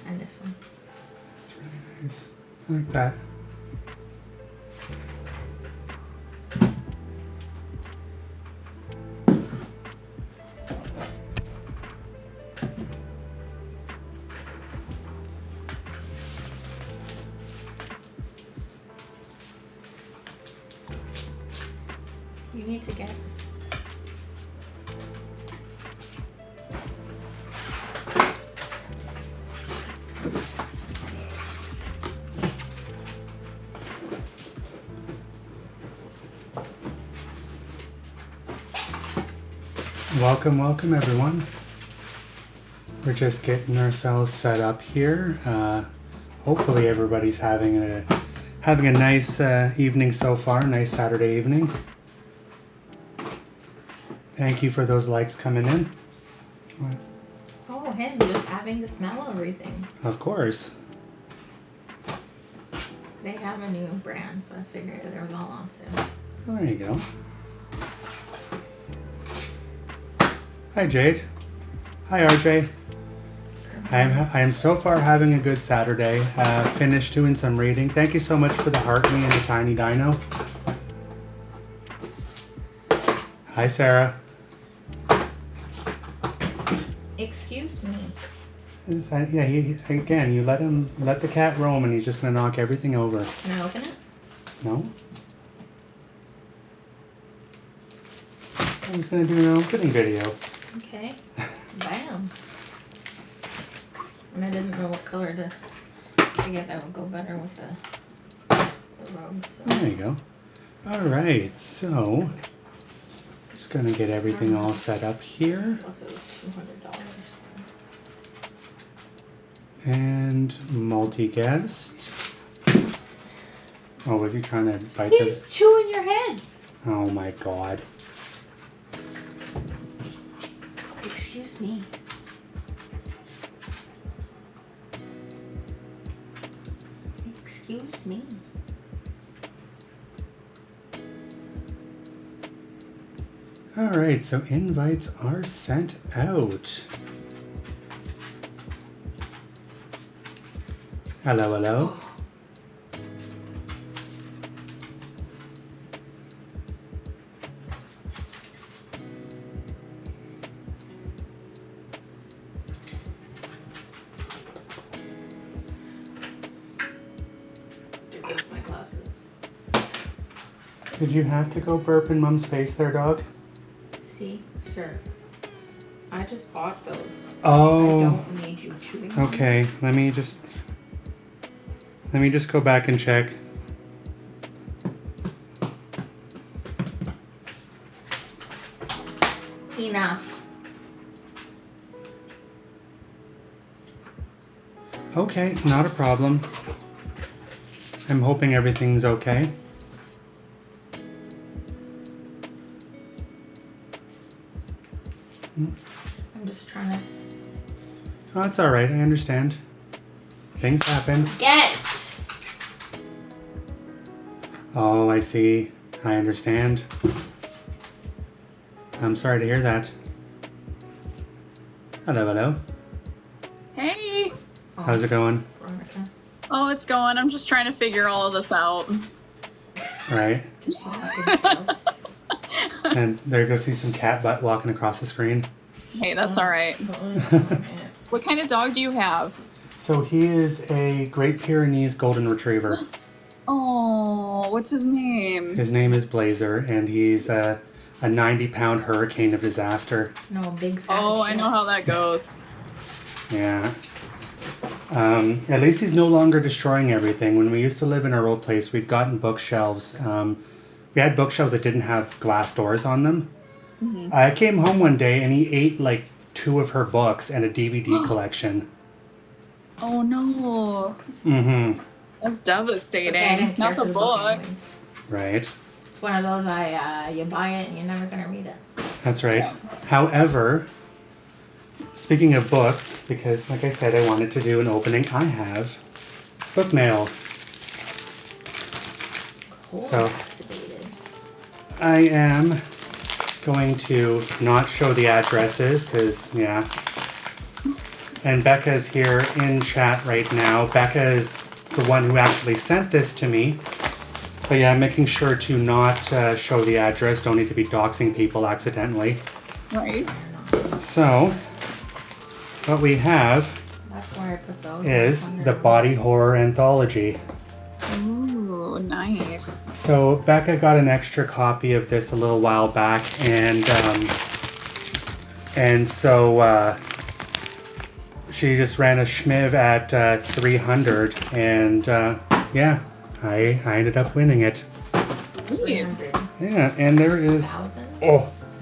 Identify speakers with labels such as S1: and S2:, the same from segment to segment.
S1: And this one.
S2: It's really nice. I like that.
S1: You need to get.
S2: Welcome everyone. We're just getting ourselves set up here. Hopefully everybody's having a nice evening so far, nice Saturday evening. Thank you for those likes coming in.
S1: Oh, him just having to smell everything.
S2: Of course.
S1: They have a new brand, so I figured they was all on sale.
S2: Well, there you go. Hi Jade. Hi RJ. I am so far having a good Saturday. Finished doing some reading. Thank you so much for the heart me and the tiny dino. Hi Sarah.
S1: Excuse me.
S2: Yeah, you let the cat roam and he's just gonna knock everything over.
S1: Can I open it?
S2: No? He's gonna do an opening video.
S1: Okay. Bam. And I didn't know what color to get that would go better with the robe. So.
S2: There you go. Alright, so just gonna get everything all set up here.
S1: I thought it was $200.
S2: And multi-guest. Oh, was he trying to bite
S1: He's chewing your head.
S2: Oh my god.
S1: Excuse me. Excuse me.
S2: Alright, so invites are sent out. Hello, hello.
S1: There goes my glasses.
S2: Did you have to go burp in Mom's face there, dog?
S1: See, sir. I just bought those.
S2: Oh.
S1: I don't need you chewing them.
S2: Okay, let me just go back and check.
S1: Enough.
S2: Okay, not a problem. I'm hoping everything's okay.
S1: I'm just trying to
S2: Oh, it's alright, I understand. Things happen.
S1: get.
S2: Oh, I see. I understand. I'm sorry to hear that. Hello, hello.
S3: Hey!
S2: How's it going?
S1: Veronica.
S3: Oh, it's going. I'm just trying to figure all of this out.
S2: Right. And there you go, see some cat butt walking across the screen.
S3: Hey, that's alright. What kind of dog do you have?
S2: So he is a Great Pyrenees Golden Retriever.
S3: Oh, what's his name?
S2: His name is Blazer, and he's a 90-pound hurricane of disaster.
S1: No, big sack
S3: Oh,
S1: of
S3: I
S1: shit.
S3: know how that goes.
S2: Yeah. At least he's no longer destroying everything. When we used to live in our old place, we'd gotten bookshelves. We had bookshelves that didn't have glass doors on them.
S3: Mm-hmm.
S2: I came home one day and he ate like 2 of her books and a DVD collection.
S3: Oh no.
S2: Mm-hmm.
S3: That's
S1: It's okay, I
S3: devastating.
S1: don't
S3: Not
S1: care
S3: the
S1: who's looking
S3: books.
S2: Right.
S1: It's one of those you buy it and you're never gonna read it.
S2: That's right. However, speaking of books, because like I said, I wanted to do an opening, I have book mail.
S1: Cool.
S2: So-
S1: Activated.
S2: I am going to not show the addresses because, yeah, And Becca's here in chat right now. Becca is the one who actually sent this to me. But yeah, making sure to not show the address. Don't need to be doxing people accidentally.
S3: Right.
S2: So, what we have
S1: That's where I put those.
S2: is the Body Horror Anthology.
S3: Ooh, nice.
S2: So Becca got an extra copy of this a little while back, and so she just ran a schmiv at 300, and yeah, I ended up winning it.
S3: Sweet.
S1: 300.
S2: Yeah, and there is
S1: 1,000?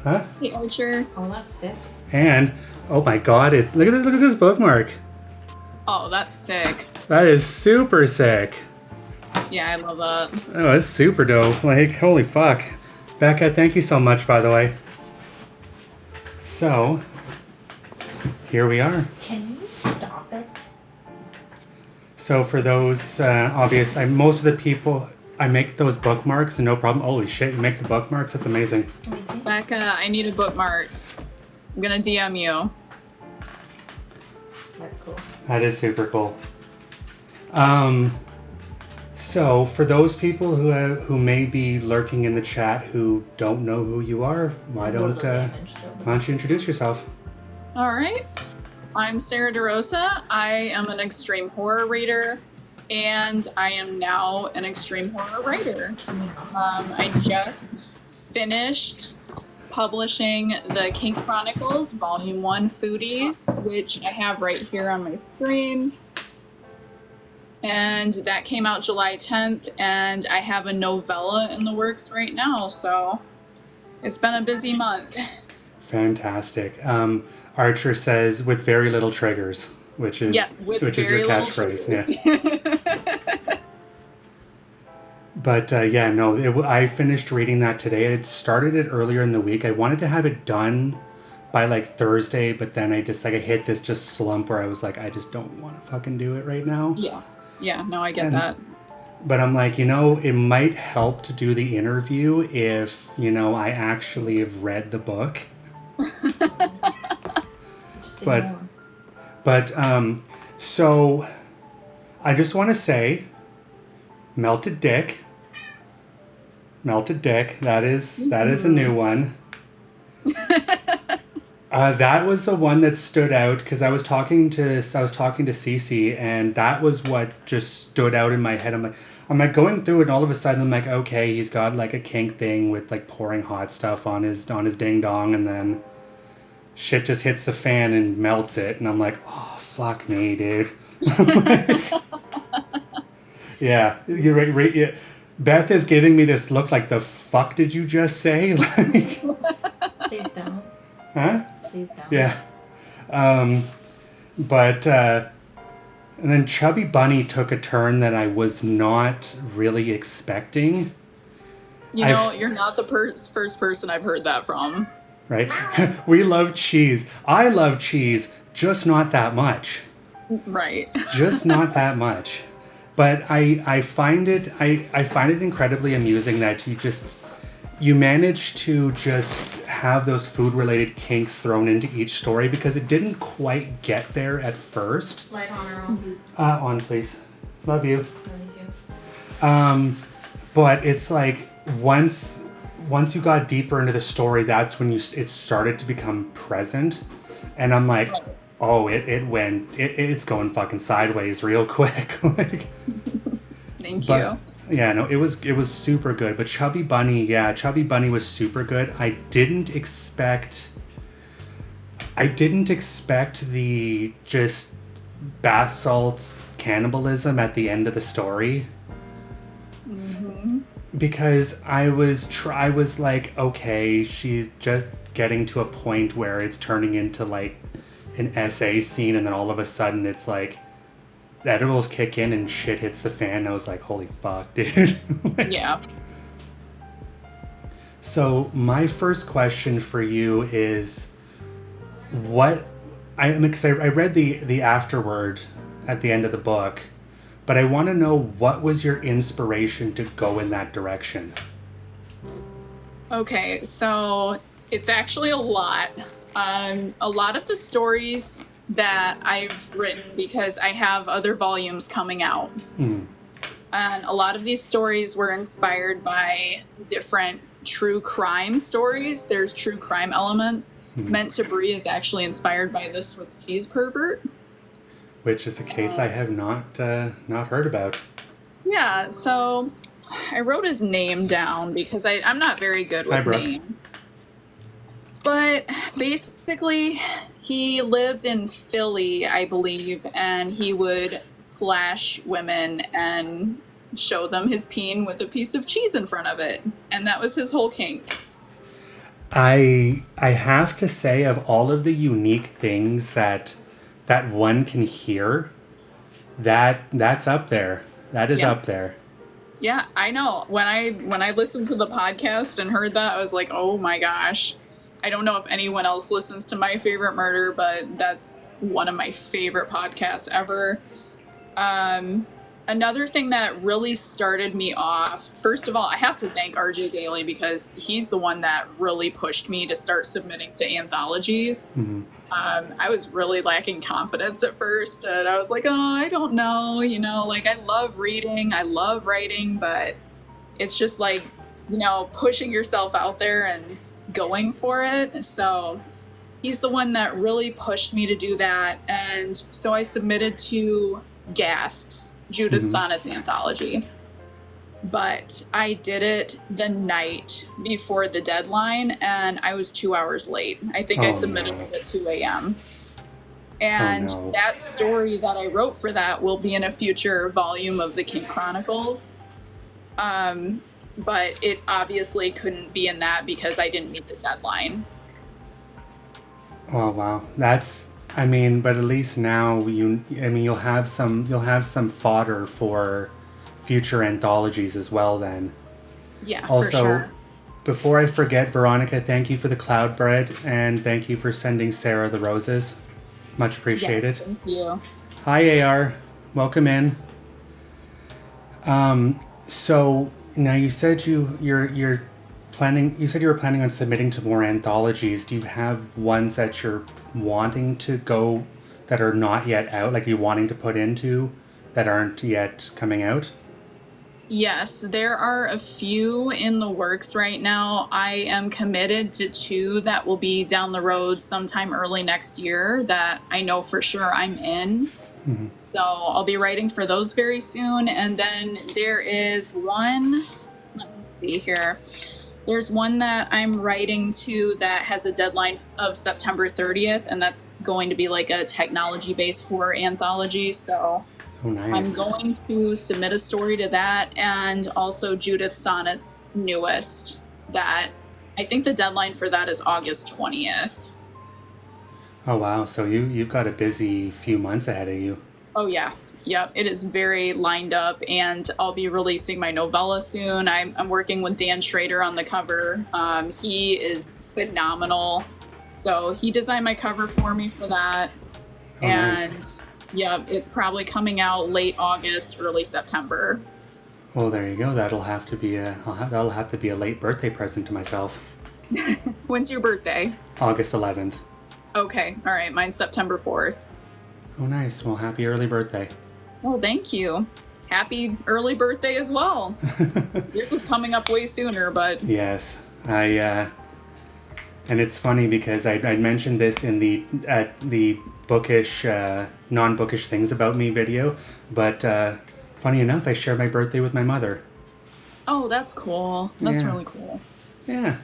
S2: huh?
S3: Hey, Archer.
S1: Oh, that's sick.
S2: And oh my god, look at this bookmark.
S3: Oh, that's sick.
S2: That is super sick.
S3: Yeah, I love that.
S2: Oh, it's super dope. Like, holy fuck. Becca, thank you so much, by the way. So, here we are.
S1: Can you stop it?
S2: So for those, most of the people, I make those bookmarks and no problem. Holy shit, you make the bookmarks? That's amazing.
S1: Let me see.
S3: Becca, I need a bookmark. I'm gonna DM you.
S1: That's cool.
S2: That is super cool. So for those people who may be lurking in the chat who don't know who you are, why don't you introduce yourself?
S3: All right. I'm Sarah DeRosa. I am an extreme horror reader, and I am now an extreme horror writer. I just finished publishing the Kink Chronicles Volume 1 Foodies, which I have right here on my screen. And that came out July 10th, and I have a novella in the works right now, so it's been a busy month.
S2: Fantastic. Archer says, with very little triggers, which is your catchphrase. Yeah. But yeah, no, I finished reading that today. I started it earlier in the week. I wanted to have it done by like Thursday, but then I hit this just slump where I was like, I just don't want to fucking do it right now.
S3: Yeah, no, I get that.
S2: But I'm like, it might help to do the interview if, I actually have read the book. But so I just want to say, Melted Dick, that is a new one. That was the one that stood out because I was talking to Cece, and that was what just stood out in my head. I'm like going through it, and all of a sudden I'm like, okay, he's got like a kink thing with like pouring hot stuff on his ding dong, and then shit just hits the fan and melts it, and I'm like, oh fuck me, dude. Yeah, you're right. Yeah. Beth is giving me this look like, the fuck did you just say? Like,
S1: Please don't.
S2: huh?
S1: Please don't.
S2: Yeah. But and then Chubby Bunny took a turn that I was not really expecting.
S3: You're not the first person I've heard that from.
S2: Right? We love cheese. I love cheese, just not that much.
S3: Right.
S2: Just not that much. But I find it incredibly amusing that you manage to just have those food-related kinks thrown into each story, because it didn't quite get there at first.
S1: Light on or on?
S2: On, please. Love you.
S1: Love you too.
S2: But it's like once you got deeper into the story, that's when it started to become present, and I'm like, oh, it's going fucking sideways real quick. Like,
S3: Thank you.
S2: Yeah, no, it was super good. But Chubby Bunny was super good. I didn't expect the just bath salts cannibalism at the end of the story.
S3: Mm-hmm.
S2: Because I was like, okay, she's just getting to a point where it's turning into like an SA scene, and then all of a sudden it's like the edibles kick in and shit hits the fan. I was like, holy fuck, dude.
S3: Yeah.
S2: So my first question for you is, because I read the afterword at the end of the book, but I want to know, what was your inspiration to go in that direction?
S3: Okay, so it's actually a lot. A lot of the stories that I've written because I have other volumes coming out.
S2: Mm.
S3: And a lot of these stories were inspired by different true crime stories. There's true crime elements. Meant to Brie is actually inspired by this Swiss cheese pervert.
S2: Which is a case I have not heard about.
S3: Yeah, so I wrote his name down because I'm not very good with names. But basically, he lived in Philly, I believe, and he would flash women and show them his peen with a piece of cheese in front of it. And that was his whole kink.
S2: I have to say, of all of the unique things that one can hear, that's up there. That is up there.
S3: Yeah, I know. When I listened to the podcast and heard that, I was like, oh my gosh. I don't know if anyone else listens to My Favorite Murder, but that's one of my favorite podcasts ever. Another thing that really started me off, first of all, I have to thank RJ Daly because he's the one that really pushed me to start submitting to anthologies.
S2: Mm-hmm.
S3: I was really lacking confidence at first, and I was like, oh, I don't know, like I love reading, I love writing, but it's just like, pushing yourself out there and going for it. So he's the one that really pushed me to do that, and so I submitted to Gasps, Judith Sonnet's anthology. But I did it the night before the deadline, and I was 2 hours late. I think I submitted it at 2 a.m. And that story that I wrote for that will be in a future volume of the Kink Chronicles. But it obviously couldn't be in that because I didn't meet the deadline.
S2: Oh wow, but at least now you'll have some fodder for future anthologies as well then.
S3: Yeah,
S2: also,
S3: for sure.
S2: Before I forget, Veronica, thank you for the cloud bread and thank you for sending Sarah the roses. Much appreciated.
S3: Yeah, thank you.
S2: Hi AR, welcome in. So now you said you were planning on submitting to more anthologies. Do you have ones that you're wanting to go that are not yet out, like you're wanting to put into that aren't yet coming out?
S3: Yes, there are a few in the works right now. I am committed to 2 that will be down the road sometime early next year that I know for sure I'm in. Mm-hmm. So I'll be writing for those very soon. And then there is one, let me see here. There's one that I'm writing to that has a deadline of September 30th, and that's going to be like a technology-based horror anthology. So
S2: nice.
S3: I'm going to submit a story to that, and also Judith Sonnet's newest, that I think the deadline for that is August 20th.
S2: Oh wow, so you've got a busy few months ahead of you.
S3: Oh yeah. Yep, it is very lined up, and I'll be releasing my novella soon. I'm working with Dan Schrader on the cover. He is phenomenal. So he designed my cover for me for that.
S2: Oh,
S3: and
S2: nice.
S3: Yeah, it's probably coming out late August, early September.
S2: Well, there you go. That'll have to be a late birthday present to myself.
S3: When's your birthday?
S2: August 11th.
S3: Okay, all right. Mine's September 4th.
S2: Oh, nice. Well, happy early birthday.
S3: Oh, thank you. Happy early birthday as well. Yours is coming up way sooner, but...
S2: Yes. And it's funny because I mentioned this in the bookish, non-bookish things about me video, but funny enough, I share my birthday with my mother.
S3: Oh, that's cool. That's really cool.
S2: Yeah.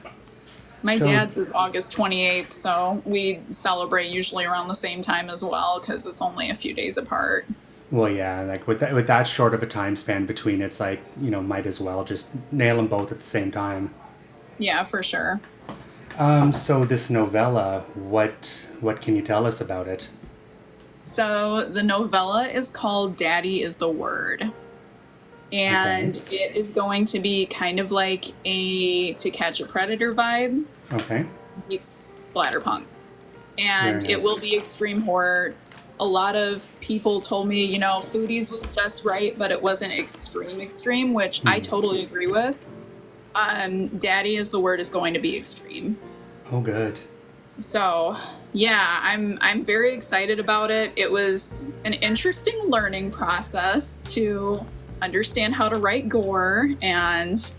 S3: My dad's is August 28th, so we celebrate usually around the same time as well because it's only a few days apart.
S2: Well, yeah, like with that short of a time span between, it's like, might as well just nail them both at the same time.
S3: Yeah, for sure.
S2: So this novella, what can you tell us about it?
S3: So the novella is called Daddy is the Word. And It is going to be kind of like a To Catch a Predator vibe. Okay. It's splatterpunk. And it will be extreme horror. A lot of people told me, Foodies was just right, but it wasn't extreme, which I totally agree with. Daddy is the Word is going to be extreme.
S2: Oh, good.
S3: So Yeah, I'm very excited about it. It was an interesting learning process to understand how to write gore, and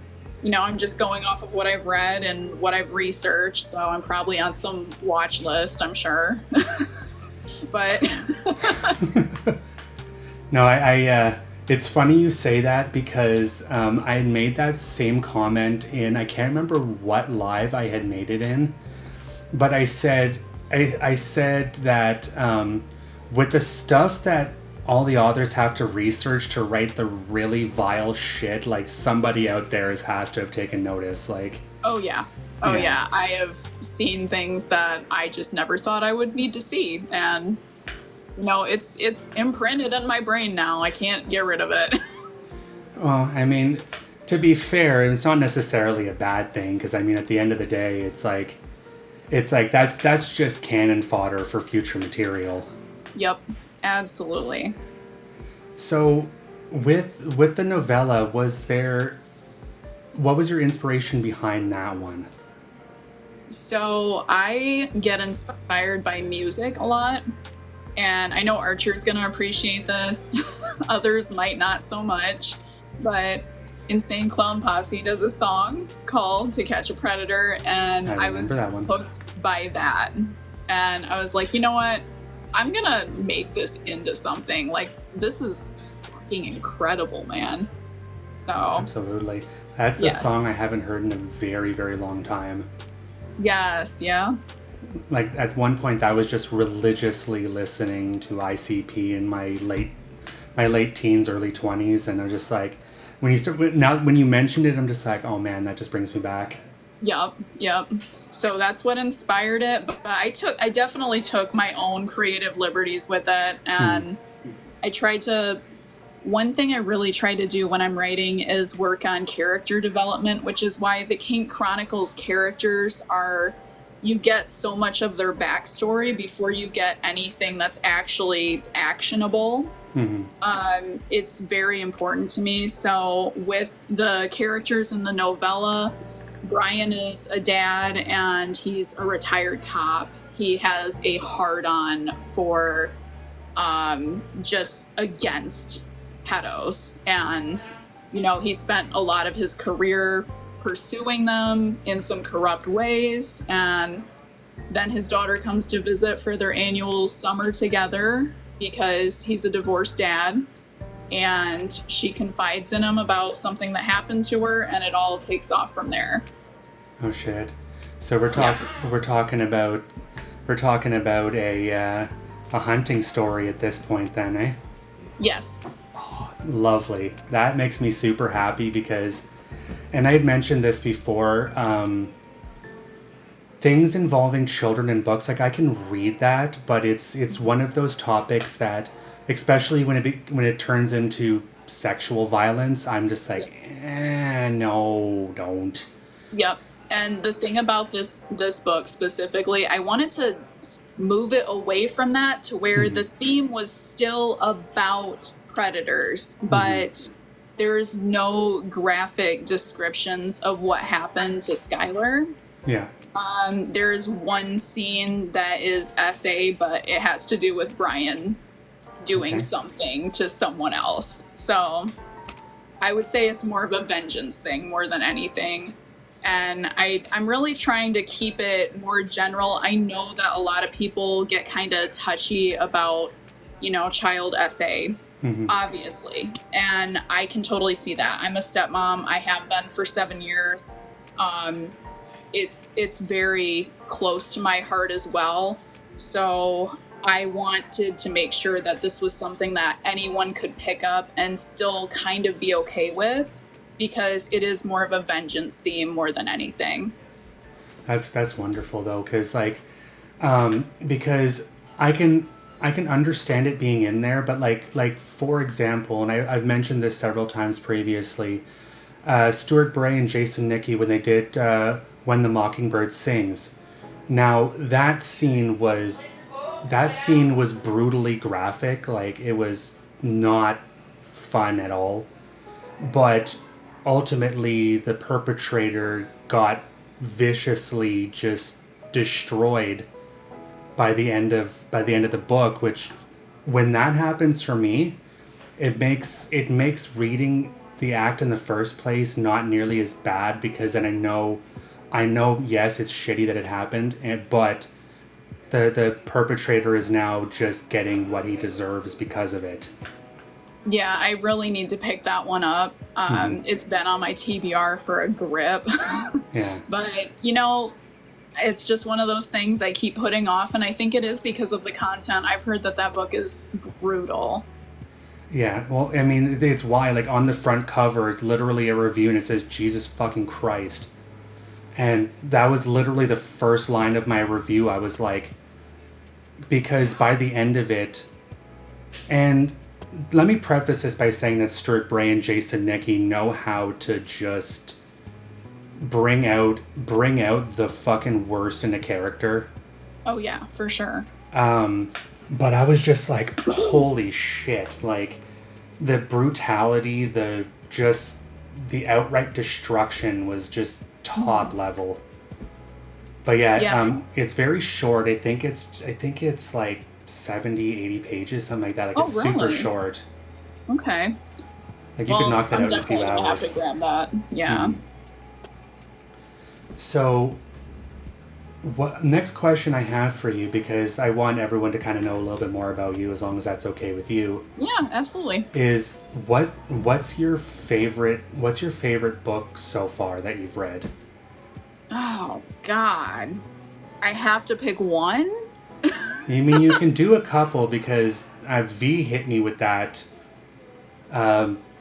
S3: I'm just going off of what I've read and what I've researched, so I'm probably on some watch list, I'm sure. But
S2: No, I it's funny you say that because I had made that same comment in, I can't remember what live I had made it in, but I said that with the stuff that all the authors have to research to write the really vile shit, like somebody out there has to have taken notice. Like,
S3: oh yeah, I have seen things that I just never thought I would need to see, and it's imprinted in my brain now. I can't get rid of it.
S2: well, I mean, to be fair, it's not necessarily a bad thing because I mean, at the end of the day, it's like that's just cannon fodder for future material.
S3: Yep, absolutely.
S2: So, with the novella, what was your inspiration behind that one?
S3: So I get inspired by music a lot, and I know Archer's gonna appreciate this. Others might not so much, but Insane Clown Posse does a song called "To Catch a Predator," and I was hooked by that. And I was like, you know what? I'm gonna make this into something. Like, this is fucking incredible, man. So
S2: Absolutely. That's a song I haven't heard in a very, very long time.
S3: Yes, yeah.
S2: Like, at one point, I was just religiously listening to ICP in my late teens, early 20s, and I'm just like, when you mentioned it, I'm just like, oh man, that just brings me back.
S3: Yep. So that's what inspired it. But I definitely took my own creative liberties with it, and one thing I really try to do when I'm writing is work on character development, which is why the Kink Chronicles characters you get so much of their backstory before you get anything that's actually actionable. Mm-hmm. It's very important to me. So with the characters in the novella, Brian is a dad and he's a retired cop. He has a hard-on for just against pedos, and he spent a lot of his career pursuing them in some corrupt ways, and then his daughter comes to visit for their annual summer together because he's a divorced dad, and she confides in him about something that happened to her, and it all takes off from there.
S2: Oh shit. So we're talking about a hunting story at this point then, eh?
S3: Yes.
S2: Oh, lovely. That makes me super happy because, and I had mentioned this before, things involving children in books, like I can read that, but it's one of those topics that, especially when it turns into sexual violence, I'm just like, no, don't.
S3: Yep. And the thing about this book specifically, I wanted to move it away from that to where the theme was still about predators, but there's no graphic descriptions of what happened to Skylar.
S2: Yeah.
S3: There's one scene that is SA, but it has to do with Brian doing something to someone else. So I would say it's more of a vengeance thing more than anything. And I'm really trying to keep it more general. I know that a lot of people get kind of touchy about, child SA, obviously. And I can totally see that. I'm a stepmom. I have been for 7 years. It's very close to my heart as well. So I wanted to make sure that this was something that anyone could pick up and still kind of be okay with, because it is more of a vengeance theme more than anything.
S2: That's wonderful though, because because I can understand it being in there, but like for example, and I've mentioned this several times previously, Stuart Bray and Jason Nicky, when they did When the Mockingbird Sings. Now that scene was brutally graphic. Like, it was not fun at all, but ultimately the perpetrator got viciously just destroyed by the end of the book, which when that happens for me, it makes reading the act in the first place not nearly as bad, because then I know yes, it's shitty that it happened, but the perpetrator is now just getting what he deserves because of it.
S3: Yeah, I really need to pick that one up. It's been on my TBR for a grip.
S2: Yeah.
S3: But, it's just one of those things I keep putting off, and I think it is because of the content. I've heard that book is brutal.
S2: Yeah, well, I mean, it's why, like, on the front cover, it's literally a review, and it says, Jesus fucking Christ. And that was literally the first line of my review. I was like, because by the end of it, and let me preface this by saying that Stuart Bray and Jason Nicky know how to just bring out the fucking worst in a character. Oh yeah,
S3: for sure.
S2: But I was just like, holy shit, like the brutality, the outright destruction was just top level. But yeah. It's very short. I think it's like 70, 80 pages, something like that. Like, it's super short.
S3: Okay.
S2: Like, you could knock that out in a few hours.
S3: Have to grab that. Yeah.
S2: So, next question I have for you, because I want everyone to kind of know a little bit more about you, as long as that's okay with you.
S3: Yeah, absolutely.
S2: Is what's your favorite book so far that you've read?
S3: Oh God, I have to pick one.
S2: You mean you can do a couple, because V hit me with that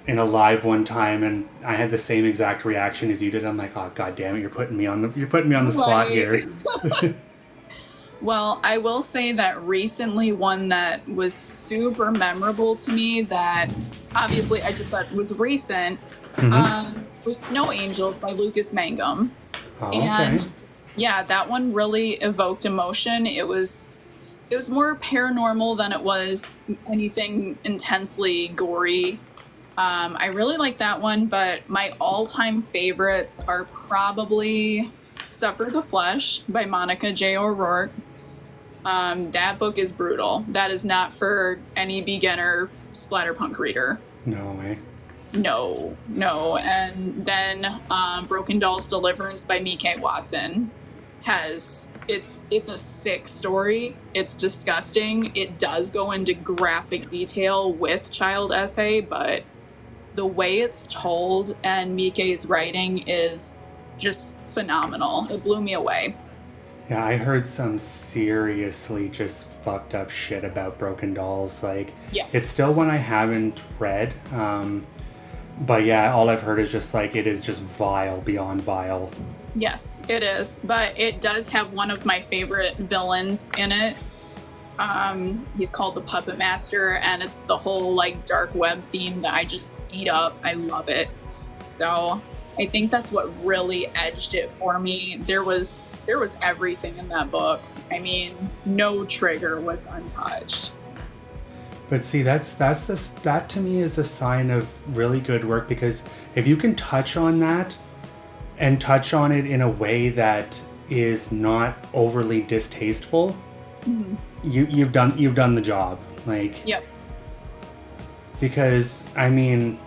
S2: in a live one time, and I had the same exact reaction as you did. I'm like, oh God damn it, you're putting me on the spot here.
S3: Well, I will say that recently one that was super memorable to me, that obviously I just thought was recent, was Snow Angels by Lucas Mangum.
S2: Oh,
S3: and
S2: okay.
S3: Yeah, that one really evoked emotion. It was more paranormal than it was anything intensely gory. I really like that one, but my all-time favorites are probably Suffer the Flesh by Monica J. O'Rourke. That book is brutal. That is not for any beginner splatterpunk reader.
S2: No way.
S3: No. And then Broken Doll's Deliverance by Mike Watson it's a sick story. It's disgusting. It does go into graphic detail with child essay, but the way it's told and Mike's writing is just phenomenal. It blew me away.
S2: Yeah, I heard some seriously just fucked up shit about Broken Dolls. Like,
S3: yeah.
S2: It's still one I haven't read. But yeah, all I've heard is just like, it is just vile beyond vile.
S3: Yes, it is. But it does have one of my favorite villains in it. He's called the Puppet Master, and it's the whole like dark web theme that I just eat up. I love it. So I think that's what really edged it for me. There was everything in that book. I mean, no trigger was untouched.
S2: But see, that to me is a sign of really good work, because if you can touch on that and touch on it in a way that is not overly distasteful, you've done the job. Like,
S3: yep.
S2: Because I mean,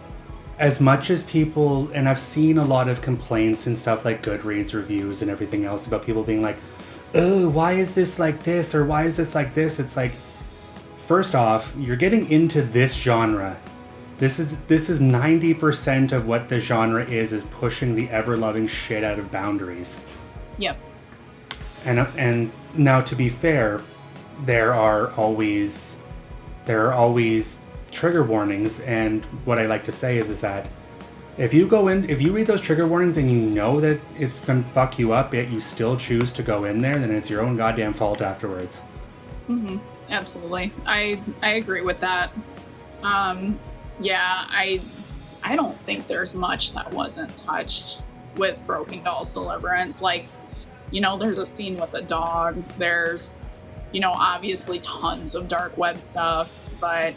S2: as much as people, and I've seen a lot of complaints and stuff like Goodreads reviews and everything else about people being like, oh, why is this like this, or why is this like this? It's like, first off, you're getting into this genre. This is 90% of what the genre is pushing the ever-loving shit out of boundaries.
S3: Yep.
S2: And now, to be fair, there are always trigger warnings, and what I like to say is that if you read those trigger warnings and you know that it's gonna fuck you up, yet you still choose to go in there, then it's your own goddamn fault afterwards.
S3: Absolutely. I agree with that. Yeah, I don't think there's much that wasn't touched with Broken Doll's Deliverance. Like, there's a scene with a dog. There's, obviously tons of dark web stuff, but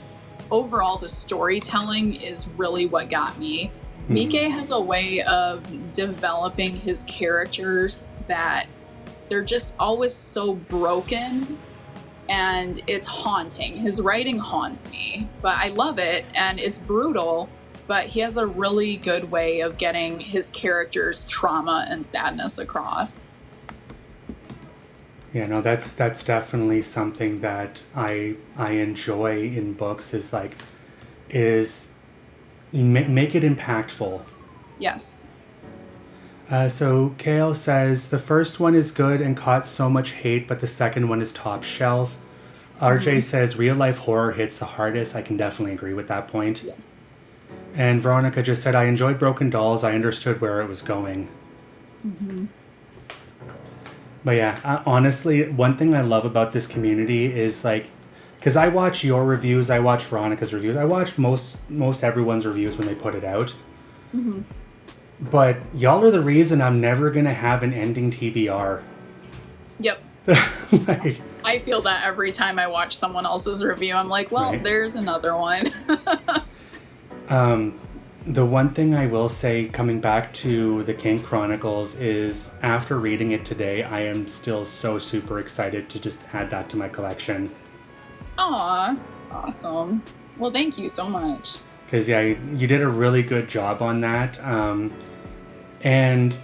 S3: overall the storytelling is really what got me. Mike has a way of developing his characters that they're just always so broken, and it's haunting. His writing haunts me, but I love it, and it's brutal, but he has a really good way of getting his characters' trauma and sadness across.
S2: Yeah, no, that's definitely something that I enjoy in books is make it impactful.
S3: Yes.
S2: So Kale says the first one is good and caught so much hate, but the second one is top shelf. RJ says real life horror hits the hardest. I can definitely agree with that point.
S3: Yes.
S2: And Veronica just said, I enjoyed Broken Dolls. I understood where it was going.
S3: Mm-hmm.
S2: But yeah, honestly, one thing I love about this community is like, because I watch your reviews, I watch Veronica's reviews, I watch most everyone's reviews when they put it out.
S3: Mm-hmm.
S2: But y'all are the reason I'm never going to have an ending TBR.
S3: Yep.
S2: Like,
S3: I feel that every time I watch someone else's review. I'm like, well,
S2: right.
S3: There's another one.
S2: The one thing I will say, coming back to the King Chronicles, is after reading it today, I am still so super excited to just add that to my collection.
S3: Aw, awesome. Well, thank you so much.
S2: Because, yeah, you did a really good job on that. And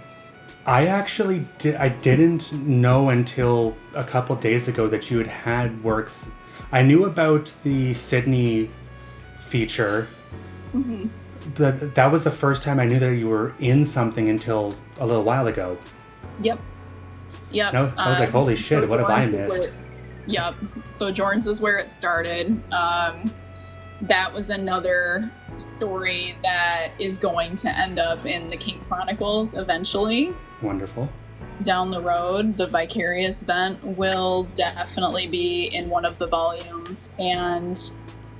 S2: I actually didn't know until a couple days ago that you had works. I knew about the Sydney feature.
S3: Mm-hmm.
S2: That was the first time I knew that you were in something until a little while ago.
S3: Yep.
S2: No, I was like, holy shit,
S3: so
S2: what have I
S3: Jordan's
S2: missed?
S3: Yep. So Jordan's is where it started. That was another story that is going to end up in the King Chronicles eventually.
S2: Wonderful.
S3: Down the road, the Vicarious Vent will definitely be in one of the volumes, and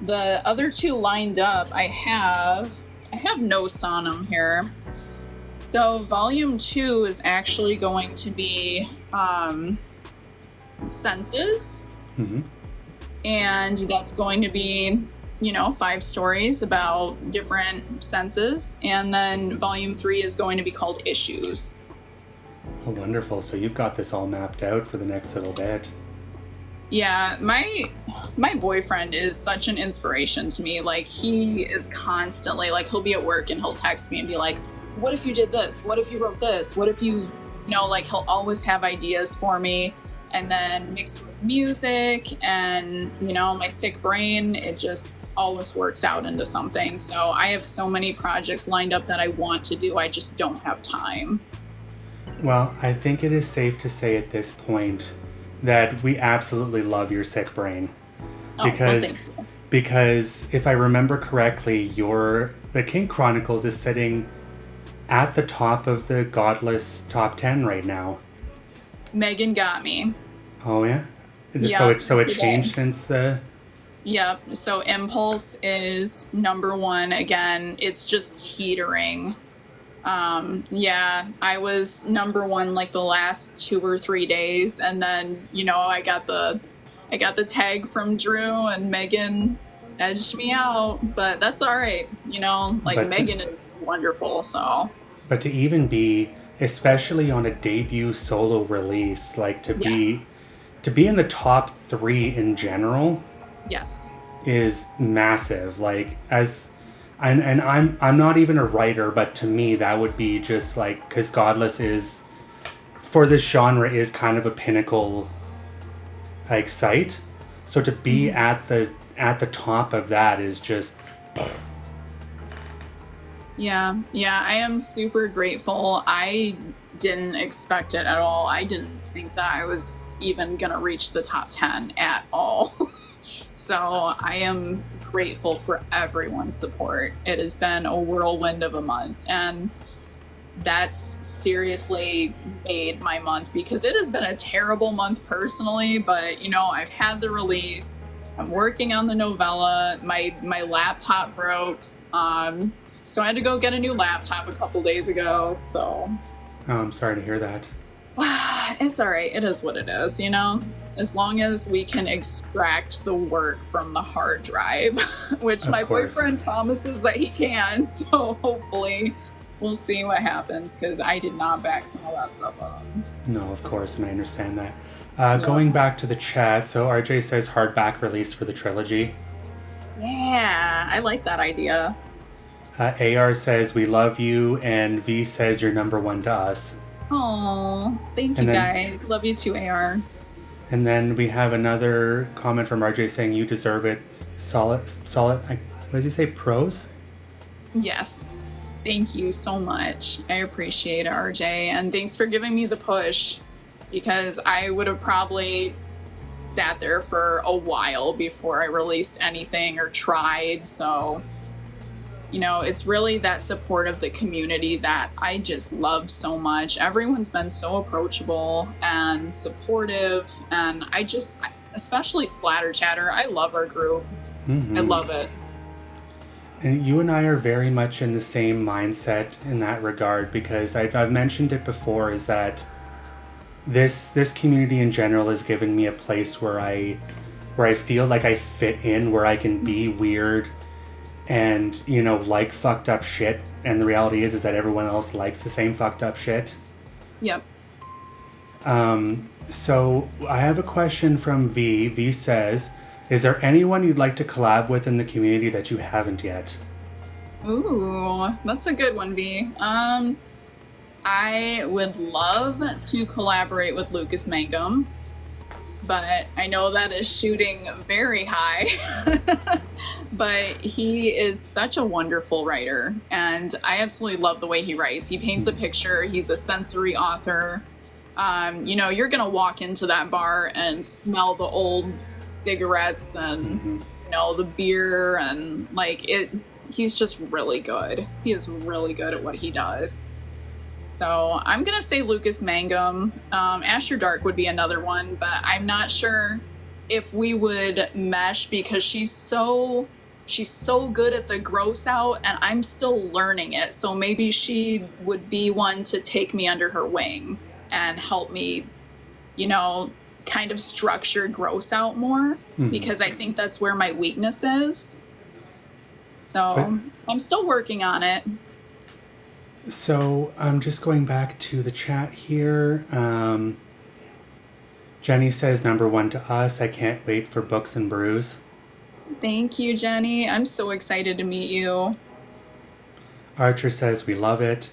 S3: the other two lined up, I have notes on them here. So volume 2 is actually going to be senses.
S2: Mm-hmm.
S3: And that's going to be, 5 stories about different senses. And then volume 3 is going to be called issues.
S2: Oh, wonderful. So you've got this all mapped out for the next little bit.
S3: Yeah, my boyfriend is such an inspiration to me. Like, he is constantly, like, he'll be at work and he'll text me and be like, what if you did this? What if you wrote this? What if you, like, he'll always have ideas for me. And then mixed with music and, my sick brain, it just always works out into something. So I have so many projects lined up that I want to do. I just don't have time.
S2: Well, I think it is safe to say at this point that we absolutely love your sick brain. Because if I remember correctly, the King Chronicles is sitting at the top of the Godless top 10 right now.
S3: Megan got me.
S2: Oh yeah?
S3: Yeah,
S2: so it changed since the...
S3: Yep. So Impulse is number 1 again. It's just teetering. Yeah, I was number 1 like the last 2 or 3 days, and then I got the tag from Drew, and Megan edged me out, but that's all right. Megan is wonderful. So.
S2: But to even be, especially on a debut solo release, like to be in the top 3 in general.
S3: Yes.
S2: Is massive. Like and I'm not even a writer, but to me that would be just like, because Godless is, for this genre, is kind of a pinnacle like site. So to be at the top of that is just... Yeah,
S3: I am super grateful. I didn't expect it at all. I didn't think that I was even gonna reach the top 10 at all. So I am grateful for everyone's support. It has been a whirlwind of a month, and that's seriously made my month, because it has been a terrible month personally, but I've had the release, I'm working on the novella, my laptop broke, so I had to go get a new laptop a couple days ago, so...
S2: Oh, I'm sorry to hear that.
S3: It's alright, it is what it is, As long as we can extract the work from the hard drive, which my boyfriend promises that he can, so hopefully we'll see what happens, because I did not back some of that stuff up.
S2: No, of course, and I understand that. Going back to the chat, so RJ says hardback release for the trilogy.
S3: Yeah, I like that idea.
S2: AR says we love you, and V says you're number one to us.
S3: Oh, thank you guys. Love you too, AR.
S2: And then we have another comment from RJ saying you deserve it. Solid. What does he say? Pros?
S3: Yes. Thank you so much. I appreciate it, RJ. And thanks for giving me the push, because I would have probably sat there for a while before I released anything or tried. So, you know, it's really that support of the community that I just love so much. Everyone's been so approachable and supportive, and I just, especially Splatter Chatter, I love our group. I love it.
S2: And you and I are very much in the same mindset in that regard, because I've mentioned it before, is that this community in general has given me a place where I feel like I fit in, where I can be weird and, you know, like fucked up shit. And the reality is that everyone else likes the same fucked up shit.
S3: Yep.
S2: So I have a question from V. V says, is there anyone you'd like to collab with in the community that you haven't yet?
S3: Ooh, that's a good one, V. I would love to collaborate with Lucas Mangum, but I know that is shooting very high. But he is such a wonderful writer, and I absolutely love the way he writes. He paints a picture. He's a sensory author. You know, you're gonna walk into that bar and smell the old cigarettes and you know, the beer, and like it. He's just really good. He is really good at what he does. So I'm gonna say Lucas Mangum. Asher Dark would be another one, but I'm not sure if we would mesh, because she's so good at the gross out, and I'm still learning it. So maybe she would be one to take me under her wing and help me, you know, kind of structure gross out more, because I think that's where my weakness is. So I'm still working on it.
S2: So I'm just going back to the chat here. Jenny says number one to us. I can't wait for Books and Brews.
S3: Thank you, Jenny. I'm so excited to meet you.
S2: Archer says we love it.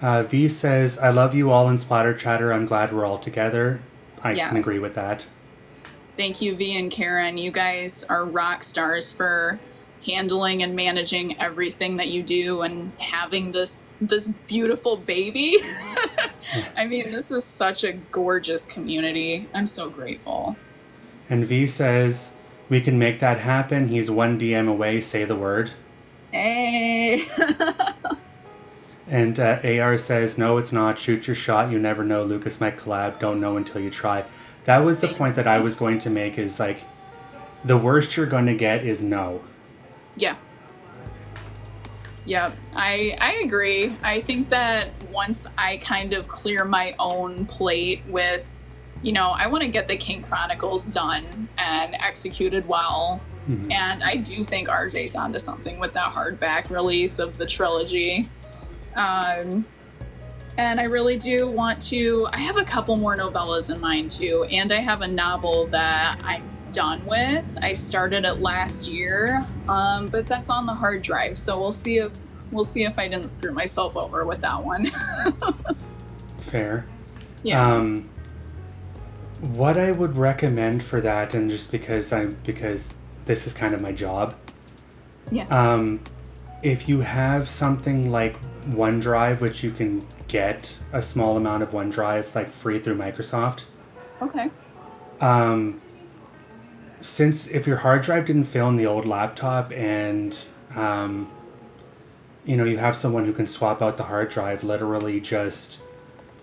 S2: V says, I love you all in Splatter Chatter. I'm glad we're all together. I can agree with that. Thank
S3: you, V and Karen. You guys are rock stars for handling and managing everything that you do and having this beautiful baby. I mean, this is such a gorgeous community. I'm so grateful. And V says, we can make that happen. He's one DM away. Say the word. Hey. And AR says, no, it's not. Shoot your shot. You never know. Lucas might collab. Don't know until you try. That was the point that I was going to make, is like, the worst you're going to get is no. Yeah. Yep. I agree. I think that once I kind of clear my own plate with, you know, I want to get the King Chronicles done and executed well. Mm-hmm. And I do think RJ's onto something with that hardback release of the trilogy. And I really do want to, I have a couple more novellas in mind too, and I have a novel that I'm done with. I started it last year, but that's on the hard drive, so we'll see if I didn't screw myself over with that one. Fair. Yeah. What I would recommend for that, and just because this is kind of my job. Yeah. If you have something like OneDrive, which you can get a small amount of OneDrive like free through Microsoft. Okay. Since if your hard drive didn't fill in the old laptop, and you know, you have someone who can swap out the hard drive, literally just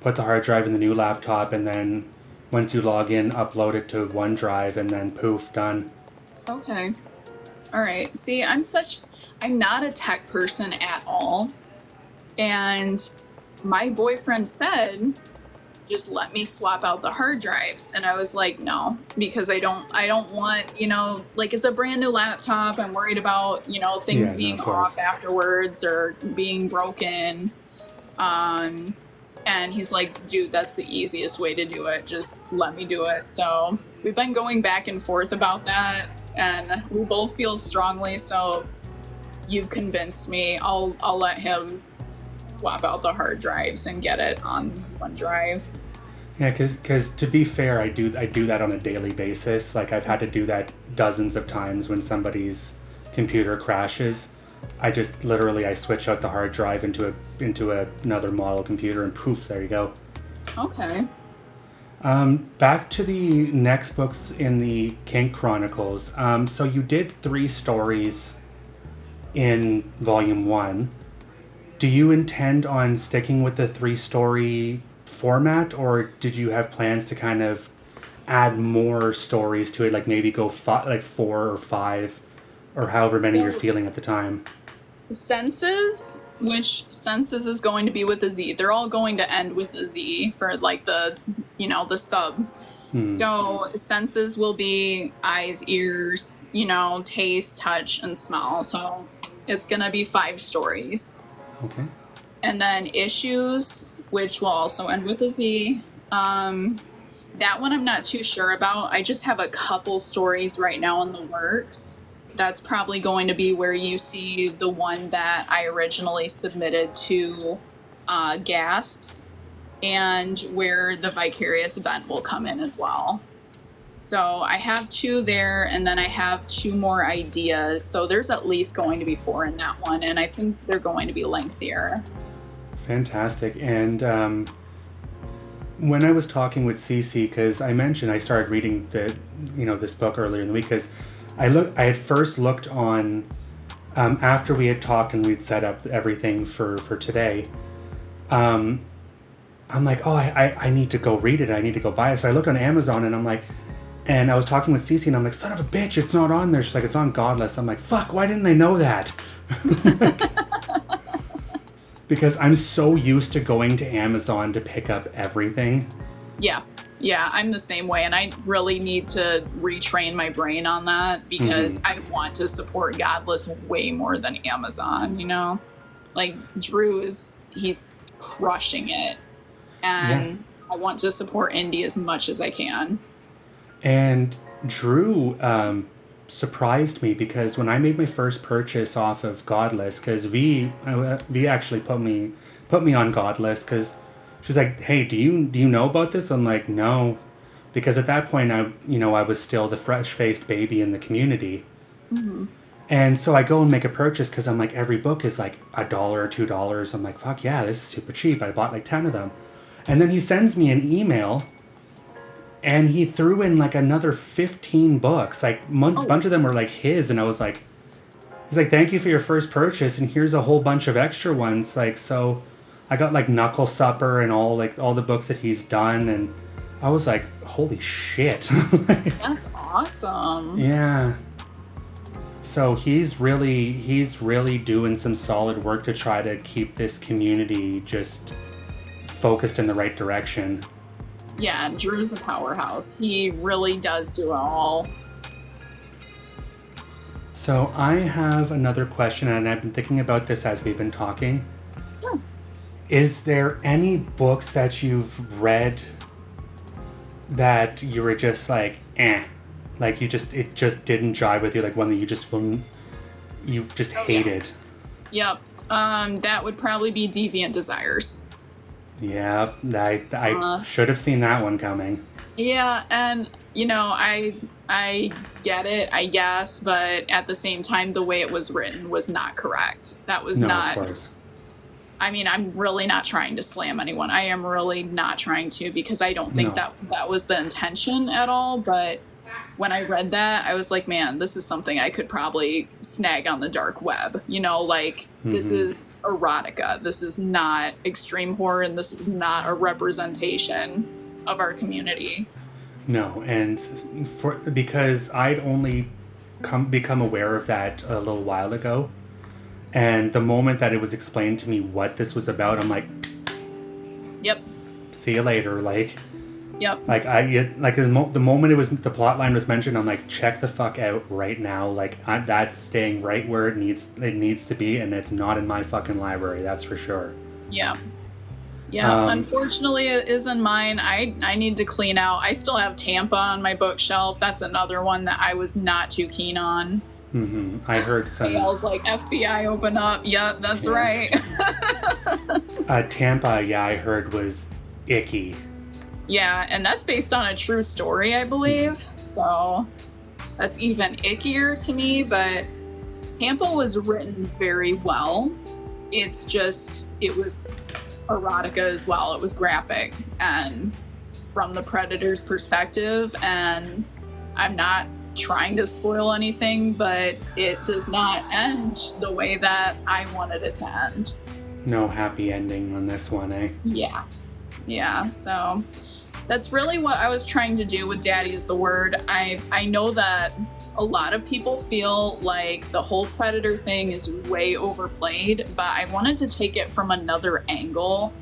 S3: put the hard drive in the new laptop, and then once you log in, upload it to OneDrive, and then poof, done. Okay. All right. See, I'm not a tech person at all. And my boyfriend said, just let me swap out the hard drives. And I was like, no, because I don't want, you know, like, it's a brand new laptop. I'm worried about, you know, things being off afterwards or being broken. And he's like, dude, that's the easiest way to do it. Just let me do it. So we've been going back and forth about that, and we both feel strongly. So you've convinced me. I'll let him swap out the hard drives and get it on OneDrive.
S2: Yeah, because to be fair, I do that on a daily basis. Like, I've had to do that dozens of times when somebody's computer crashes. I just literally I switch out the hard drive into another model computer, and poof, there you go.
S3: Okay.
S2: Back to the next books in the Kink Chronicles. So you did 3 stories in Volume 1. Do you intend on sticking with the 3-story format, or did you have plans to kind of add more stories to it, like maybe go 4 or 5, or however many you're feeling at the time?
S3: Senses, which Senses is going to be with a Z. They're all going to end with a Z for like the sub. So senses will be eyes, ears, taste, touch, and smell. So it's going to be 5 stories.
S2: Okay.
S3: And then issues, which will also end with a Z. That one I'm not too sure about. I just have a couple stories right now in the works. That's probably going to be where you see the one that I originally submitted to Gasps, and where the Vicarious event will come in as well. So I have 2 there, and then I have 2 more ideas. So there's at least going to be 4 in that one, and I think they're going to be lengthier.
S2: Fantastic. And when I was talking with Cece, because I mentioned I started reading this book earlier in the week, because I had first looked on after we had talked and we'd set up everything for today. I'm like, oh, I need to go read it. I need to go buy it. So I looked on Amazon, and I'm like, and I was talking with Cece, and I'm like, son of a bitch, it's not on there. She's like, it's on Godless. I'm like, fuck, why didn't I know that? Because I'm so used to going to Amazon to pick up everything.
S3: Yeah, I'm the same way, and I really need to retrain my brain on that, because I want to support Godless way more than Amazon, Like, Drew he's crushing it, and I want to support indie as much as I can.
S2: And Drew surprised me, because when I made my first purchase off of Godless, because V actually put me on Godless, because she's like, hey, do you know about this? I'm like, no, because at that point I was still the fresh-faced baby in the community. And so I go and make a purchase, because I'm like, every book is like $1 or $2. I'm like, fuck yeah, this is super cheap. I bought like 10 of them. And then he sends me an email, and he threw in like another 15 books. Like bunch of them were like his, and I was like, he's like, thank you for your first purchase, and here's a whole bunch of extra ones. Like, so I got like Knuckle Supper and all the books that he's done, and I was like, holy shit.
S3: That's awesome.
S2: Yeah. So he's really doing some solid work to try to keep this community just focused in the right direction.
S3: Yeah, Drew's a powerhouse. He really does do it all.
S2: So I have another question, and I've been thinking about this as we've been talking.
S3: Sure.
S2: Is there any books that you've read that you were just like, like it just didn't jive with you, like one that you just hated?
S3: Yeah. Yep. That would probably be Deviant Desires.
S2: Yeah, I should have seen that one coming.
S3: Yeah, and I get it, I guess, but at the same time, the way it was written was not correct. That was not.
S2: Of course.
S3: I mean, I'm really not trying to slam anyone. I am really not trying to, because I don't think that was the intention at all. But when I read that, I was like, man, this is something I could probably snag on the dark web. This is erotica. This is not extreme horror, and this is not a representation of our community.
S2: No, and because I'd only become aware of that a little while ago, and the moment that it was explained to me what this was about, I'm like,
S3: yep,
S2: see you later. Like,
S3: yep.
S2: Like the moment the plot line was mentioned, I'm like, check the fuck out right now. Like, that's staying right where it needs to be, and it's not in my fucking library. That's for sure.
S3: Yeah. Yeah, unfortunately it isn't mine. I need to clean out. I still have Tampa on my bookshelf. That's another one that I was not too keen on.
S2: I heard some.
S3: I was like, FBI open up. Yep, that's right.
S2: Tampa, yeah, I heard was icky.
S3: Yeah, and that's based on a true story, I believe. So that's even ickier to me, but Tampa was written very well. It's just, it was erotica as well. It was graphic and from the predator's perspective, and I'm not trying to spoil anything, but it does not end the way that I wanted it to end.
S2: No happy ending on this one, eh?
S3: Yeah, so that's really what I was trying to do with Daddy is the Word. I know that a lot of people feel like the whole Predator thing is way overplayed, but I wanted to take it from another angle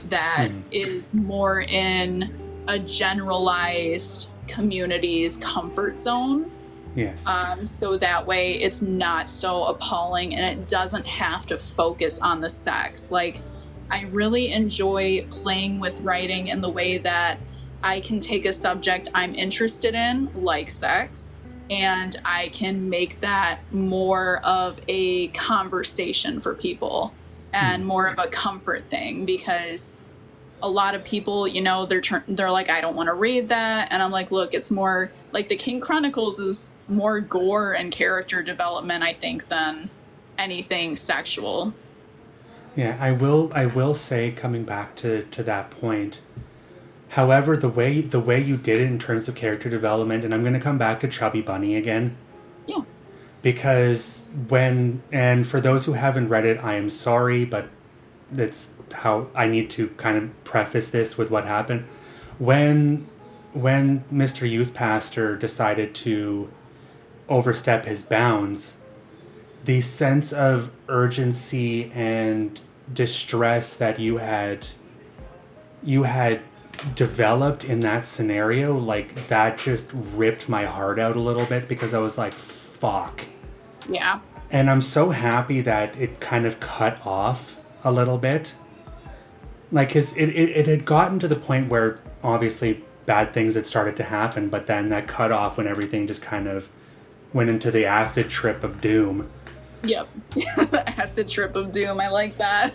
S3: that is more in a generalized community's comfort zone.
S2: Yes.
S3: So that way it's not so appalling and it doesn't have to focus on the sex. Like, I really enjoy playing with writing in the way that I can take a subject I'm interested in, like sex, and I can make that more of a conversation for people and more of a comfort thing, because a lot of people, you know, they're like, I don't want to read that. And I'm like, look, it's more like the King Chronicles is more gore and character development, I think, than anything sexual.
S2: Yeah, I will say, coming back to that point, however, the way you did it in terms of character development, and I'm going to come back to Chubby Bunny again.
S3: Yeah.
S2: Because and for those who haven't read it, I am sorry, but that's how I need to kind of preface this with what happened. When Mr. Youth Pastor decided to overstep his bounds, the sense of urgency and distress that you had developed in that scenario, like, that just ripped my heart out a little bit, because I was like, fuck.
S3: Yeah.
S2: And I'm so happy that it kind of cut off a little bit. Like, 'cause it had gotten to the point where obviously bad things had started to happen, but then that cut off when everything just kind of went into the acid trip of doom.
S3: Yep. Acid trip of doom. I like that.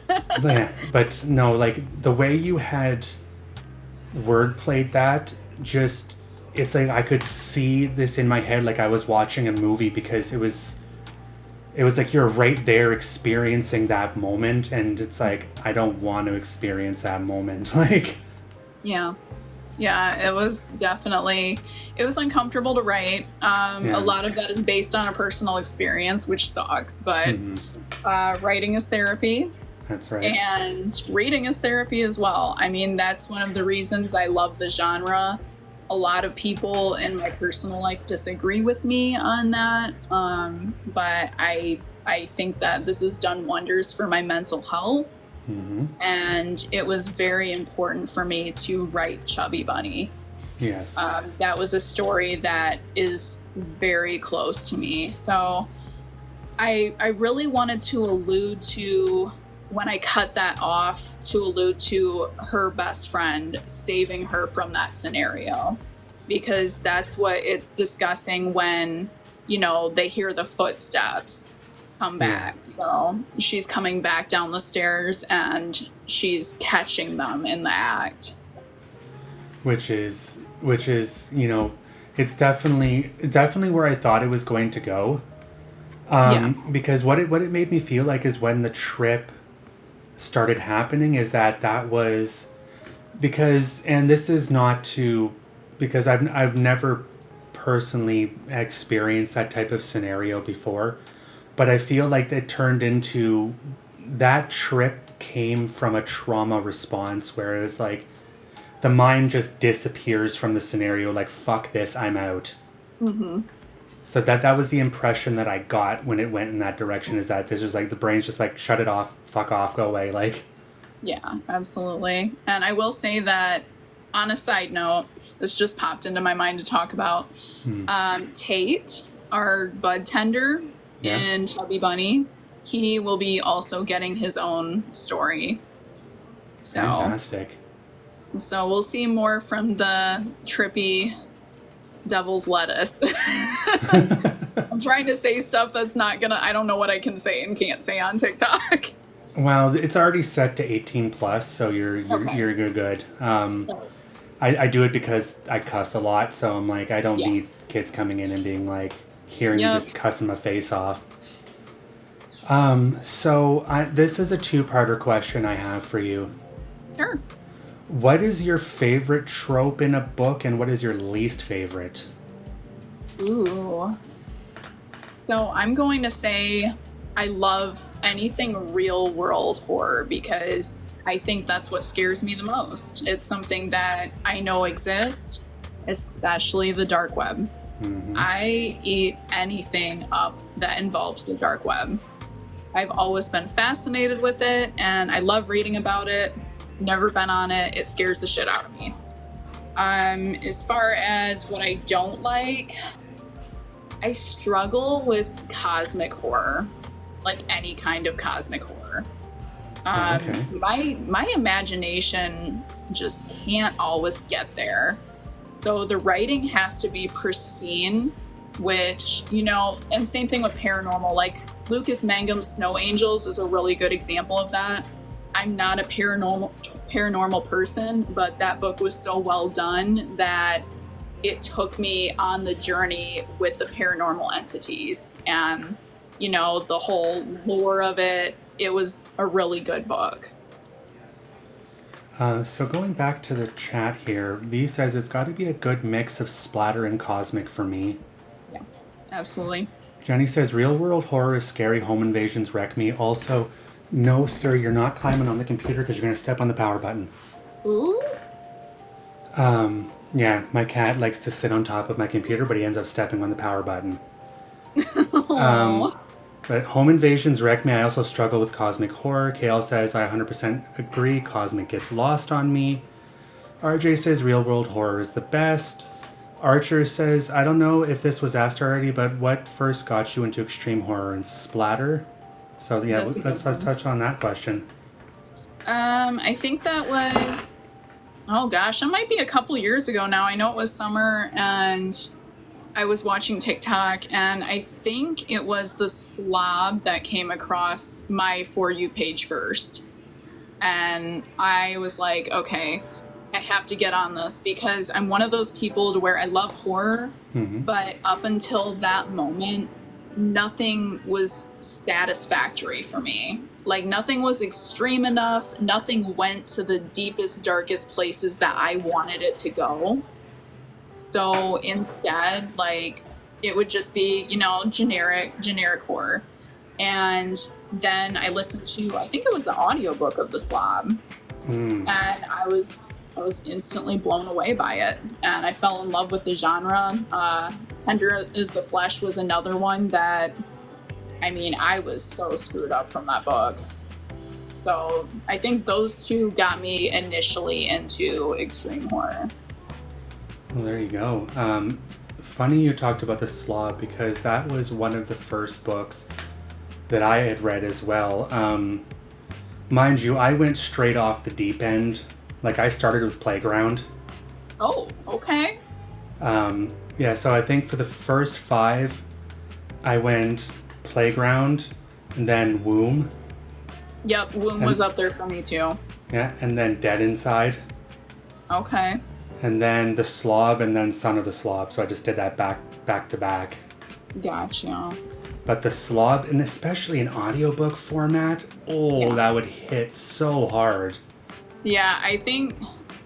S2: But no, like, the way you had wordplayed that, just, it's like I could see this in my head like I was watching a movie, because it was like you're right there experiencing that moment, and it's like, I don't want to experience that moment. Like,
S3: yeah, it was definitely, it was uncomfortable to write. A lot of that is based on a personal experience, which sucks, but writing is therapy.
S2: That's right.
S3: And reading is therapy as well. I mean, that's one of the reasons I love the genre. A lot of people in my personal life disagree with me on that, but I think that this has done wonders for my mental health. And it was very important for me to write Chubby Bunny.
S2: Yes.
S3: That was a story that is very close to me. So I really wanted to allude to, when I cut that off, to allude to her best friend saving her from that scenario, because that's what it's discussing when, you know, they hear the footsteps come back. So she's coming back down the stairs and she's catching them in the act.
S2: Which is, you know, it's definitely where I thought it was going to go. Because what it made me feel like is when the trip started happening is that was because, and this is not to, because I've never personally experienced that type of scenario before, but I feel like it turned into, that trip came from a trauma response, where it's like the mind just disappears from the scenario, like, fuck this, I'm out. So that was the impression that I got when it went in that direction, is that this was like, the brain's just like, shut it off, fuck off, go away, like.
S3: Yeah, absolutely. And I will say that, on a side note, this just popped into my mind to talk about. Tate, our bud tender in Chubby Bunny, he will be also getting his own story.
S2: Fantastic.
S3: So we'll see more from the trippy devil's lettuce. I'm trying to say stuff that's not gonna, I don't know what I can say and can't say on TikTok.
S2: Well, it's already set to 18 plus, so you're good. I do it because I cuss a lot, so I'm like, I don't need kids coming in and being like, hearing me just cussing my face off. This is a two-parter question I have for you.
S3: Sure.
S2: What is your favorite trope in a book, and what is your least favorite?
S3: Ooh. So I'm going to say I love anything real world horror because I think that's what scares me the most. It's something that I know exists, especially the dark web. Mm-hmm. I eat anything up that involves the dark web. I've always been fascinated with it, and I love reading about it. Never been on it. It scares the shit out of me. As far as what I don't like, I struggle with cosmic horror, like any kind of cosmic horror.
S2: Okay.
S3: My imagination just can't always get there. So the writing has to be pristine, which, and same thing with paranormal, like Lucas Mangum's Snow Angels is a really good example of that. I'm not a paranormal person, but that book was so well done that it took me on the journey with the paranormal entities and, the whole lore of it. It was a really good book.
S2: So going back to the chat here, V says it's got to be a good mix of splatter and cosmic for me.
S3: Yeah, absolutely.
S2: Jenny says real world horror is scary, home invasions wreck me. Also, no sir, you're not climbing on the computer because you're going to step on the power button.
S3: Ooh.
S2: Yeah, my cat likes to sit on top of my computer, but he ends up stepping on the power button. But home invasions wreck me. I also struggle with cosmic horror. KL says, I 100% agree. Cosmic gets lost on me. RJ says, real world horror is the best. Archer says, I don't know if this was asked already, but what first got you into extreme horror and splatter? So yeah, let's touch on that question.
S3: I think that was, oh gosh, it might be a couple years ago now. I know it was summer and I was watching TikTok, and I think it was the slob that came across my For You page first. And I was like, okay, I have to get on this because I'm one of those people to where I love horror, but up until that moment, nothing was satisfactory for me. Like, nothing was extreme enough. Nothing went to the deepest, darkest places that I wanted it to go. So instead, like, it would just be, generic horror. And then I listened to, I think it was the audiobook of The Slob. And I was instantly blown away by it. And I fell in love with the genre. Tender is the Flesh was another one that, I was so screwed up from that book. So I think those two got me initially into extreme horror.
S2: Well, there you go. Funny you talked about The Slob because that was one of the first books that I had read as well. Mind you, I went straight off the deep end. Like, I started with Playground.
S3: Oh, okay.
S2: Yeah, so I think for the first 5, I went Playground and then Womb.
S3: Yep, Womb was up there for me too.
S2: Yeah, and then Dead Inside.
S3: Okay.
S2: And then The Slob, and then Son of the Slob. So I just did that back to back.
S3: Gotcha.
S2: But The Slob, and especially in audiobook format, that would hit so hard.
S3: Yeah,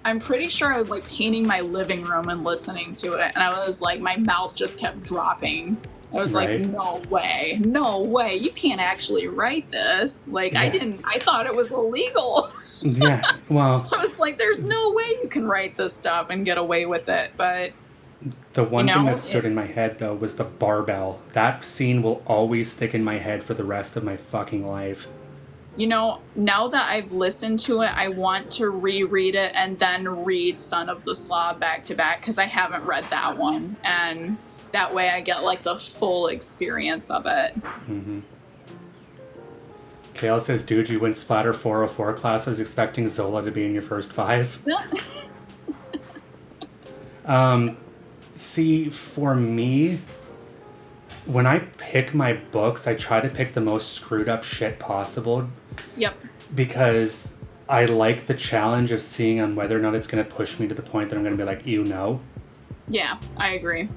S3: I'm pretty sure I was like painting my living room and listening to it, and I was like, my mouth just kept dropping. I was like, no way, you can't actually write this. Like, I thought it was illegal.
S2: Yeah, well.
S3: I was like, there's no way you can write this stuff and get away with it, but.
S2: The one thing that stood in my head, though, was the barbell. That scene will always stick in my head for the rest of my fucking life.
S3: Now that I've listened to it, I want to reread it and then read Son of the Slob back to back, because I haven't read that one. And that way I get, like, the full experience of it.
S2: Kale says, dude, you went Splatter 404 class. I was expecting Zola to be in your first 5. See, for me, when I pick my books, I try to pick the most screwed up shit possible.
S3: Yep.
S2: Because I like the challenge of seeing on whether or not it's going to push me to the point that I'm going to be like, you know.
S3: Yeah, I agree.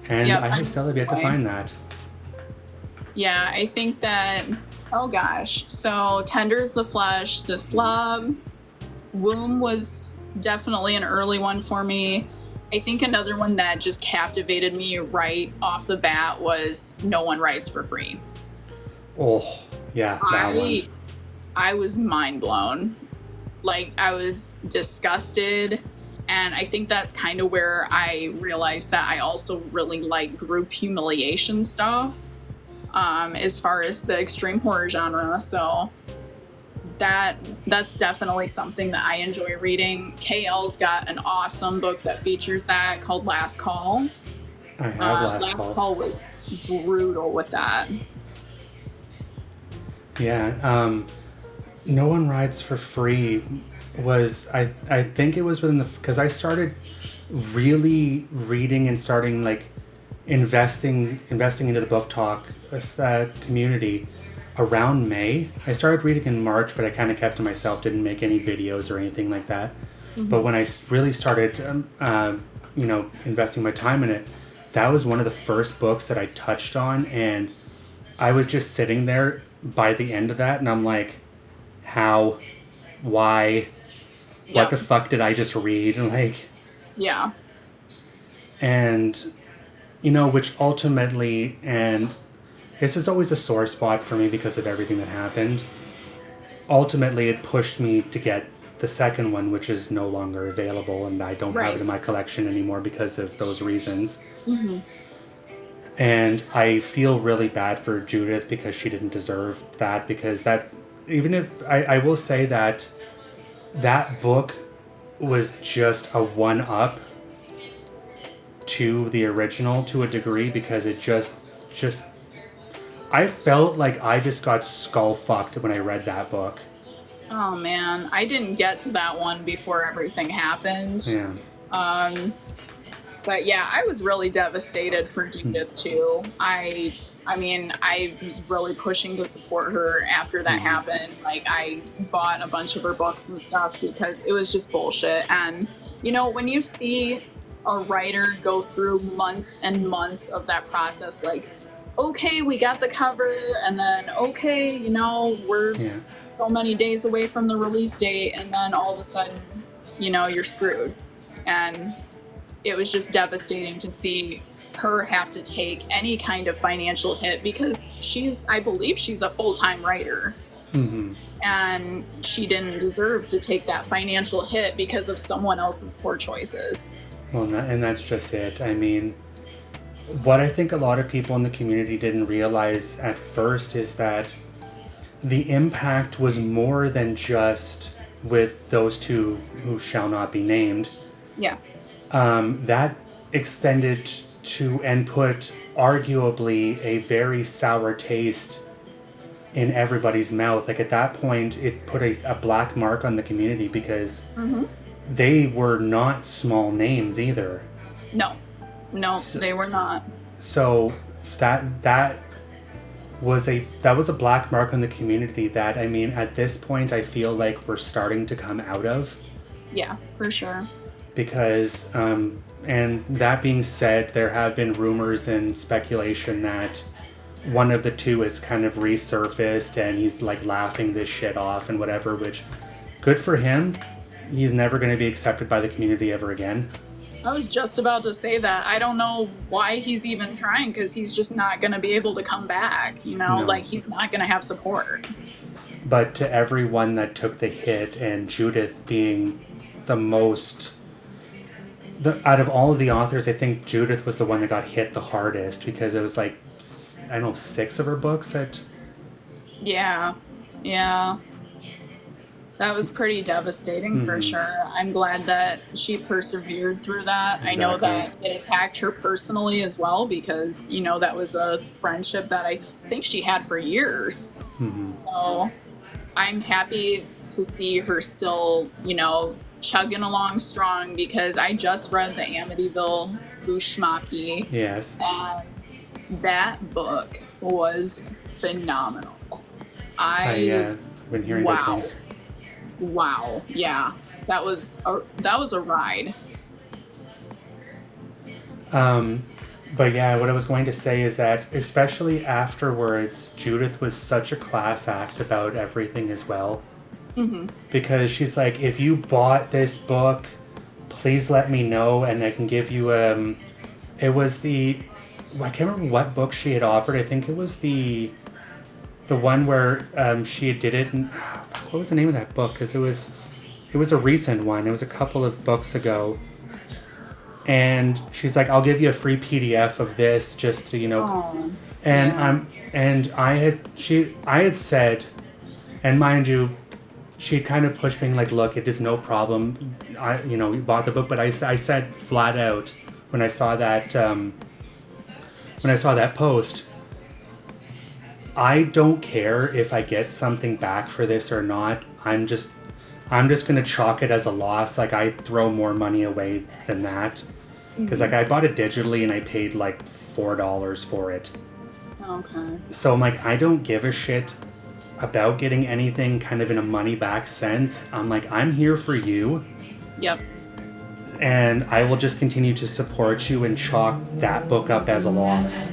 S2: And yep, I still have yet to find that.
S3: Yeah, I think that, oh gosh. So Tender is the Flesh, The Slob, Womb was definitely an early one for me. I think another one that just captivated me right off the bat was No One Writes for Free.
S2: Oh, yeah, that one.
S3: I was mind blown. Like, I was disgusted. And I think that's kind of where I realized that I also really like group humiliation stuff, as far as the extreme horror genre. So that's definitely something that I enjoy reading. KL's got an awesome book that features that called Last Call.
S2: I have Last Call.
S3: Last Call was brutal with that.
S2: Yeah, No One Rides for Free was, I think it was within the, because I started really reading and starting like investing into the book talk community around May. I started reading in March, but I kind of kept to myself, didn't make any videos or anything like that. Mm-hmm. But when I really started, investing my time in it, that was one of the first books that I touched on, and I was just sitting there by the end of that, and I'm like, how, why, what the fuck did I just read? Like,
S3: yeah.
S2: And, which ultimately, and this is always a sore spot for me because of everything that happened. Ultimately, it pushed me to get the second one, which is no longer available, and I don't have it in my collection anymore because of those reasons. Mm-hmm. And I feel really bad for Judith because she didn't deserve that, because that, even if, I will say that book was just a one-up to the original to a degree, because it just I felt like I just got skull-fucked when I read that book.
S3: Oh, man. I didn't get to that one before everything happened.
S2: Yeah.
S3: But yeah, I was really devastated for Judith, too. I was really pushing to support her after that happened. Like, I bought a bunch of her books and stuff because it was just bullshit. And, when you see a writer go through months and months of that process, like, okay, we got the cover, and then, okay, we're so many days away from the release date, and then all of a sudden, you're screwed. And it was just devastating to see her have to take any kind of financial hit, because I believe she's a full-time writer. Mm-hmm. And she didn't deserve to take that financial hit because of someone else's poor choices.
S2: Well, and that's just it. I mean, what I think a lot of people in the community didn't realize at first is that the impact was more than just with those two who shall not be named.
S3: Yeah.
S2: That extended to and put arguably a very sour taste in everybody's mouth. Like, at that point, it put a black mark on the community, because they were not small names either. No, they were not. So that was a black mark on the community that, I mean, at this point, I feel like we're starting to come out of.
S3: Yeah, for sure.
S2: Because, and that being said, there have been rumors and speculation that one of the two has kind of resurfaced and he's like laughing this shit off and whatever, which, good for him. He's never going to be accepted by the community ever again.
S3: I was just about to say that. I don't know why he's even trying, because he's just not going to be able to come back, No. Like, he's not going to have support.
S2: But to everyone that took the hit, and Judith being the most... out of all of the authors, I think Judith was the one that got hit the hardest, because it was like, 6 of her books that...
S3: Yeah. That was pretty devastating for sure. I'm glad that she persevered through that.
S2: Exactly.
S3: I know that it attacked her personally as well because, you know, that was a friendship that I think she had for years. So I'm happy to see her still, you know, chugging along strong because I just read the Amityville Bushmaki.
S2: Yes.
S3: And that book was phenomenal.
S2: I've been hearing good things.
S3: Wow. Yeah. That was a ride.
S2: But yeah, what I was going to say is that especially afterwards, Judith was such a class act about everything as well. Because she's like, if you bought this book, please let me know and I can give you it was I can't remember what book she had offered. I think it was the one where she did it. And, what was the name of that book? Because it was a recent one. It was a couple of books ago. And she's like, I'll give you a free PDF of this just to, you know.
S3: Aww.
S2: And I had said, and mind you, she kind of pushed me like, look, it is no problem. We bought the book, but I said flat out when I saw that post, I don't care if I get something back for this or not. I'm just gonna chalk it as a loss. Like, I throw more money away than that, because like I bought it digitally and I paid like $4 for it.
S3: Okay.
S2: So I'm like, I don't give a shit about getting anything kind of in a money back sense. I'm like, I'm here for you.
S3: Yep.
S2: And I will just continue to support you and chalk that book up as a loss.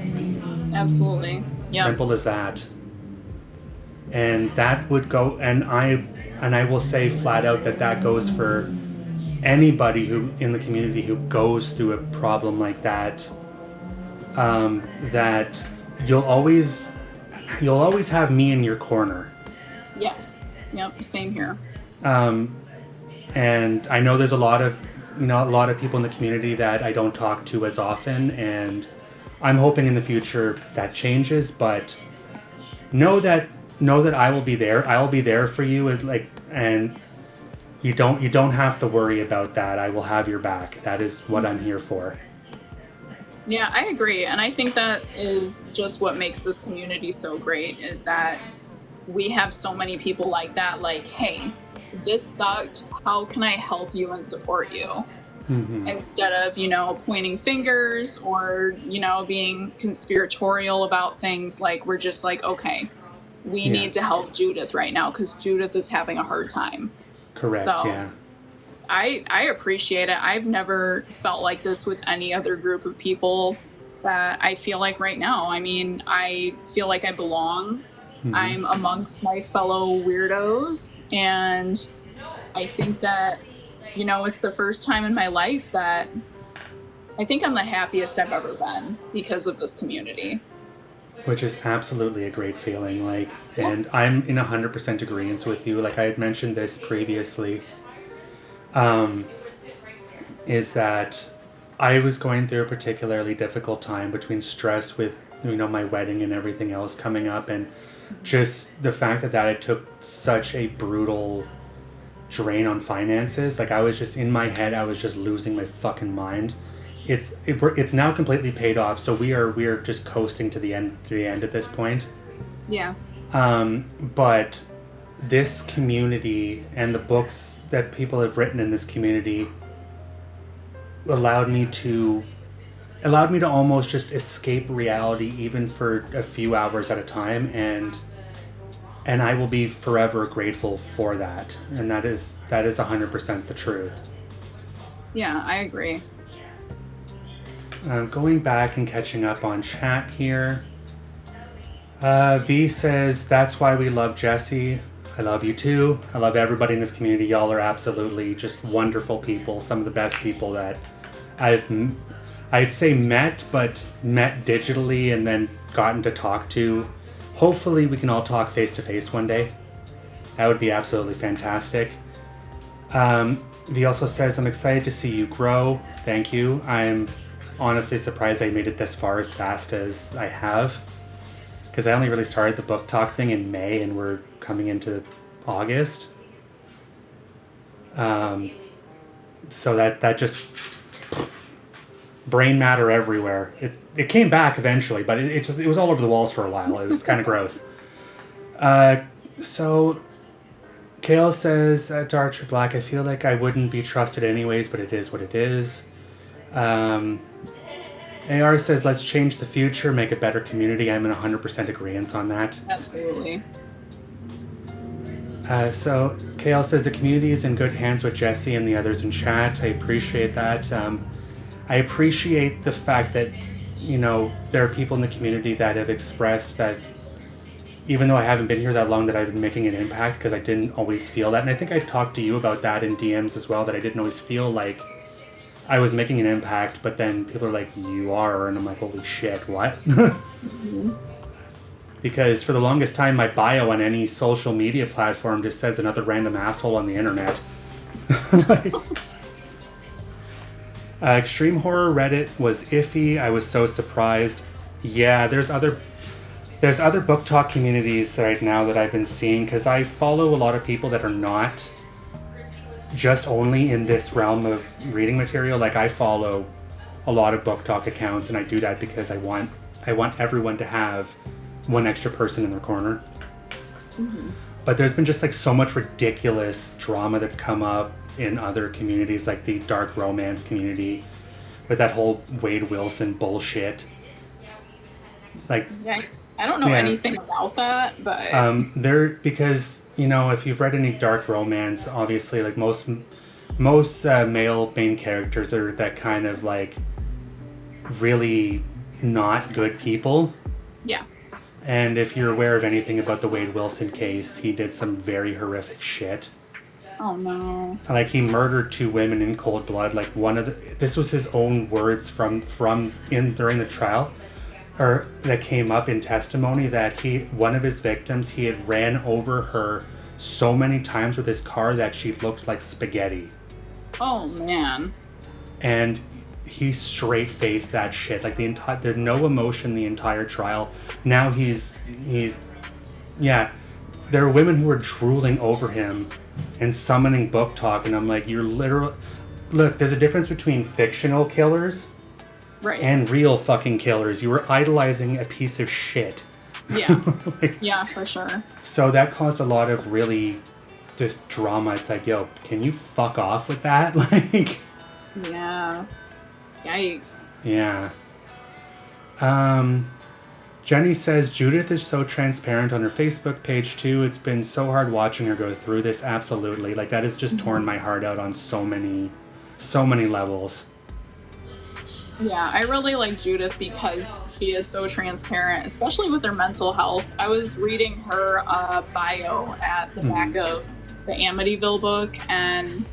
S3: Absolutely. Yep.
S2: Simple as that. And that would go, and I will say flat out that goes for anybody who in the community who goes through a problem like that. That you'll always have me in your corner.
S3: Yes. Yep. Same here.
S2: And I know there's a lot of people in the community that I don't talk to as often, and I'm hoping in the future that changes, but know that I will be there. I will be there for you, and you don't have to worry about that. I will have your back. That is what I'm here for.
S3: Yeah, I agree. And I think that is just what makes this community so great, is that we have so many people like that, like, hey, this sucked. How can I help you and support you? Instead of, pointing fingers or, being conspiratorial about things. Like, we're just like, okay, we need to help Judith right now because Judith is having a hard time.
S2: Correct,
S3: so,
S2: yeah.
S3: I appreciate it. I've never felt like this with any other group of people that I feel like right now. I mean, I feel like I belong. I'm amongst my fellow weirdos, and I think that, it's the first time in my life that I think I'm the happiest I've ever been because of this community.
S2: Which is absolutely a great feeling, and I'm in 100% agreement with you. Like I had mentioned this previously, is that I was going through a particularly difficult time between stress with, my wedding and everything else coming up, and just the fact that it took such a brutal drain on finances. Like, I was just in my head, I was just losing my fucking mind. It's now completely paid off, so we are just coasting to the end at this point.
S3: Yeah.
S2: But this community and the books that people have written in this community allowed me to almost just escape reality, even for a few hours at a time, and I will be forever grateful for that. And that is 100% the truth.
S3: Yeah, I agree.
S2: Going back and catching up on chat here. V says, that's why we love Jesse. I love you too. I love everybody in this community. Y'all are absolutely just wonderful people. Some of the best people that I'd say met digitally and then gotten to talk to. Hopefully we can all talk face to face one day. That would be absolutely fantastic. V also says, I'm excited to see you grow. Thank you. I'm honestly surprised I made it this far as fast as I have, because I only really started the book talk thing in May and we're coming into August. So that just brain matter everywhere. It came back eventually, but it was all over the walls for a while. It was kind of gross. So Kale says, Dark or Black, I feel like I wouldn't be trusted anyways, but it is what it is. AR says, let's change the future, make a better community. I'm in 100% agreement on that.
S3: Absolutely.
S2: So Kale says, the community is in good hands with Jesse and the others in chat. I appreciate that. I appreciate the fact that, there are people in the community that have expressed that even though I haven't been here that long, that I've been making an impact, because I didn't always feel that. And I think I talked to you about that in DMs as well, that I didn't always feel like I was making an impact, but then people are like, you are, and I'm like, holy shit, what? Because for the longest time, my bio on any social media platform just says another random asshole on the internet. Extreme Horror Reddit was iffy. I was so surprised. Yeah, there's other book talk communities right now that I've been seeing, because I follow a lot of people that are not just only in this realm of reading material. Like, I follow a lot of book talk accounts, and I do that because I want everyone to have one extra person in their corner. Mm-hmm. But there's been just like so much ridiculous drama that's come up in other communities, like the dark romance community with that whole Wade Wilson bullshit. Like, yikes.
S3: I don't know anything about that, but
S2: because if you've read any dark romance, obviously, like most male main characters are that kind of like really not good people.
S3: Yeah.
S2: And if you're aware of anything about the Wade Wilson case, he did some very horrific shit.
S3: Oh no.
S2: Like, he murdered 2 women in cold blood. Like, this was his own words from during the trial, or that came up in testimony, that one of his victims, he had ran over her so many times with his car that she looked like spaghetti.
S3: Oh man.
S2: And he straight faced that shit. Like, there's no emotion the entire trial. Now he's there are women who are drooling over him and summoning book talk, and I'm like, you're literal. Look, there's a difference between fictional killers and real fucking killers. You were idolizing a piece of shit.
S3: Yeah. Yeah, for sure.
S2: So that caused a lot of really just drama. It's like, yo, can you fuck off with that? Like,
S3: yeah. Yikes.
S2: Yeah. Jenny says, Judith is so transparent on her Facebook page too. It's been so hard watching her go through this. Absolutely. Like, that has just torn my heart out on so many levels.
S3: Yeah, I really like Judith because she is so transparent, especially with her mental health. I was reading her bio at the back of the Amityville book, and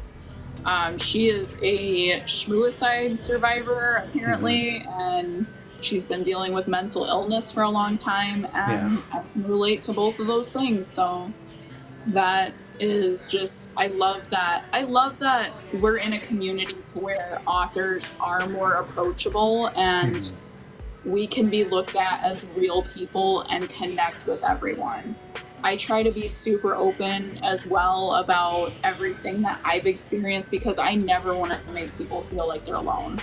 S3: she is a schmuicide survivor, apparently, and she's been dealing with mental illness for a long time, and I can relate to both of those things. So that is just, I love that we're in a community to where authors are more approachable, and we can be looked at as real people and connect with everyone. I try to be super open as well about everything that I've experienced, because I never want to make people feel like they're alone.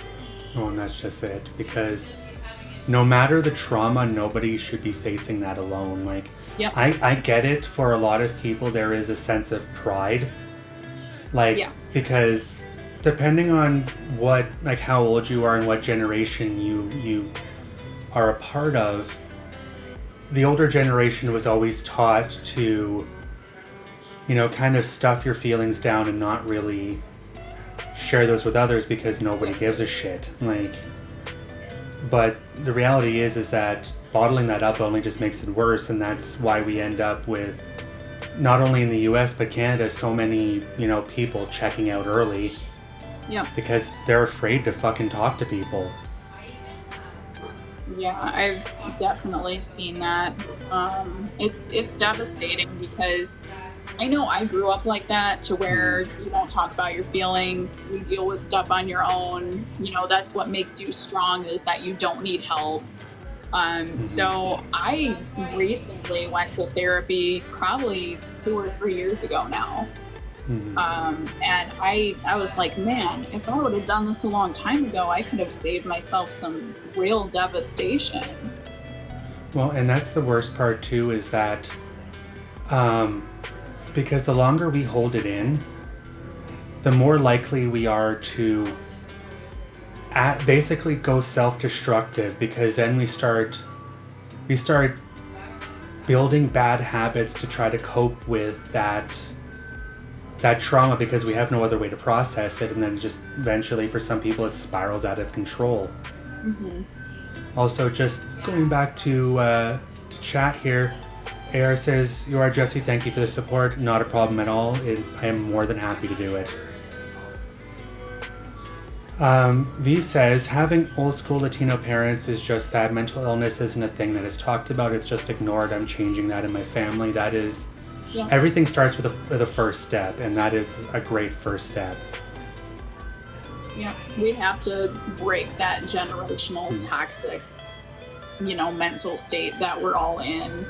S2: Oh, and that's just it. Because no matter the trauma, nobody should be facing that alone. Like, I get it. For a lot of people, there is a sense of pride. Like, because depending on how old you are and what generation you are a part of, the older generation was always taught to, kind of stuff your feelings down and not really share those with others because nobody gives a shit. Like, but the reality is that bottling that up only just makes it worse, and that's why we end up with, not only in the US but Canada, so many, people checking out early.
S3: Yeah.
S2: Because they're afraid to fucking talk to people.
S3: Yeah, I've definitely seen that. It's devastating because I know I grew up like that, to where you don't talk about your feelings, you deal with stuff on your own. That's what makes you strong, is that you don't need help. So I recently went to therapy, probably 2 or 3 years ago now.
S2: Mhm.
S3: And I was like, man, if I would have done this a long time ago, I could have saved myself some real devastation.
S2: Well, and that's the worst part too, is that because the longer we hold it in, the more likely we are to basically go self-destructive, because then we start building bad habits to try to cope with that trauma, because we have no other way to process it, and then just eventually for some people it spirals out of control.
S3: Mm-hmm.
S2: Also, just going back to chat here, AR says, "You are Jesse, thank you for the support. Not a problem at all. I am more than happy to do it." V says, "Having old school Latino parents is just that. Mental illness isn't a thing that is talked about, it's just ignored. I'm changing that in my family." That is,
S3: Yeah.
S2: everything starts with a first step, and that is a great first step.
S3: Yeah, we have to break that generational toxic, mental state that we're all in.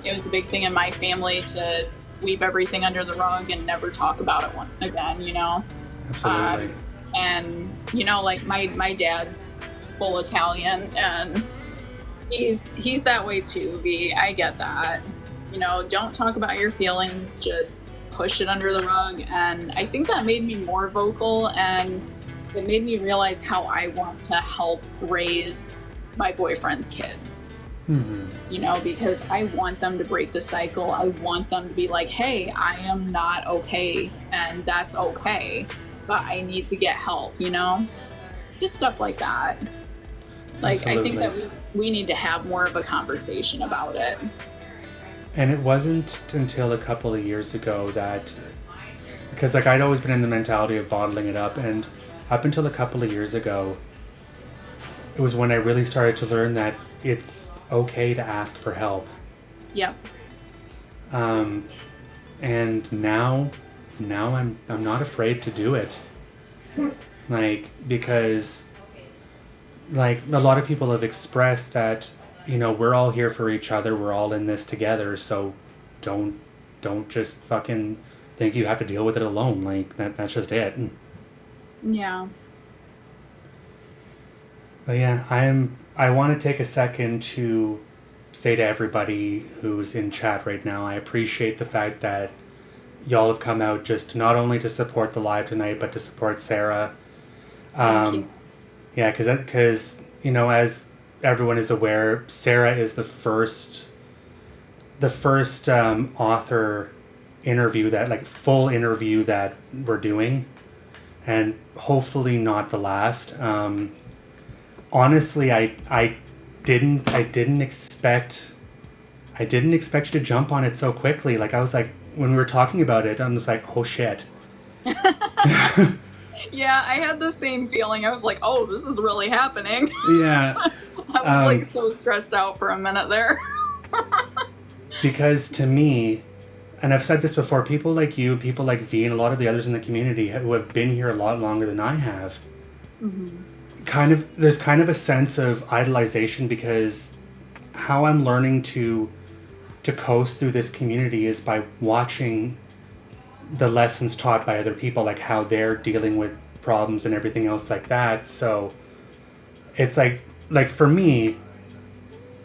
S3: It was a big thing in my family to sweep everything under the rug and never talk about it again,
S2: Absolutely.
S3: And, like my dad's full Italian, and he's that way too, V. I get that. Don't talk about your feelings, just push it under the rug. And I think that made me more vocal, and it made me realize how I want to help raise my boyfriend's kids.
S2: Mm-hmm.
S3: Because I want them to break the cycle. I want them to be like, hey, I am not okay, and that's okay, but I need to get help, just stuff like that. Like,
S2: Absolutely.
S3: I think that we need to have more of a conversation about it.
S2: And it wasn't until a couple of years ago that, because like I'd always been in the mentality of bottling it up, and up until a couple of years ago, it was when I really started to learn that it's okay to ask for help.
S3: Yep.
S2: And now I'm not afraid to do it. Like, because like a lot of people have expressed that, we're all here for each other, we're all in this together, so don't just fucking think you have to deal with it alone. Like that's just it.
S3: Yeah.
S2: But yeah, I want to take a second to say to everybody who's in chat right now, I appreciate the fact that y'all have come out just not only to support the live tonight, but to support Sarah.
S3: Thank you.
S2: Yeah, because as everyone is aware, Sarah is the first author interview full interview that we're doing, and hopefully not the last. Honestly, I didn't expect you to jump on it so quickly. Like, I was like, when we were talking about it, I'm just like, oh shit.
S3: Yeah, I had the same feeling. I was like, oh, this is really happening.
S2: Yeah.
S3: I was so stressed out for a minute there.
S2: Because to me, and I've said this before, people like you, people like V, and a lot of the others in the community who have been here a lot longer than I have, there's kind of a sense of idolization, because how I'm learning to coast through this community is by watching the lessons taught by other people, like how they're dealing with problems and everything else like that. So it's like for me,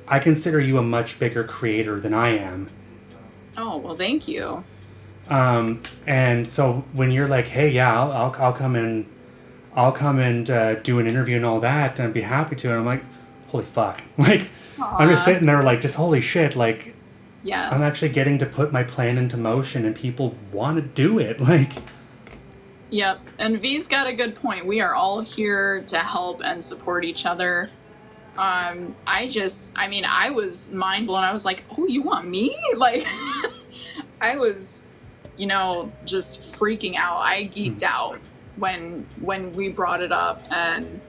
S2: I consider you a much bigger creator than I am.
S3: Oh, well, thank you.
S2: And so when you're like, hey, yeah, I'll come and do an interview and all that, and I'd be happy to, and I'm like, holy fuck. Like,
S3: Aww.
S2: I'm just sitting there like, just holy shit, like,
S3: yes.
S2: I'm actually getting to put my plan into motion, and people want to do it. Like,
S3: yep. And V's got a good point. We are all here to help and support each other. I was mind blown. I was like, oh, you want me? Like, I was, just freaking out. I geeked out when we brought it up, and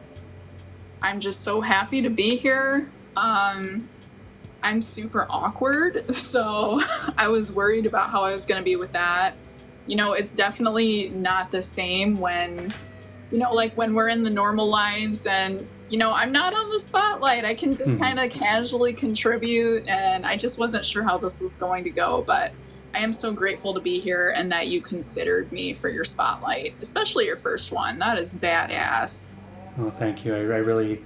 S3: I'm just so happy to be here. I'm super awkward, so I was worried about how I was going to be with that. It's definitely not the same when, when we're in the normal lives, and, I'm not on the spotlight. I can just kind of casually contribute, and I just wasn't sure how this was going to go, but I am so grateful to be here and that you considered me for your spotlight, especially your first one. That is badass.
S2: Well, thank you. I really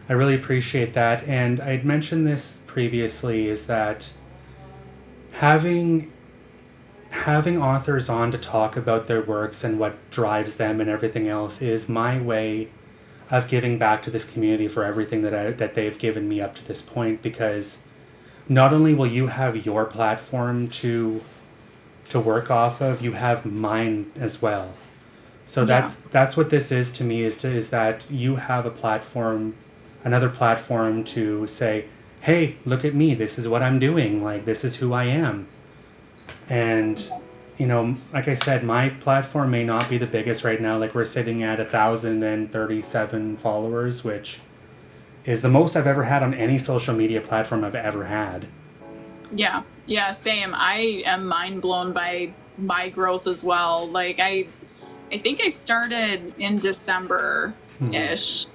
S2: appreciate that. And I'd mentioned this previously, is that having authors on to talk about their works and what drives them and everything else is my way of giving back to this community for everything that they've given me up to this point, because not only will you have your platform to work off of, you have mine as well. So that's what this is to me, is that you have a platform, another platform to say, hey, look at me, this is what I'm doing, like, this is who I am. And, you know, like I said, my platform may not be the biggest right now. Like, we're sitting at 1,037 followers, which is the most I've ever had on any social media platform I've ever had.
S3: Yeah, same. I am mind blown by my growth as well. Like, I think I started in December-ish,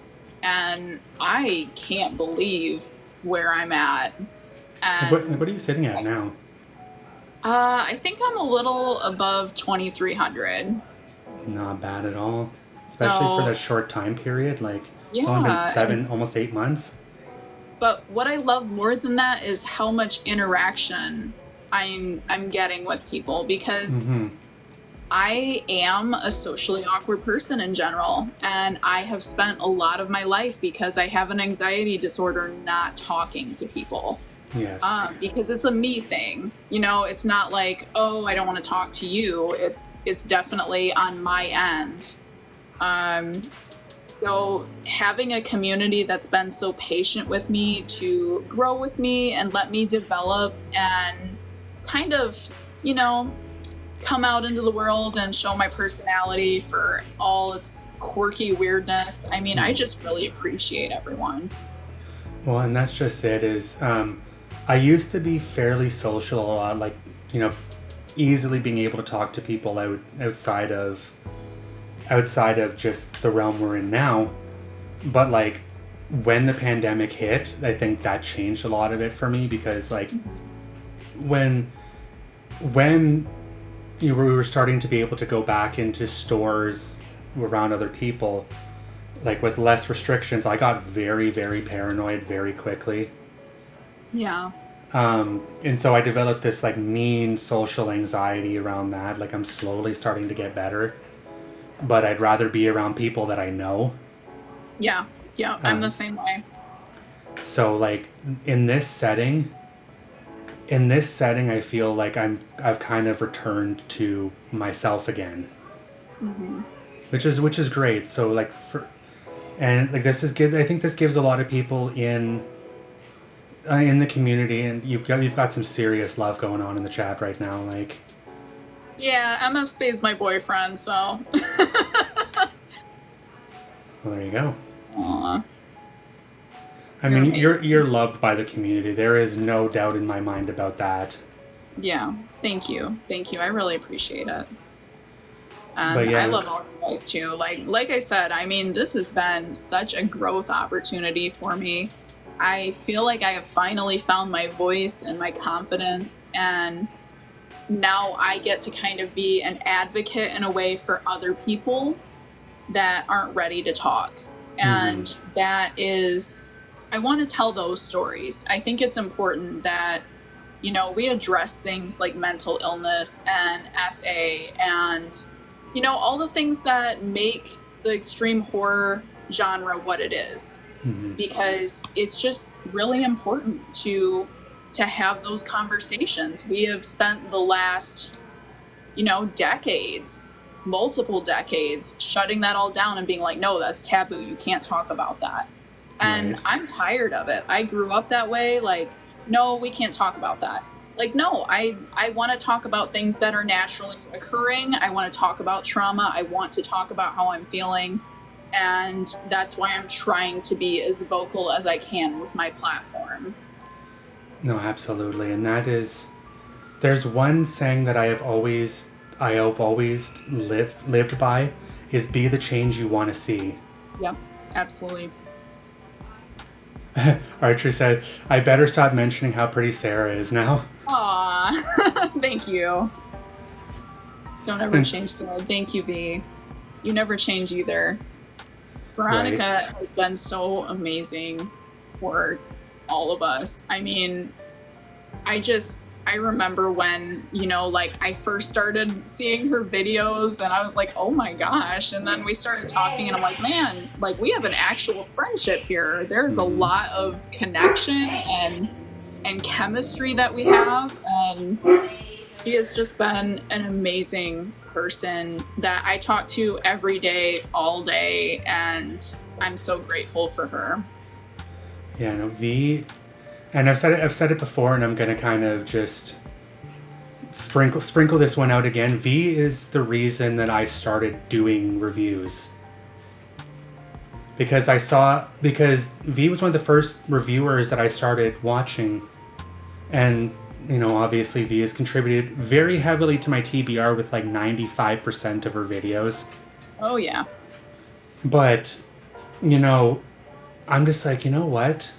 S3: and I can't believe where I'm at. And
S2: What are you sitting at now?
S3: I think I'm a little above 2,300.
S2: Not bad at all, especially for that short time period. Like, it's only been almost 8 months.
S3: But what I love more than that is how much interaction I'm getting with people, because I am a socially awkward person in general, and I have spent a lot of my life, because I have an anxiety disorder, not talking to people.
S2: Yes.
S3: Because it's a me thing, you know. It's not like, oh, I don't want to talk to you. It's definitely on my end. So having a community that's been so patient with me to grow with me and let me develop and kind of, you know, come out into the world and show my personality for all its quirky weirdness. I mean, I just really appreciate everyone.
S2: Well, and that's just it, is I used to be fairly social a lot, like, you know, easily being able to talk to people outside of just the realm we're in now. But, like, when the pandemic hit, I think that changed a lot of it for me, because, like, when we were starting to be able to go back into stores around other people, like, with less restrictions, I got very, very paranoid very quickly.
S3: Yeah.
S2: And so I developed this, like, mean social anxiety around that. Like, I'm slowly starting to get better, but I'd rather be around people that I know.
S3: Yeah, I'm the same way.
S2: So, like, in this setting, I feel like I've kind of returned to myself again, which is great. So, like, this is good. I think this gives a lot of people in the community, and you've got some serious love going on in the chat right now. Like,
S3: yeah, MF Spade's my boyfriend, so.
S2: Well, there you go.
S3: Aww.
S2: I mean, you're loved by the community. There is no doubt in my mind about that.
S3: Yeah, thank you. I really appreciate it. And I love all you guys too. Like I said, I mean, this has been such a growth opportunity for me. I feel like I have finally found my voice and my confidence, and now I get to kind of be an advocate in a way for other people that aren't ready to talk. And that is, I want to tell those stories. I think it's important that, you know, we address things like mental illness and SA and, you know, all the things that make the extreme horror genre what it is. Because it's just really important to have those conversations. We have spent the last, you know, decades, multiple decades, shutting that all down and being like, no, that's taboo. You can't talk about that. And I'm tired of it. I grew up that way. Like, no, we can't talk about that. Like, no, I want to talk about things that are naturally occurring. I want to talk about trauma. I want to talk about how I'm feeling. And that's why I'm trying to be as vocal as I can with my platform.
S2: No, absolutely. And that is, there's one saying that I have always lived by, is be the change you want to see.
S3: Yeah, absolutely.
S2: Archer said, I better stop mentioning how pretty Sarah is now.
S3: Aww. Yeah. Thank you. Don't ever change, Sarah. Thank you, V. You never change either. Veronica has been so amazing for all of us. I mean, I remember when, like I first started seeing her videos and I was like, oh my gosh. And then we started talking and I'm like, man, like we have an actual friendship here. There's a lot of connection and chemistry that we have. And she has just been an amazing person that I talk to every day, all day. And I'm so grateful for her.
S2: Yeah, no, V, and I've said it before, and I'm gonna kind of just sprinkle this one out again. V is the reason that I started doing reviews. Because V was one of the first reviewers that I started watching, and obviously V has contributed very heavily to my TBR with like 95% of her videos.
S3: Oh yeah.
S2: But I'm just like, what?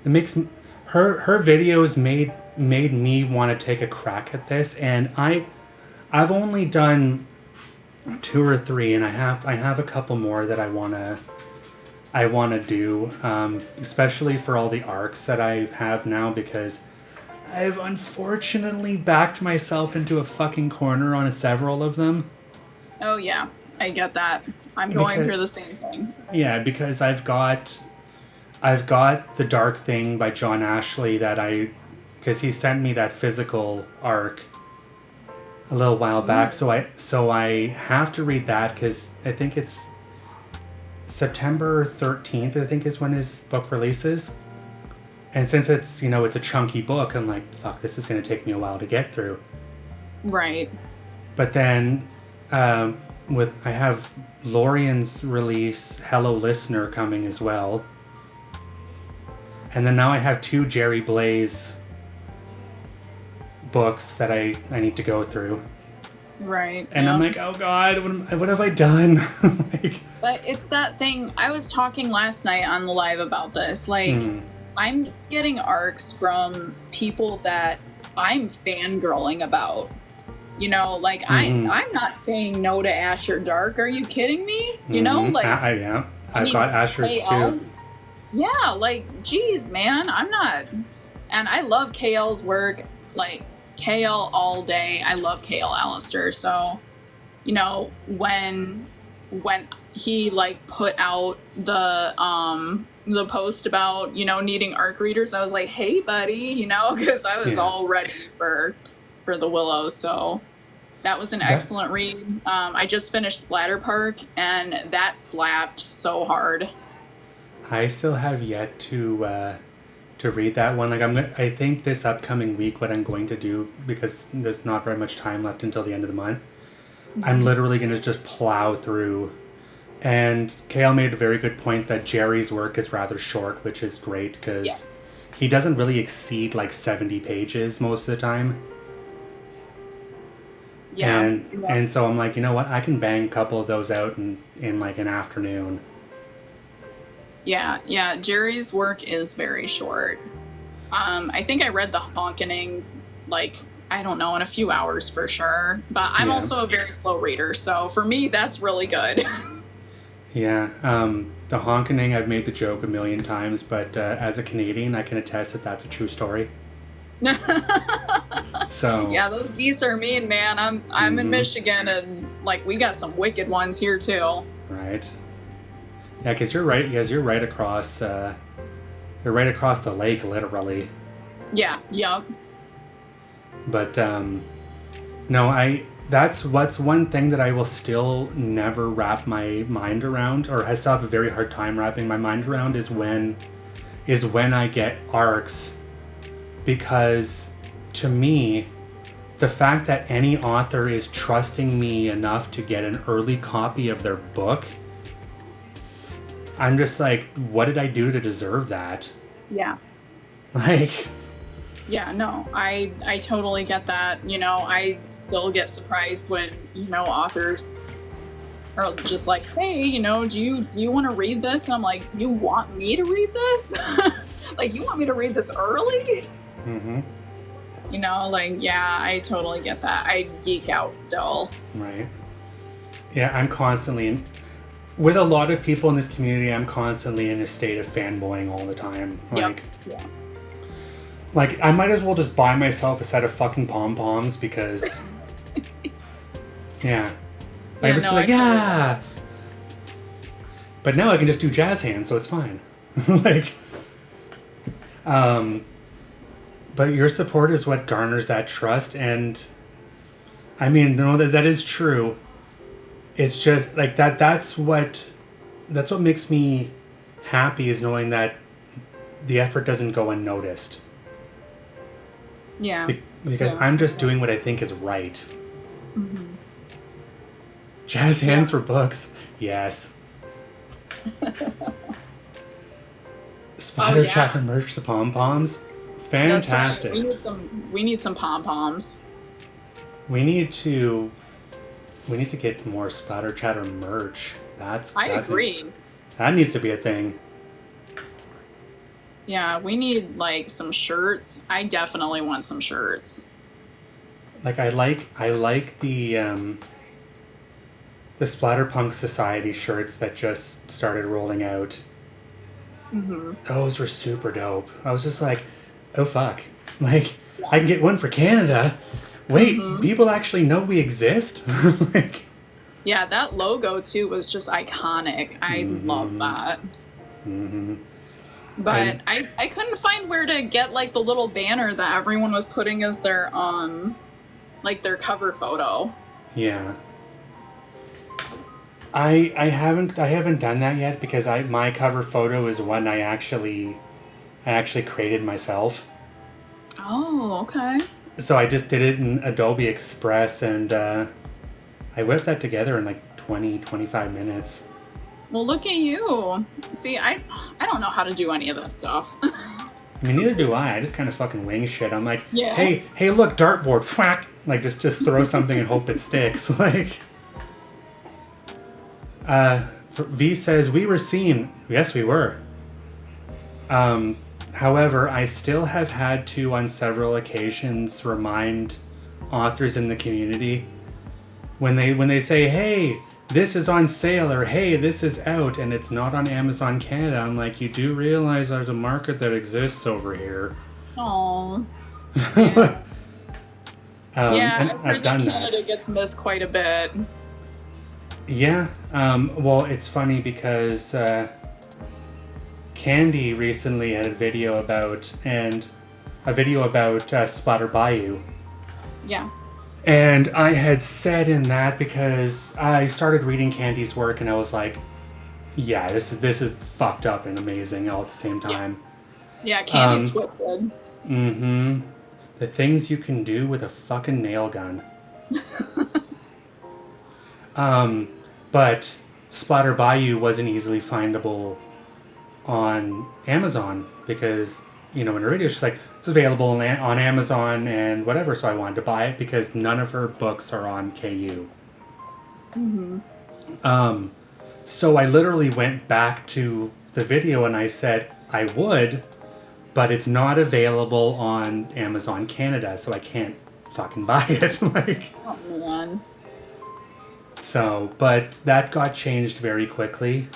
S2: It makes her videos made me want to take a crack at this, and I've only done 2 or 3, and I have a couple more that I wanna do, especially for all the arcs that I have now, because I've unfortunately backed myself into a fucking corner on several of them.
S3: Oh yeah, I get that. I'm going through the same thing.
S2: Yeah, because I've got The Dark Thing by John Ashley because he sent me that physical arc a little while back, so I have to read that because I think it's September 13th, I think is when his book releases. And since it's, it's a chunky book, I'm like, fuck, this is going to take me a while to get through.
S3: Right.
S2: But then I have Lorian's release, Hello Listener, coming as well. And then now I have 2 Jerry Blaze books that I need to go through.
S3: Right.
S2: And I'm like, oh God, what have I done?
S3: But it's that thing, I was talking last night on the live about this. Like, I'm getting arcs from people that I'm fangirling about. I'm not saying no to Asher Dark. Are you kidding me? I've
S2: got Asher's too.
S3: Yeah, like, geez, man, I'm not. And I love KL's work, like, KL all day. I love KL Alistair. So, when he, like, put out the post about, needing arc readers, I was like, hey, buddy, because I was all ready for the Willows. So that was an excellent read. I just finished Splatter Park, and that slapped so hard.
S2: I still have yet to read that one. Like I think this upcoming week, what I'm going to do, because there's not very much time left until the end of the month, I'm literally going to just plow through. And Kale made a very good point that Jerry's work is rather short, which is great because he doesn't really exceed like 70 pages most of the time. Yeah. And so I'm like, you know what? I can bang a couple of those out in like an afternoon.
S3: Yeah, Jerry's work is very short. I think I read The Honkening, like, I don't know, in a few hours for sure. But I'm also a very slow reader, so for me, that's really good.
S2: Yeah, The Honkening, I've made the joke a million times, but as a Canadian, I can attest that that's a true story. So
S3: yeah, those geese are mean, man. I'm in Michigan, and like we got some wicked ones here too.
S2: Right. Yeah, because you're right. You're right across. You're right across the lake, literally.
S3: Yeah. Yep.
S2: But no, that's what's one thing that I will still never wrap my mind around, or I still have a very hard time wrapping my mind around, is when I get arcs, because to me, the fact that any author is trusting me enough to get an early copy of their book, I'm just like, what did I do to deserve that?
S3: Yeah.
S2: Like...
S3: Yeah, no, I totally get that. I still get surprised when, authors are just like, hey, do you want to read this? And I'm like, you want me to read this? Like, you want me to read this early? You know, like, yeah, I totally get that. I geek out still.
S2: Right. Yeah, I'm constantly in... With a lot of people in this community, I'm constantly in a state of fanboying all the time. Like,
S3: Yep. Yeah.
S2: like, I might as well just buy myself a set of fucking pom-poms because... yeah. I just be like, yeah! But now I can just do jazz hands, so it's fine. Like... But your support is what garners that trust, and... I mean, no, that is true. It's just, like, that's what makes me happy, is knowing that the effort doesn't go unnoticed.
S3: Yeah.
S2: Because I'm just doing what I think is right.
S3: Mm-hmm.
S2: Jazz hands for books. Yes. Spider Chatter merch, the pom-poms. Fantastic.
S3: Right. We need some pom-poms.
S2: We need to get more Splatter Chatter merch.
S3: I agree.
S2: That needs to be a thing.
S3: Yeah, we need like some shirts. I definitely want some shirts.
S2: Like I like the Splatterpunk Society shirts that just started rolling out.
S3: Mm-hmm.
S2: Those were super dope. I was just like, oh fuck. Like, I can get one for Canada. Wait, people actually know we exist? Like,
S3: yeah, that logo too was just iconic. I love that.
S2: Mm-hmm.
S3: But I couldn't find where to get like the little banner that everyone was putting as their like their cover photo.
S2: Yeah. I haven't done that yet because my cover photo is one I actually created myself.
S3: Oh, okay.
S2: So I just did it in Adobe Express, and I whipped that together in like 20-25 minutes.
S3: Well, look at you. See, I don't know how to do any of that stuff.
S2: I mean, neither do I. I just kind of fucking wing shit. I'm like,
S3: yeah.
S2: hey, look, dartboard, whack! Like, just throw something and hope it sticks. Like, V says, we were seen. Yes, we were. However, I still have had to, on several occasions, remind authors in the community when they say, hey, this is on sale, or hey, this is out, and it's not on Amazon Canada. I'm like, you do realize there's a market that exists over here.
S3: Aww.
S2: Yeah.
S3: And I've done that. Canada gets missed quite a bit.
S2: Yeah. Well, it's funny because Candy recently had a video about Splatter Bayou.
S3: Yeah.
S2: And I had said in that, because I started reading Candy's work and I was like, yeah, this is fucked up and amazing all at the same time.
S3: Yeah, Candy's twisted.
S2: Mm-hmm. The things you can do with a fucking nail gun. But Splatter Bayou wasn't easily findable on Amazon because, in her video she's like, it's available on Amazon and whatever, so I wanted to buy it because none of her books are on KU. Mm-hmm. So I literally went back to the video and I said I would, but it's not available on Amazon Canada, so I can't fucking buy it. Like,
S3: oh man.
S2: So, but that got changed very quickly.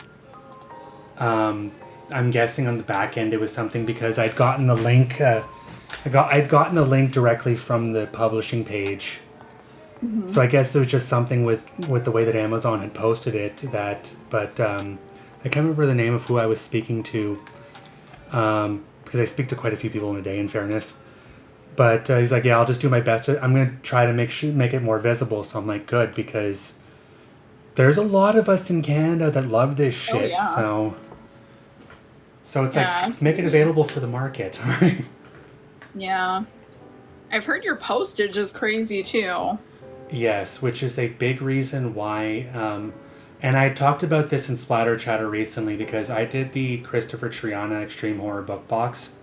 S2: I'm guessing on the back end it was something because I'd gotten the link. I'd gotten the link directly from the publishing page. Mm-hmm. So I guess it was just something with the way that Amazon had posted it that. But I can't remember the name of who I was speaking to, because I speak to quite a few people in a day, in fairness. But he's like, yeah, I'll just do my best. I'm gonna try to make it more visible. So I'm like, good, because there's a lot of us in Canada that love this shit.
S3: Oh, yeah.
S2: So it's like, absolutely. Make it available for the market.
S3: Yeah. I've heard your postage is crazy too.
S2: Yes, which is a big reason why, and I talked about this in Splatter Chatter recently because I did the Christopher Triana Extreme Horror Book Box.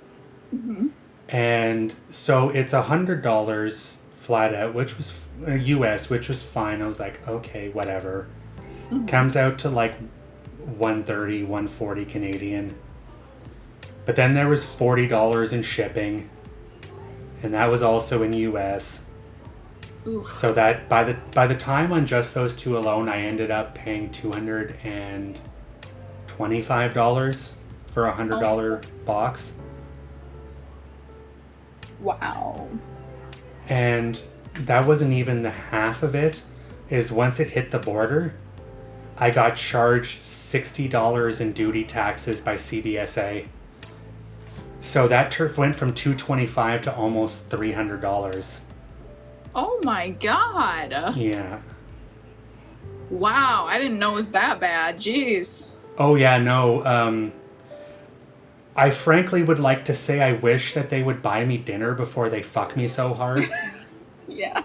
S2: Mm-hmm. And so it's $100 flat out, which was US, which was fine. I was like, okay, whatever. Mm-hmm. Comes out to like $130, $140 Canadian. But then there was $40 in shipping. and that was also in US.
S3: Oof.
S2: So that by the time on just those two alone, I ended up paying $225 for a $100 box.
S3: Wow.
S2: And that wasn't even the half of it. Is once it hit the border, I got charged $60 in duty taxes by CBSA. So that turf went from $225 to almost $300.
S3: Oh my god.
S2: Yeah.
S3: Wow, I didn't know it was that bad. Jeez.
S2: Oh yeah, no. I frankly would like to say I wish that they would buy me dinner before they fuck me so hard.
S3: Yeah.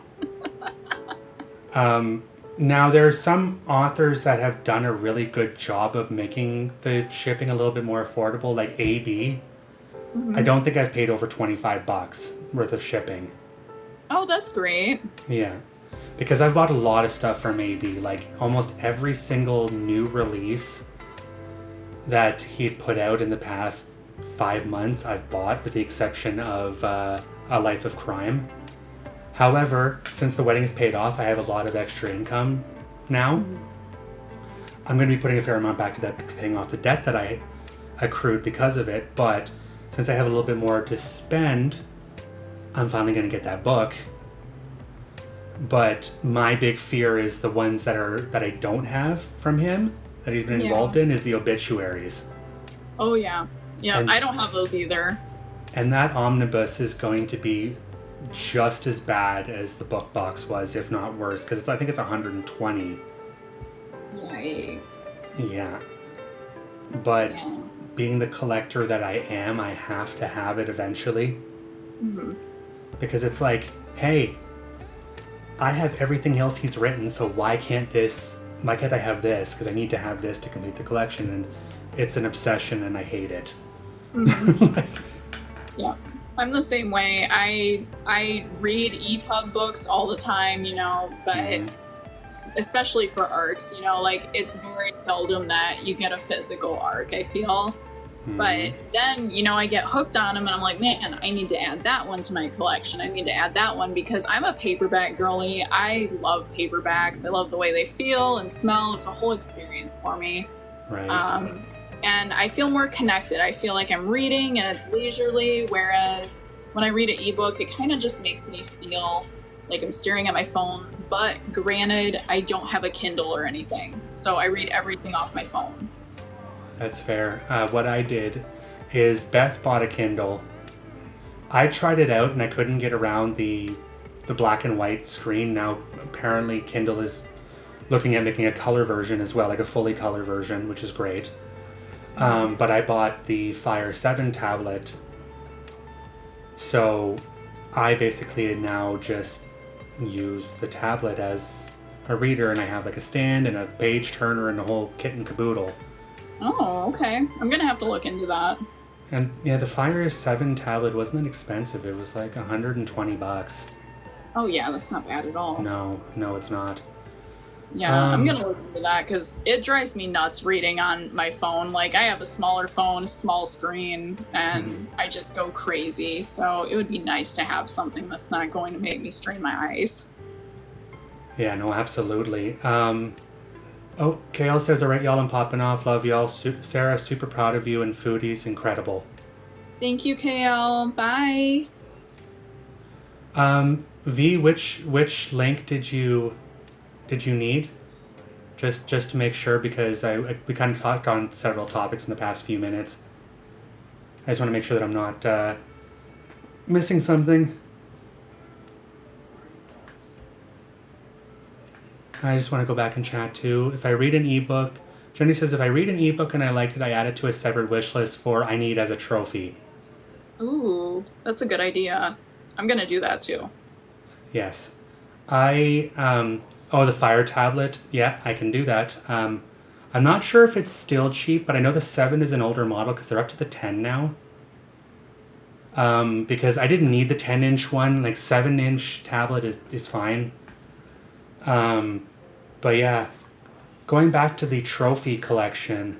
S2: Now, there are some authors that have done a really good job of making the shipping a little bit more affordable, like AB.
S3: Mm-hmm.
S2: I don't think I've paid over $25 worth of shipping.
S3: Oh, that's great.
S2: Yeah. Because I've bought a lot of stuff from AB. Like, almost every single new release that he'd put out in the past 5 months, I've bought, with the exception of A Life of Crime. However, since the wedding's paid off, I have a lot of extra income now. Mm-hmm. I'm going to be putting a fair amount back to that, paying off the debt that I accrued because of it. But since I have a little bit more to spend, I'm finally going to get that book. But my big fear is the ones that I don't have from him, that he's been involved in, is the obituaries.
S3: Oh, yeah. Yeah, I don't have those either.
S2: And that omnibus is going to be just as bad as the book box was, if not worse, because I think it's 120.
S3: Yikes.
S2: Yeah. But being the collector that I am, I have to have it eventually.
S3: Mm-hmm.
S2: Because it's like, hey, I have everything else he's written, so why can't I have this? Because I need to have this to complete the collection, and it's an obsession and I hate it.
S3: Mm-hmm. Yeah. I'm the same way. I read EPUB books all the time, but especially for arts, like it's very seldom that you get a physical arc, I feel. But then, I get hooked on them and I'm like, man, I need to add that one to my collection. I need to add that one because I'm a paperback girly. I love paperbacks. I love the way they feel and smell. It's a whole experience for me.
S2: Right.
S3: And I feel more connected. I feel like I'm reading and it's leisurely, whereas when I read an ebook, it kind of just makes me feel like I'm staring at my phone. But granted, I don't have a Kindle or anything, so I read everything off my phone.
S2: That's fair. What I did is Beth bought a Kindle. I tried it out and I couldn't get around the black and white screen. Now, apparently, Kindle is looking at making a color version as well, like a fully color version, which is great. But I bought the Fire 7 tablet, so I basically now just use the tablet as a reader, and I have like a stand and a page turner and a whole kit and caboodle.
S3: Oh, okay. I'm gonna have to look into that.
S2: And yeah, the Fire 7 tablet wasn't that expensive. It was like $120.
S3: Oh yeah, that's not bad at all.
S2: No, it's not.
S3: Yeah, I'm gonna look into that because it drives me nuts reading on my phone. Like, I have a smaller phone, a small screen, and I just go crazy. So it would be nice to have something that's not going to make me strain my eyes.
S2: Yeah, no, absolutely. Oh, Kale says, all right, y'all, I'm popping off. Love y'all. Sarah, super proud of you, and Foodie's incredible.
S3: Thank you, KL. Bye.
S2: V, which link did you need? Just to make sure, because we kind of talked on several topics in the past few minutes. I just want to make sure that I'm not missing something. I just want to go back and chat too. If I read an ebook, Jenny says, if I read an ebook and I liked it, I add it to a separate wish list for I need as a trophy.
S3: Ooh, that's a good idea. I'm gonna do that too.
S2: Yes. The Fire tablet. Yeah, I can do that. I'm not sure if it's still cheap, but I know the 7 is an older model because they're up to the 10 now. Because I didn't need the 10-inch one. Like, 7-inch tablet is fine. But yeah, going back to the trophy collection.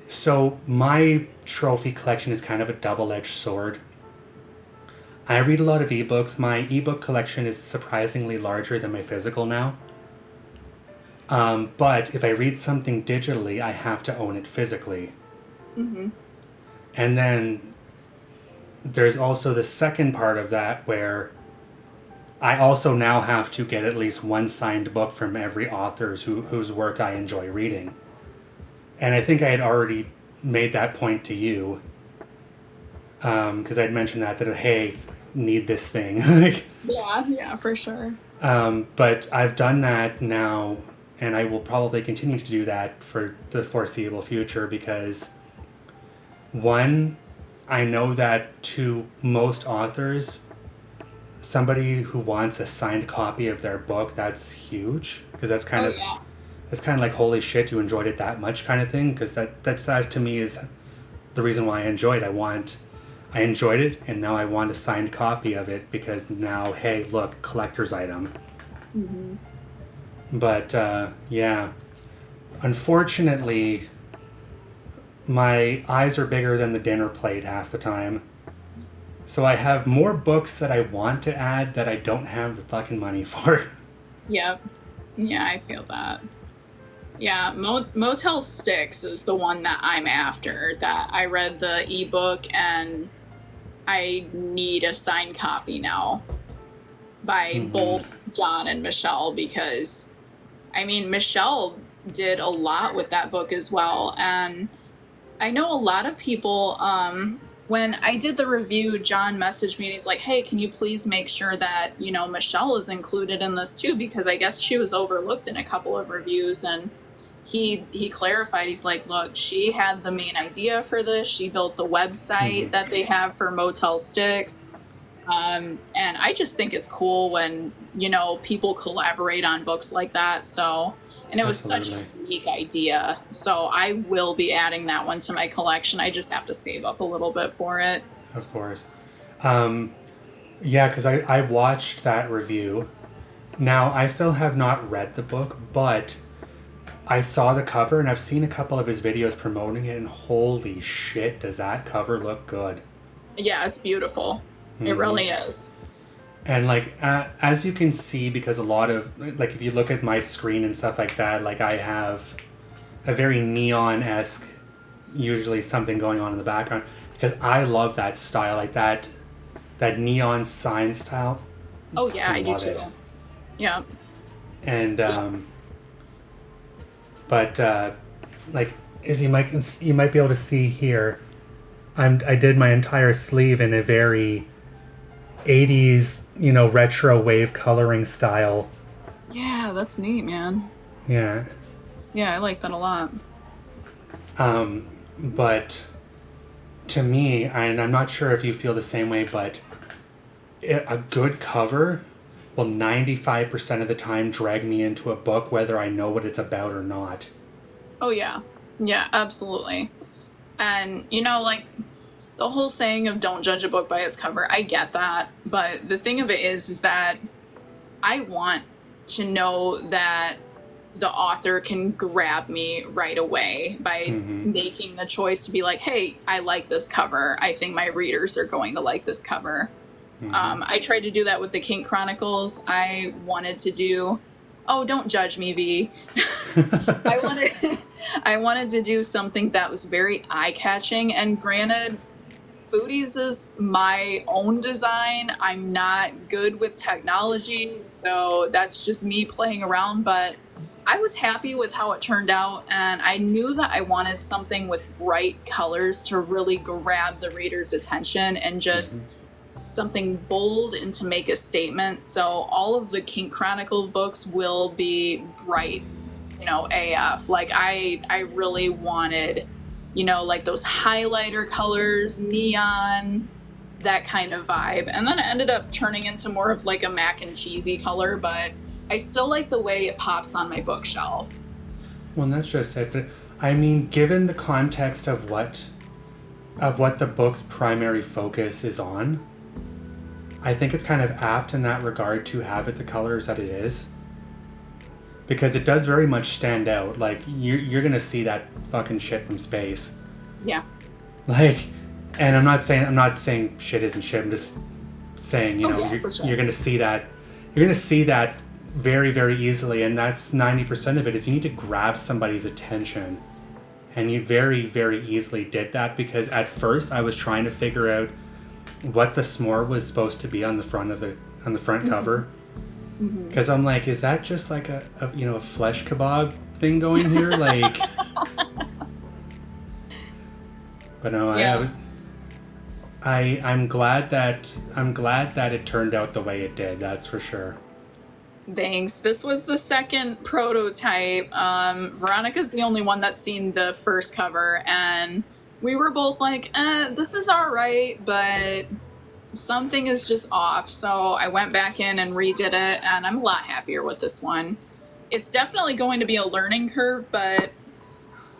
S2: So my trophy collection is kind of a double-edged sword. I read a lot of ebooks. My ebook collection is surprisingly larger than my physical now. But if I read something digitally, I have to own it physically.
S3: Mm-hmm.
S2: And then there's also the second part of that where I also now have to get at least one signed book from every author whose work I enjoy reading. And I think I had already made that point to you. Because I'd mentioned that, hey, need this thing.
S3: Yeah, for sure.
S2: But I've done that now, and I will probably continue to do that for the foreseeable future because, one, I know that to most authors, somebody who wants a signed copy of their book, that's huge because that's kind of it's kind of like, holy shit, you enjoyed it that much kind of thing, because that to me is the reason why I enjoyed it. I enjoyed it, and now I want a signed copy of it because now, hey, look, collector's item.
S3: Mm-hmm.
S2: But, yeah. Unfortunately, my eyes are bigger than the dinner plate half the time. So I have more books that I want to add that I don't have the fucking money for.
S3: Yep. Yeah, I feel that. Yeah, Motel 6 is the one that I'm after. That I read the ebook and I need a signed copy now by both John and Michelle because, I mean, Michelle did a lot with that book as well. And I know a lot of people, when I did the review, John messaged me and he's like, hey, can you please make sure that, Michelle is included in this too? Because I guess she was overlooked in a couple of reviews. And he clarified, he's like, look, she had the main idea for this. She built the website that they have for Motel 6. And I just think it's cool when, people collaborate on books like that. So, and it was such a unique idea. So I will be adding that one to my collection. I just have to save up a little bit for it.
S2: Of course. Yeah, because I watched that review. Now, I still have not read the book, but I saw the cover and I've seen a couple of his videos promoting it, and holy shit, does that cover look good.
S3: Yeah, it's beautiful. It really is.
S2: And as you can see, because a lot of, if you look at my screen and stuff like that, I have a very neon-esque, usually something going on in the background, because I love that style, that neon sign style.
S3: Oh yeah, I do too. Yeah.
S2: And but as you might be able to see here, I did my entire sleeve in a very 80s, retro wave coloring style.
S3: Yeah, that's neat, man.
S2: Yeah.
S3: Yeah, I like that a lot.
S2: But to me, and I'm not sure if you feel the same way, but a good cover will 95% of the time drag me into a book, whether I know what it's about or not.
S3: Oh, yeah. Yeah, absolutely. And, the whole saying of don't judge a book by its cover, I get that. But the thing of it is that I want to know that the author can grab me right away by making the choice to be like, hey, I like this cover. I think my readers are going to like this cover. I tried to do that with the Kink Chronicles. I wanted to do... Oh, don't judge me, V. I wanted to do something that was very eye-catching, and granted, Booties is my own design. I'm not good with technology, so that's just me playing around, but I was happy with how it turned out, and I knew that I wanted something with bright colors to really grab the reader's attention and just something bold and to make a statement. So all of the Kink Chronicle books will be bright, AF. I really wanted, those highlighter colors, neon, that kind of vibe. And then it ended up turning into more of a mac and cheesy color, but I still like the way it pops on my bookshelf.
S2: Well, that's just it. But I mean, given the context of what the book's primary focus is on, I think it's kind of apt in that regard to have it the colors that it is. Because it does very much stand out. You're gonna see that fucking shit from space.
S3: Yeah.
S2: And I'm not saying shit isn't shit. I'm just saying, you
S3: Oh,
S2: know,
S3: yeah, for sure.
S2: you're going to see that. You're going to see that very, very easily, and that's 90% of it. Is you need to grab somebody's attention, and you very, very easily did that, because at first I was trying to figure out what the s'more was supposed to be on the front cover, because I'm like, is that just like a flesh kebab thing going here, like? But no,
S3: Yeah.
S2: I'm glad that it turned out the way it did. That's for sure.
S3: Thanks. This was the second prototype. Veronica's the only one that's seen the first cover, and we were both like, this is all right, but something is just off. So I went back in and redid it, and I'm a lot happier with this one. It's definitely going to be a learning curve, but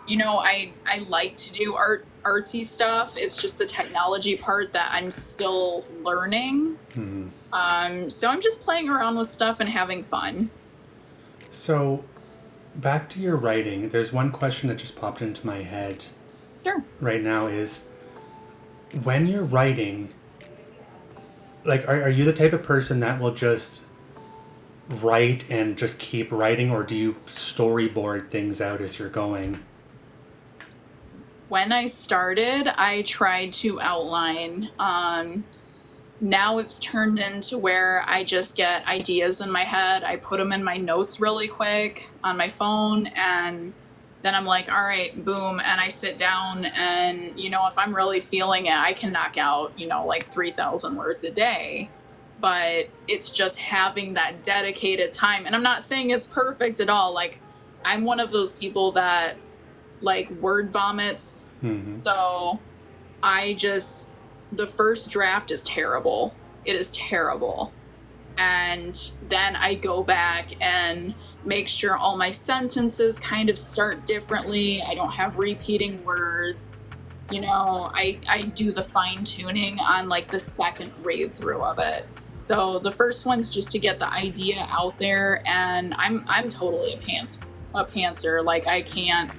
S3: you know, I like to do artsy stuff. It's just the technology part that I'm still learning. So I'm just playing around with stuff and having fun.
S2: So, back to your writing, there's one question that just popped into my head
S3: Sure.
S2: right now is, when you're writing, like, are you the type of person that will just write and just keep writing, or do you storyboard things out as you're going?
S3: When I started, I tried to outline. Now it's turned into where I just get ideas in my head. I put them in my notes really quick on my phone, and then I'm like, all right, boom, and I sit down, and, you know, if I'm really feeling it, I can knock out, you know, like 3,000 words a day. But it's just having that dedicated time. And I'm not saying it's perfect at all. Like, I'm one of those people that, like, word vomits. So the first draft is terrible. It is terrible. And then I go back and make sure all my sentences kind of start differently. I don't have repeating words. You know, I do the fine tuning on like the second read through of it. So the first one's just to get the idea out there, and I'm totally a pantser. Like, I can't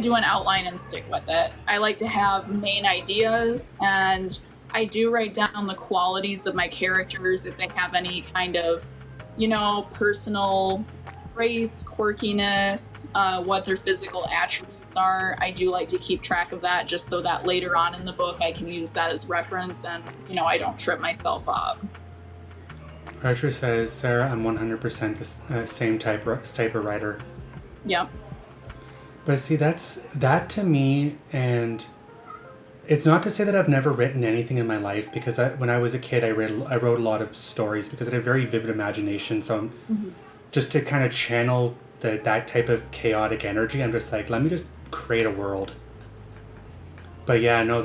S3: do an outline and stick with it. I like to have main ideas, and I do write down the qualities of my characters if they have any kind of, you know, personal traits, quirkiness, what their physical attributes are. I do like to keep track of that, just so that later on in the book I can use that as reference, and, you know, I don't trip myself up.
S2: Archer says, Sarah, I'm 100% the same type of writer.
S3: Yep.
S2: But see, that to me, and it's not to say that I've never written anything in my life, because when I was a kid, I wrote a lot of stories because I had a very vivid imagination. So just to kind of channel that type of chaotic energy, I'm just like, let me just create a world. But yeah, no,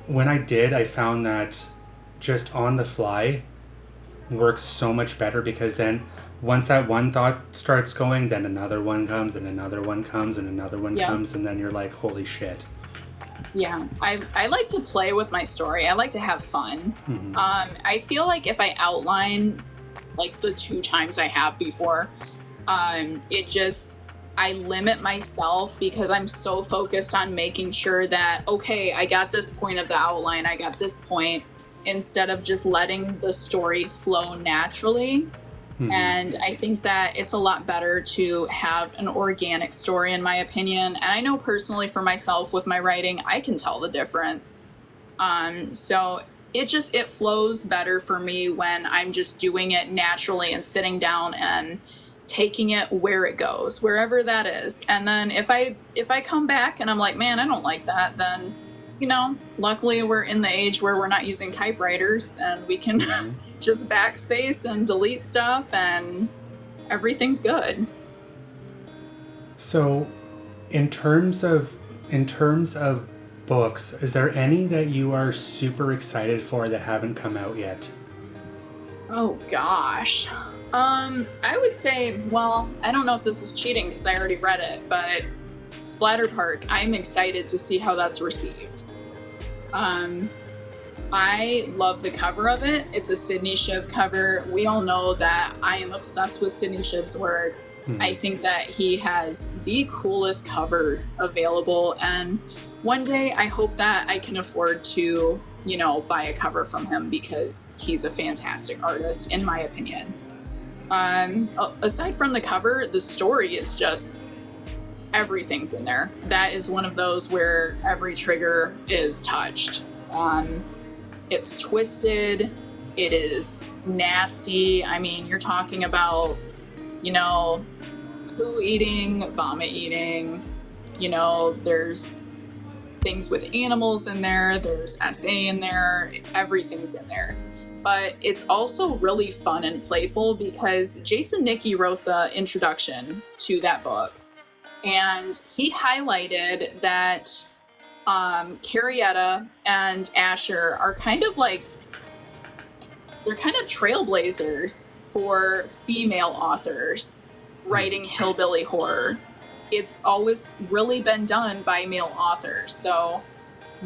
S2: when I did, I found that just on the fly works so much better, because then once that one thought starts going, then another one comes, then another one comes, and another one comes, and then you're like, holy shit.
S3: Yeah, I like to play with my story. I like to have fun. I feel like if I outline, like the 2 times I have before, I limit myself, because I'm so focused on making sure that, okay, I got this point of the outline, I got this point, instead of just letting the story flow naturally. And I think that it's a lot better to have an organic story, in my opinion. And I know personally for myself with my writing, I can tell the difference. So it flows better for me when I'm just doing it naturally and sitting down and taking it where it goes, wherever that is. And then if I come back and I'm like, man, I don't like that, then, you know, luckily we're in the age where we're not using typewriters, and we can just backspace and delete stuff, and everything's good.
S2: So, in terms of books, is there any that you are super excited for that haven't come out yet?
S3: Oh gosh. I would say, well, I don't know if this is cheating because I already read it, but Splatter Park, I'm excited to see how that's received. I love the cover of it. It's a Sydney Shiv cover. We all know that I am obsessed with Sydney Shiv's work. I think that he has the coolest covers available, and one day I hope that I can afford to buy a cover from him because he's a fantastic artist, in my opinion. Aside from the cover, the story is just everything's in there. That is one of those where every trigger is touched. It's twisted. It is nasty. I mean, you're talking about, poo eating, vomit eating. There's things with animals in there. There's SA in there. Everything's in there. But it's also really fun and playful because Jason Nickey wrote the introduction to that book. And he highlighted that Carrietta and Asher are they're kind of trailblazers for female authors writing hillbilly horror. It's always really been done by male authors. So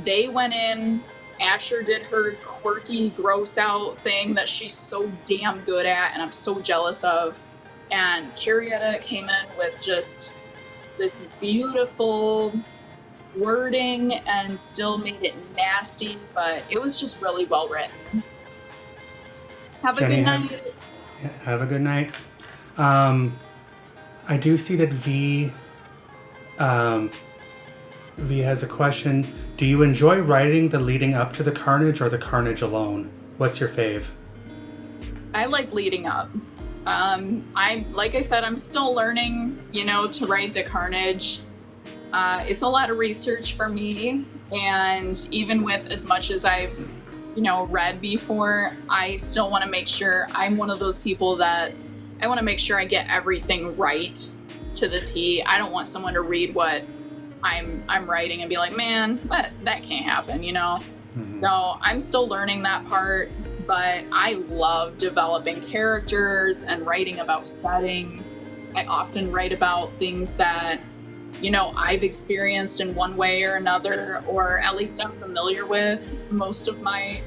S3: they went in, Asher did her quirky, gross out thing that she's so damn good at and I'm so jealous of. And Carrietta came in with just this beautiful wording and still made it nasty, but it was just really well written. Have a good night.
S2: Have a good night. I do see that V has a question. Do you enjoy writing the leading up to the carnage or the carnage alone? What's your fave?
S3: I like leading up. Like I said, I'm still learning, to write the carnage. It's a lot of research for me, and even with as much as I've, read before, I still want to make sure I'm one of those people that I want to make sure I get everything right to the T. I don't want someone to read what I'm writing and be like, man, that can't happen, Mm-hmm. So I'm still learning that part, but I love developing characters and writing about settings. I often write about things that, I've experienced in one way or another, or at least I'm familiar with. Most of my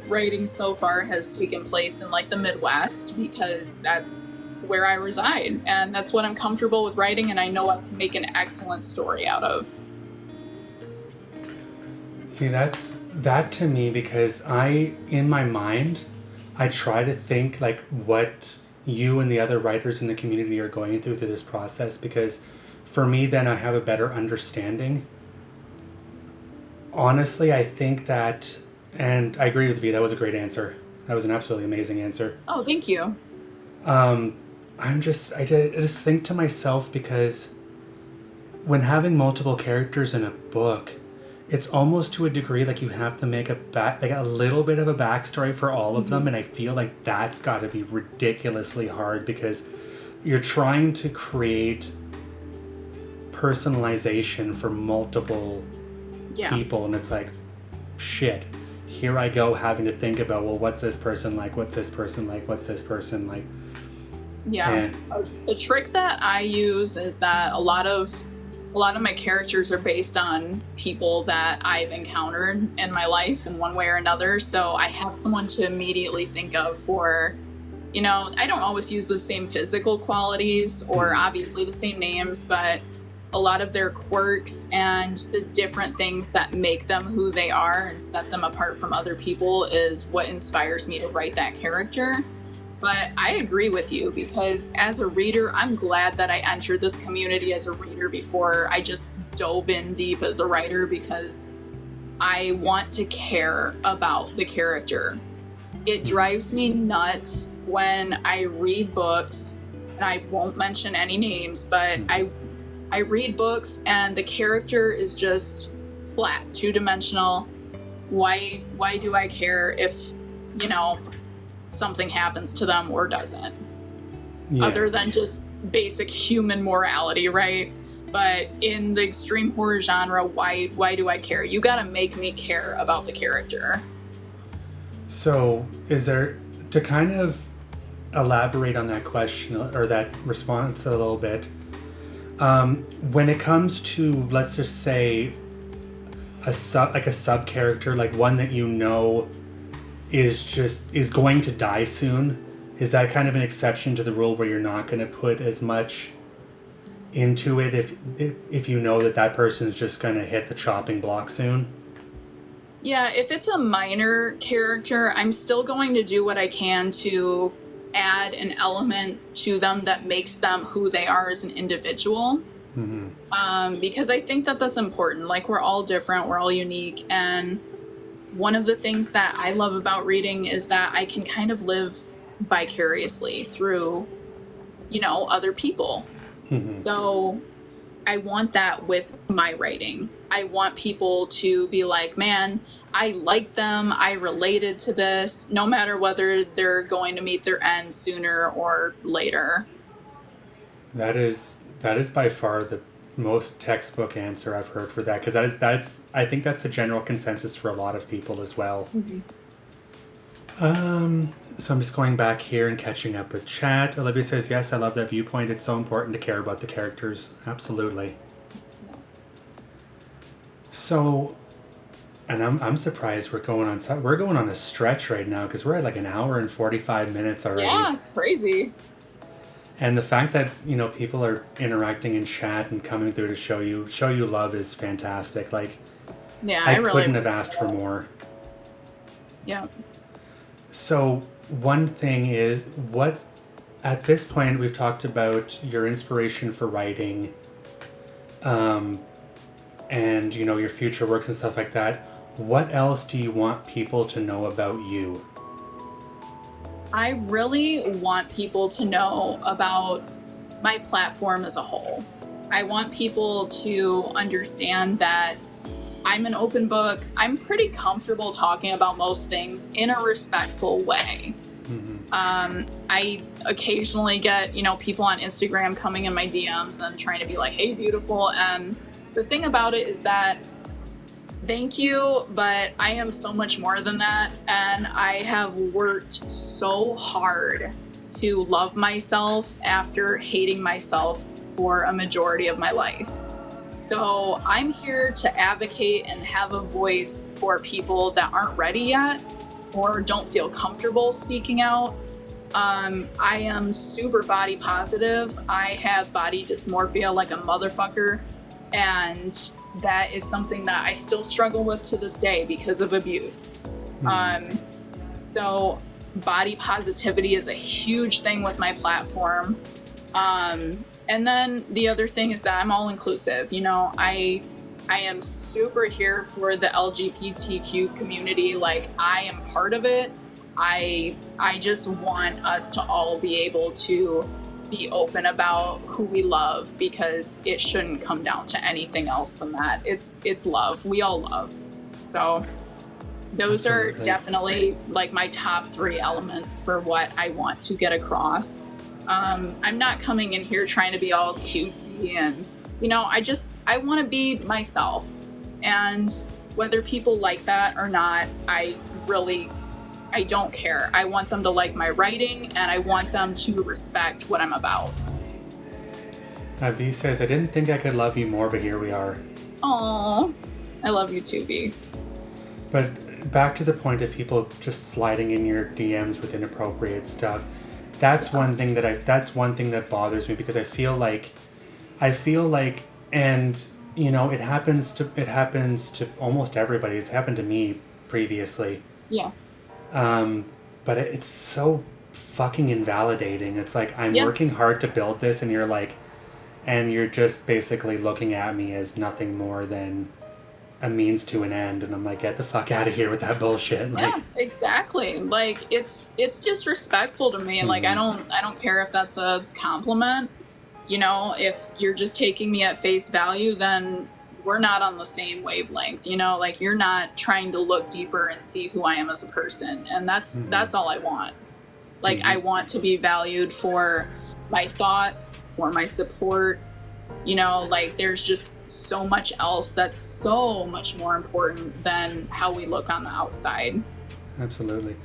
S3: writing so far has taken place in the Midwest because that's where I reside and that's what I'm comfortable with writing and I know I can make an excellent story out of.
S2: See, that to me, because in my mind, I try to think what you and the other writers in the community are going through this process, because for me, then I have a better understanding. Honestly, I think that, and I agree with you, that was a great answer. That was an absolutely amazing answer.
S3: Oh, thank you.
S2: I just think to myself, because when having multiple characters in a book, it's almost to a degree you have to make a little bit of a backstory for all of them, and I feel like that's got to be ridiculously hard because you're trying to create personalization for multiple people, and it's shit. Here I go having to think about, well, what's this person like? What's this person like? What's this person like?
S3: Yeah. A trick that I use is that a lot of my characters are based on people that I've encountered in my life in one way or another. So I have someone to immediately think of for, I don't always use the same physical qualities or obviously the same names, but a lot of their quirks and the different things that make them who they are and set them apart from other people is what inspires me to write that character. But I agree with you because as a reader, I'm glad that I entered this community as a reader before I just dove in deep as a writer, because I want to care about the character. It drives me nuts when I read books, and I won't mention any names, but I read books and the character is just flat, two-dimensional. Why do I care if, something happens to them or doesn't? Yeah. Other than just basic human morality, right? But in the extreme horror genre, why do I care? You gotta make me care about the character.
S2: So is there, to kind of elaborate on that question or that response a little bit, when it comes to, let's just say, a sub character, one that is going to die soon, is that kind of an exception to the rule where you're not going to put as much into it if you know that person is just going to hit the chopping block soon?
S3: Yeah, if it's a minor character, I'm still going to do what I can to add an element to them that makes them who they are as an individual. Because I think that that's important. Like, we're all different, we're all unique, and one of the things that I love about reading is that I can kind of live vicariously through, other people. So I want that with my writing. I want people to be like, man, I like them, I related to this, no matter whether they're going to meet their end sooner or later.
S2: That is by far the most textbook answer I've heard for that, because I think that's the general consensus for a lot of people as well. So I'm just going back here and catching up with chat. Olivia says, yes, I love that viewpoint. It's so important to care about the characters. Absolutely.
S3: Yes.
S2: So, and I'm surprised we're going on a stretch right now, because we're at like an hour and 45 minutes already.
S3: Yeah, it's crazy.
S2: And the fact that, people are interacting in chat and coming through to show you love is fantastic. Like,
S3: Yeah,
S2: I
S3: really
S2: couldn't have asked for more.
S3: Yeah.
S2: So one thing is, at this point we've talked about your inspiration for writing, and your future works and stuff like that. What else do you want people to know about you?
S3: I really want people to know about my platform as a whole. I want people to understand that I'm an open book. I'm pretty comfortable talking about most things in a respectful way. I occasionally get, people on Instagram coming in my DMs and trying to be like, hey, beautiful. And the thing about it is that, thank you, but I am so much more than that. And I have worked so hard to love myself after hating myself for a majority of my life. So I'm here to advocate and have a voice for people that aren't ready yet or don't feel comfortable speaking out. I am super body positive. I have body dysmorphia like a motherfucker. And that is something that I still struggle with to this day because of abuse. So body positivity is a huge thing with my platform. And then the other thing is that I'm all inclusive. I am super here for the LGBTQ community. Like, I am part of it. I just want us to all be able to be open about who we love, because it shouldn't come down to anything else than that. It's love. We all love. So those are definitely like my top 3 elements for what I want to get across. I'm not coming in here trying to be all cutesy and, I want to be myself. And whether people like that or not, I don't care. I want them to like my writing, and I want them to respect what I'm about.
S2: V says, I didn't think I could love you more, but here we are.
S3: Aww, I love you too, V.
S2: But back to the point of people just sliding in your DMs with inappropriate stuff. That's one thing that bothers me, because I feel like, and it happens to almost everybody. It's happened to me previously.
S3: Yeah.
S2: But it's so fucking invalidating. It's like, I'm working hard to build this, and you're just basically looking at me as nothing more than a means to an end, and I'm like, get the fuck out of here with that bullshit. Like,
S3: yeah, exactly. Like, it's disrespectful to me. Like, I don't care if that's a compliment. If you're just taking me at face value, then we're not on the same wavelength. Like, you're not trying to look deeper and see who I am as a person, and that's all I want. Like, I want to be valued for my thoughts, for my support. Like, there's just so much else that's so much more important than how we look on the outside.
S2: Absolutely.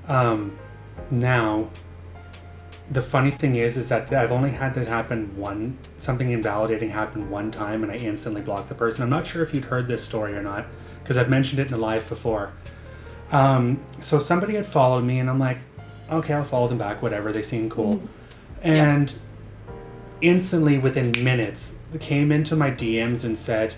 S2: Now, the funny thing is that I've only had that happen something invalidating happened one time, and I instantly blocked the person. I'm not sure if you'd heard this story or not, because I've mentioned it in a live before. So somebody had followed me, and I'm like, okay, I'll follow them back, whatever, they seem cool. And instantly, within minutes, they came into my DMs and said,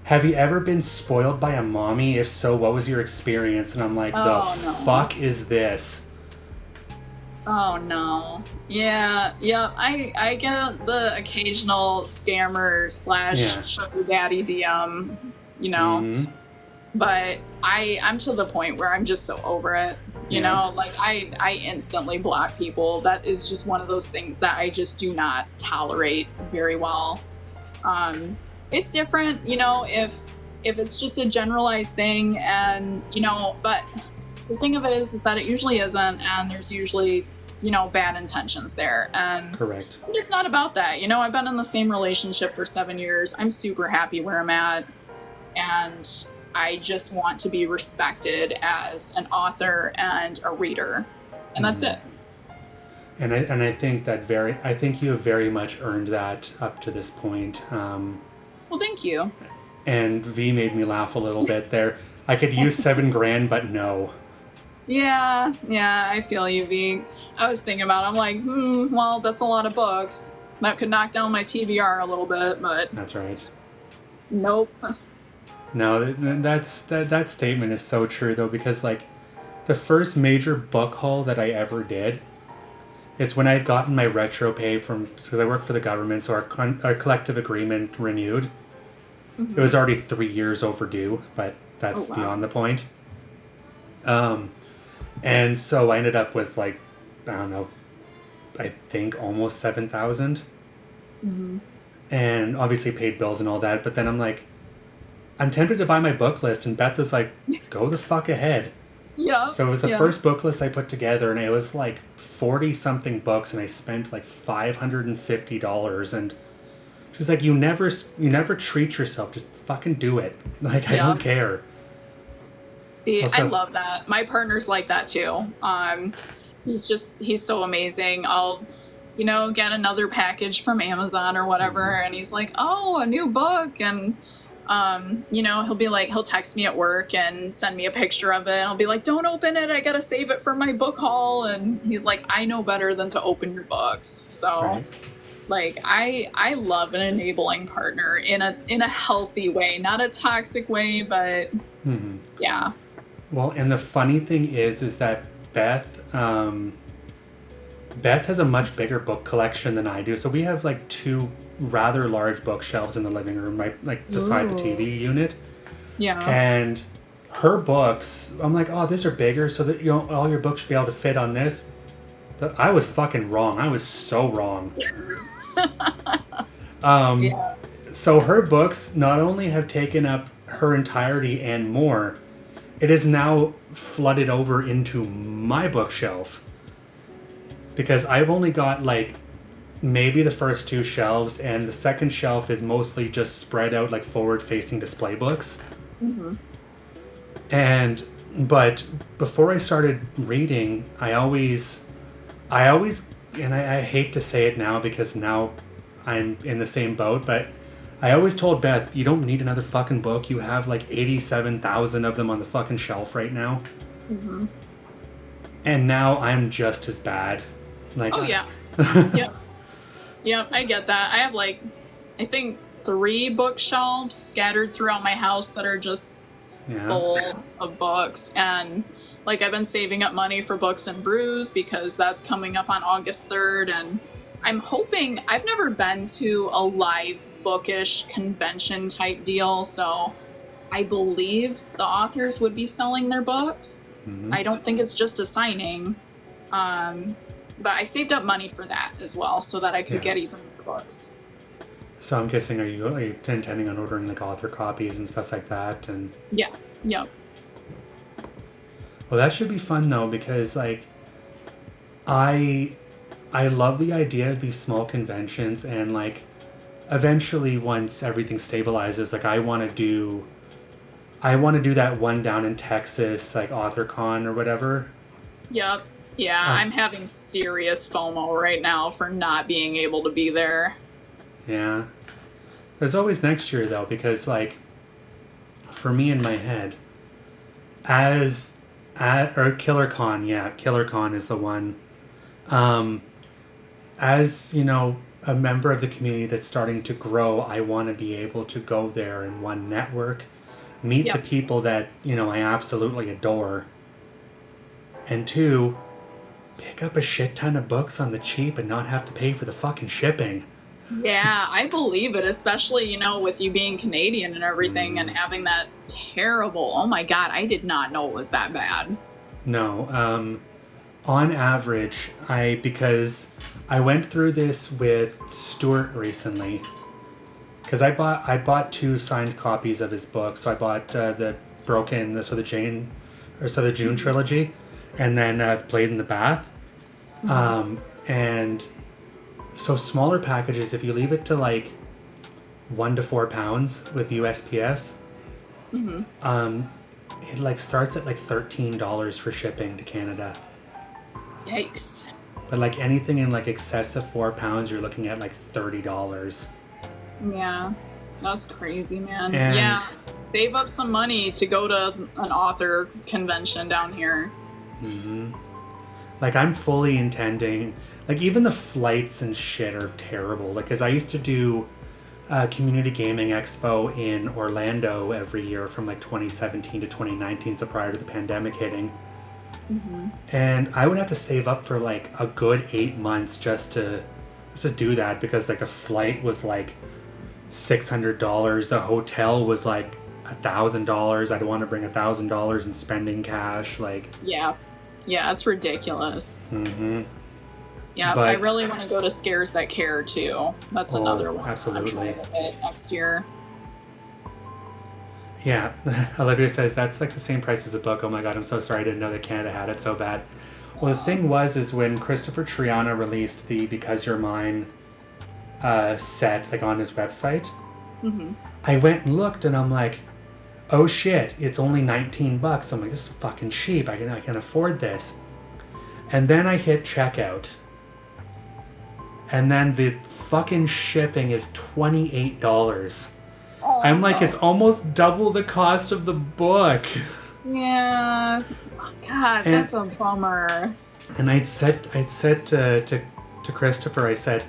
S2: have you ever been spoiled by a mommy? If so, what was your experience? And I'm like,
S3: No.
S2: fuck is this?
S3: Oh no. Yeah, I get the occasional scammer / sugar daddy DM, you know.
S2: Mm-hmm.
S3: But I'm to the point where I'm just so over it. You know, like I instantly block people. That is just one of those things that I just do not tolerate very well. It's different, you know, if it's just a generalized thing, and you know, but the thing of it is that it usually isn't, and there's usually, you know, bad intentions there, and
S2: Correct.
S3: I'm just not about that. You know, I've been in the same relationship for 7 years. I'm super happy where I'm at, and I just want to be respected as an author and a reader, and that's it.
S2: And I think I think you have very much earned that up to this point.
S3: Well, thank you.
S2: And V made me laugh a little bit there. I could use $7,000, but no.
S3: Yeah, I feel you, V. I was thinking about it. I'm like, well, that's a lot of books. That could knock down my TBR a little bit, but
S2: That's right.
S3: nope.
S2: No, that statement is so true though, because like the first major book haul that I ever did, it's when I had gotten my retro pay because I work for the government, so our collective agreement renewed. It was already 3 years overdue, but that's beyond the point. And so I ended up with like, I don't know, I think almost 7,000. And obviously paid bills and all that, but then I'm like, I'm tempted to buy my book list, and Beth was like, go the fuck ahead.
S3: Yeah.
S2: So it was the first book list I put together, and it was like 40-something books, and I spent like $550, and she's like, you never treat yourself, just fucking do it. Like, I don't care.
S3: See,
S2: Also,
S3: I love that. My partner's like that too. He's so amazing. I'll, you know, get another package from Amazon or whatever, and he's like, oh, a new book, and you know, he'll text me at work and send me a picture of it, and I'll be like, don't open it, I gotta save it for my book haul, and he's like, I know better than to open your books. So like I love an enabling partner in a healthy way, not a toxic way, but yeah.
S2: Well, and the funny thing is that Beth has a much bigger book collection than I do, so we have like 2 rather large bookshelves in the living room, right, like beside the TV unit.
S3: Yeah.
S2: And her books, I'm like, oh, these are bigger, so that, you know, all your books should be able to fit on this. But I was fucking wrong. I was so wrong. So her books not only have taken up her entirety and more, it is now flooded over into my bookshelf. Because I've only got like maybe the first 2 shelves, and the second shelf is mostly just spread out like forward-facing display books. But before I started reading, I always, and I hate to say it now because now I'm in the same boat, but I always told Beth, you don't need another fucking book. You have like 87,000 of them on the fucking shelf right now. And now I'm just as bad. Like,
S3: oh yeah. Yep, I get that. I have like, I think 3 bookshelves scattered throughout my house that are just full of books, and like I've been saving up money for Books and Brews because that's coming up on August 3rd, and I'm hoping, I've never been to a live bookish convention type deal, so I believe the authors would be selling their books. I don't think it's just a signing. But I saved up money for that as well, so that I could get even more books. So
S2: I'm guessing, are you intending on ordering like author copies and stuff like that? And
S3: yeah, yep.
S2: Well, that should be fun though, because like I love the idea of these small conventions, and like eventually once everything stabilizes, like I want to do that one down in Texas, like AuthorCon or whatever.
S3: Yep. Yeah, I'm having serious FOMO right now for not being able to be there.
S2: Yeah. There's always next year, though, because, like, for me in my head, KillerCon is the one. As, you know, a member of the community that's starting to grow, I want to be able to go there and one, network, meet the people that, I absolutely adore, and two, pick up a shit ton of books on the cheap and not have to pay for the fucking shipping.
S3: Yeah, I believe it, especially, with you being Canadian and everything and having that terrible, oh my God, I did not know it was that bad.
S2: No, on average, because I went through this with Stuart recently, because I bought 2 signed copies of his book. So I bought the June trilogy, and then Blade in the Bath. And so smaller packages, if you leave it to like 1 to 4 pounds with USPS, it like starts at like $13 for shipping to Canada.
S3: Yikes.
S2: But like anything in like excess of 4 pounds, you're looking at like $30.
S3: Yeah, that's crazy, man.
S2: And
S3: yeah, save up some money to go to an author convention down here.
S2: Like I'm fully intending, like even the flights and shit are terrible. Like, cause I used to do Community Gaming Expo in Orlando every year from like 2017 to 2019, so prior to the pandemic hitting. And I would have to save up for like a good 8 months just to do that, because like a flight was like $600, the hotel was like $1,000. I'd want to bring $1,000 in spending cash, like
S3: yeah, it's ridiculous. Yeah,
S2: but
S3: I really want to go to Scares That Care too. That's another one.
S2: Absolutely.
S3: I'm trying to hit next year.
S2: Yeah, Olivia says that's like the same price as a book. Oh my God, I'm so sorry. I didn't know that Canada had it so bad. Well, the thing is when Christopher Triana released the Because You're Mine set, like on his website, I went and looked, and I'm like, oh shit, it's only $19. I'm like, this is fucking cheap. I can afford this. And then I hit checkout, and then the fucking shipping is $28. I'm like, it's almost double the cost of the book.
S3: Yeah. Oh, God, that's a bummer.
S2: And I'd said to Christopher, I said,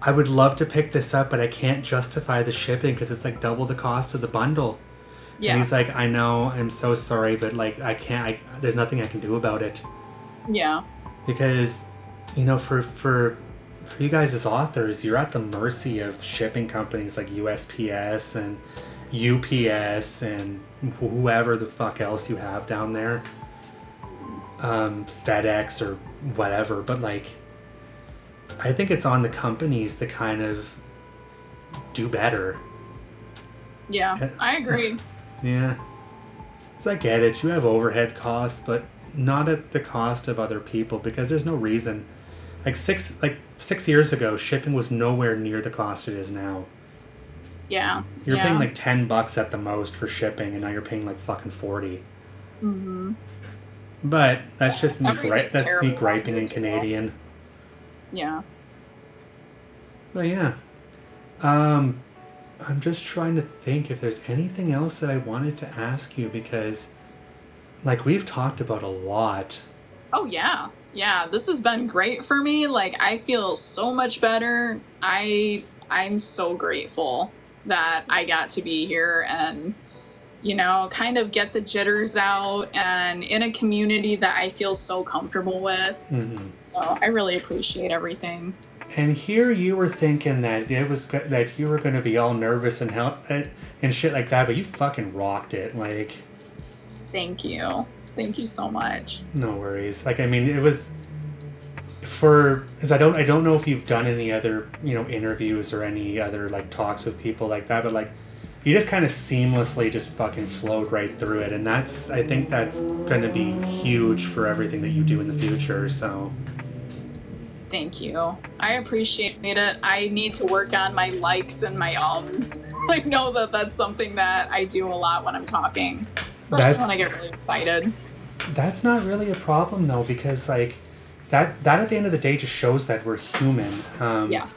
S2: I would love to pick this up, but I can't justify the shipping because it's like double the cost of the bundle. Yeah. And he's like, I know, I'm so sorry, but like I can't. There's nothing I can do about it. Yeah. Because, for you guys as authors, you're at the mercy of shipping companies like USPS and UPS and whoever the fuck else you have down there. FedEx or whatever. But like, I think it's on the companies to kind of do better.
S3: Yeah, I agree.
S2: Yeah. So I get it. You have overhead costs, but not at the cost of other people, because there's no reason. Like six years ago, shipping was nowhere near the cost it is now.
S3: Yeah.
S2: You're paying like $10 at the most for shipping, and now you're paying like fucking $40. But that's just me. That's me griping in Canadian.
S3: Yeah.
S2: But yeah, I'm just trying to think if there's anything else that I wanted to ask you, because, like, we've talked about a lot.
S3: Oh yeah. Yeah, this has been great for me. Like, I feel so much better. I'm so grateful that I got to be here and, kind of get the jitters out, and in a community that I feel so comfortable with. So I really appreciate everything.
S2: And here you were thinking that that you were going to be all nervous and shit like that, but you fucking rocked it. Like,
S3: thank you. Thank you so much.
S2: No worries. Like, I mean, it was because I don't know if you've done any other, interviews or any other like talks with people like that, but like you just kind of seamlessly just fucking flowed right through it. And I think that's going to be huge for everything that you do in the future. So
S3: thank you. I appreciate it. I need to work on my likes and my ums. I know that that's something that I do a lot when I'm talking. Especially when I get really excited.
S2: That's not really a problem though, because like that at the end of the day just shows that we're human. Yeah.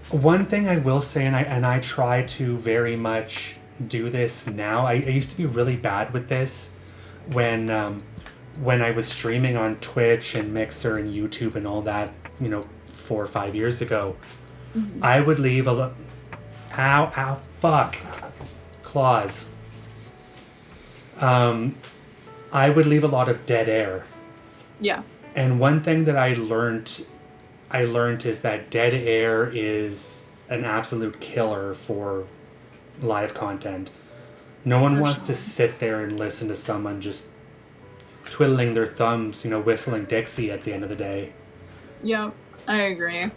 S2: One thing I will say, and I try to very much do this now. I used to be really bad with this when I was streaming on Twitch and Mixer and YouTube and all that, 4 or 5 years ago, I would leave ow, fuck, claws. I would leave a lot of dead air.
S3: Yeah.
S2: And one thing that I learned is that dead air is an absolute killer for live content. No one wants to sit there and listen to someone just twiddling their thumbs, whistling Dixie at the end of the day.
S3: Yep, I agree.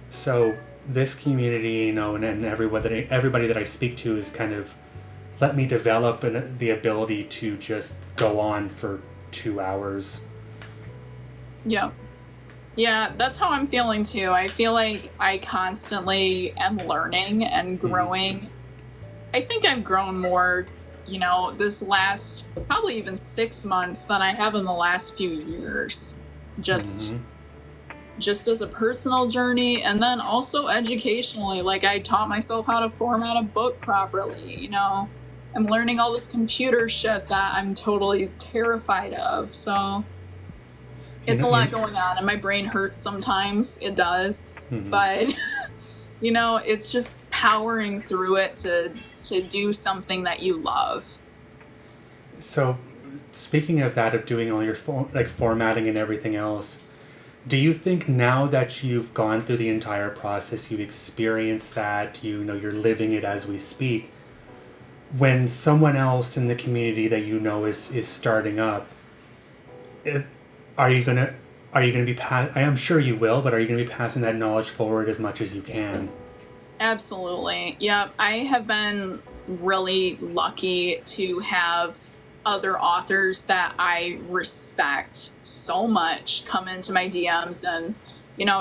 S2: So this community, and everybody that I speak to is kind of let me develop the ability to just go on for 2 hours.
S3: Yep. Yeah, that's how I'm feeling too. I feel like I constantly am learning and growing. I think I've grown more, this last probably even 6 months than I have in the last few years. Just as a personal journey, and then also educationally. Like, I taught myself how to format a book properly, I'm learning all this computer shit that I'm totally terrified of, so it's a lot going on, and my brain hurts sometimes. It does. But it's just powering through it to do something that you love.
S2: So speaking of that, of doing all your formatting and everything else, do you think now that you've gone through the entire process, you've experienced that, you're living it as we speak, when someone else in the community that is starting up, are you gonna be I am sure you will, but are you gonna be passing that knowledge forward as much as you can?
S3: Absolutely. Yeah, I have been really lucky to have other authors that I respect so much come into my DMs and,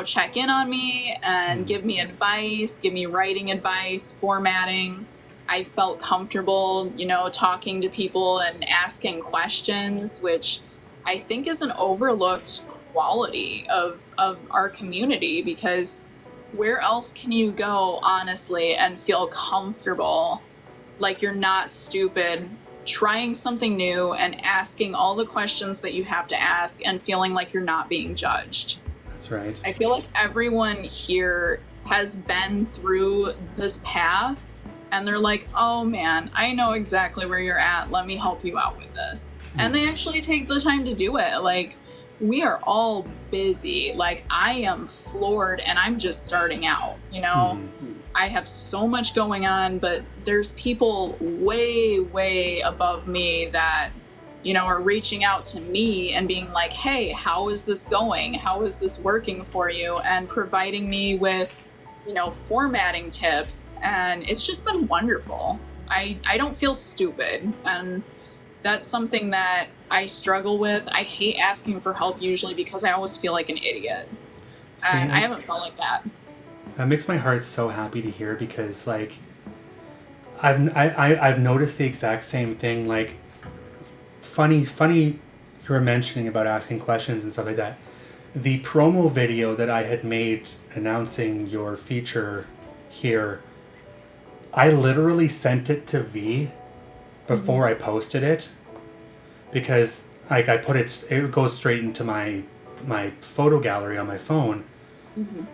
S3: check in on me and give me advice, give me writing advice, formatting. I felt comfortable, talking to people and asking questions, which I think is an overlooked quality of our community, because where else can you go, honestly, and feel comfortable, like you're not stupid, trying something new and asking all the questions that you have to ask and feeling like you're not being judged?
S2: That's right. I
S3: feel like everyone here has been through this path, and they're like, oh man, I know exactly where you're at. Let me help you out with this. And they actually take the time to do it. Like, we are all busy. Like, I am floored and I'm just starting out, I have so much going on, but there's people way, way above me that, are reaching out to me and being like, hey, how is this going? How is this working for you? And providing me with, formatting tips. And it's just been wonderful. I don't feel stupid. And that's something that I struggle with. I hate asking for help usually because I always feel like an idiot. And I haven't felt like that.
S2: That makes my heart so happy to hear, because I've noticed the exact same thing. Like, funny you were mentioning about asking questions and stuff like that. The promo video that I had made announcing your feature here, I literally sent it to V before I posted it, because I put it goes straight into my photo gallery on my phone.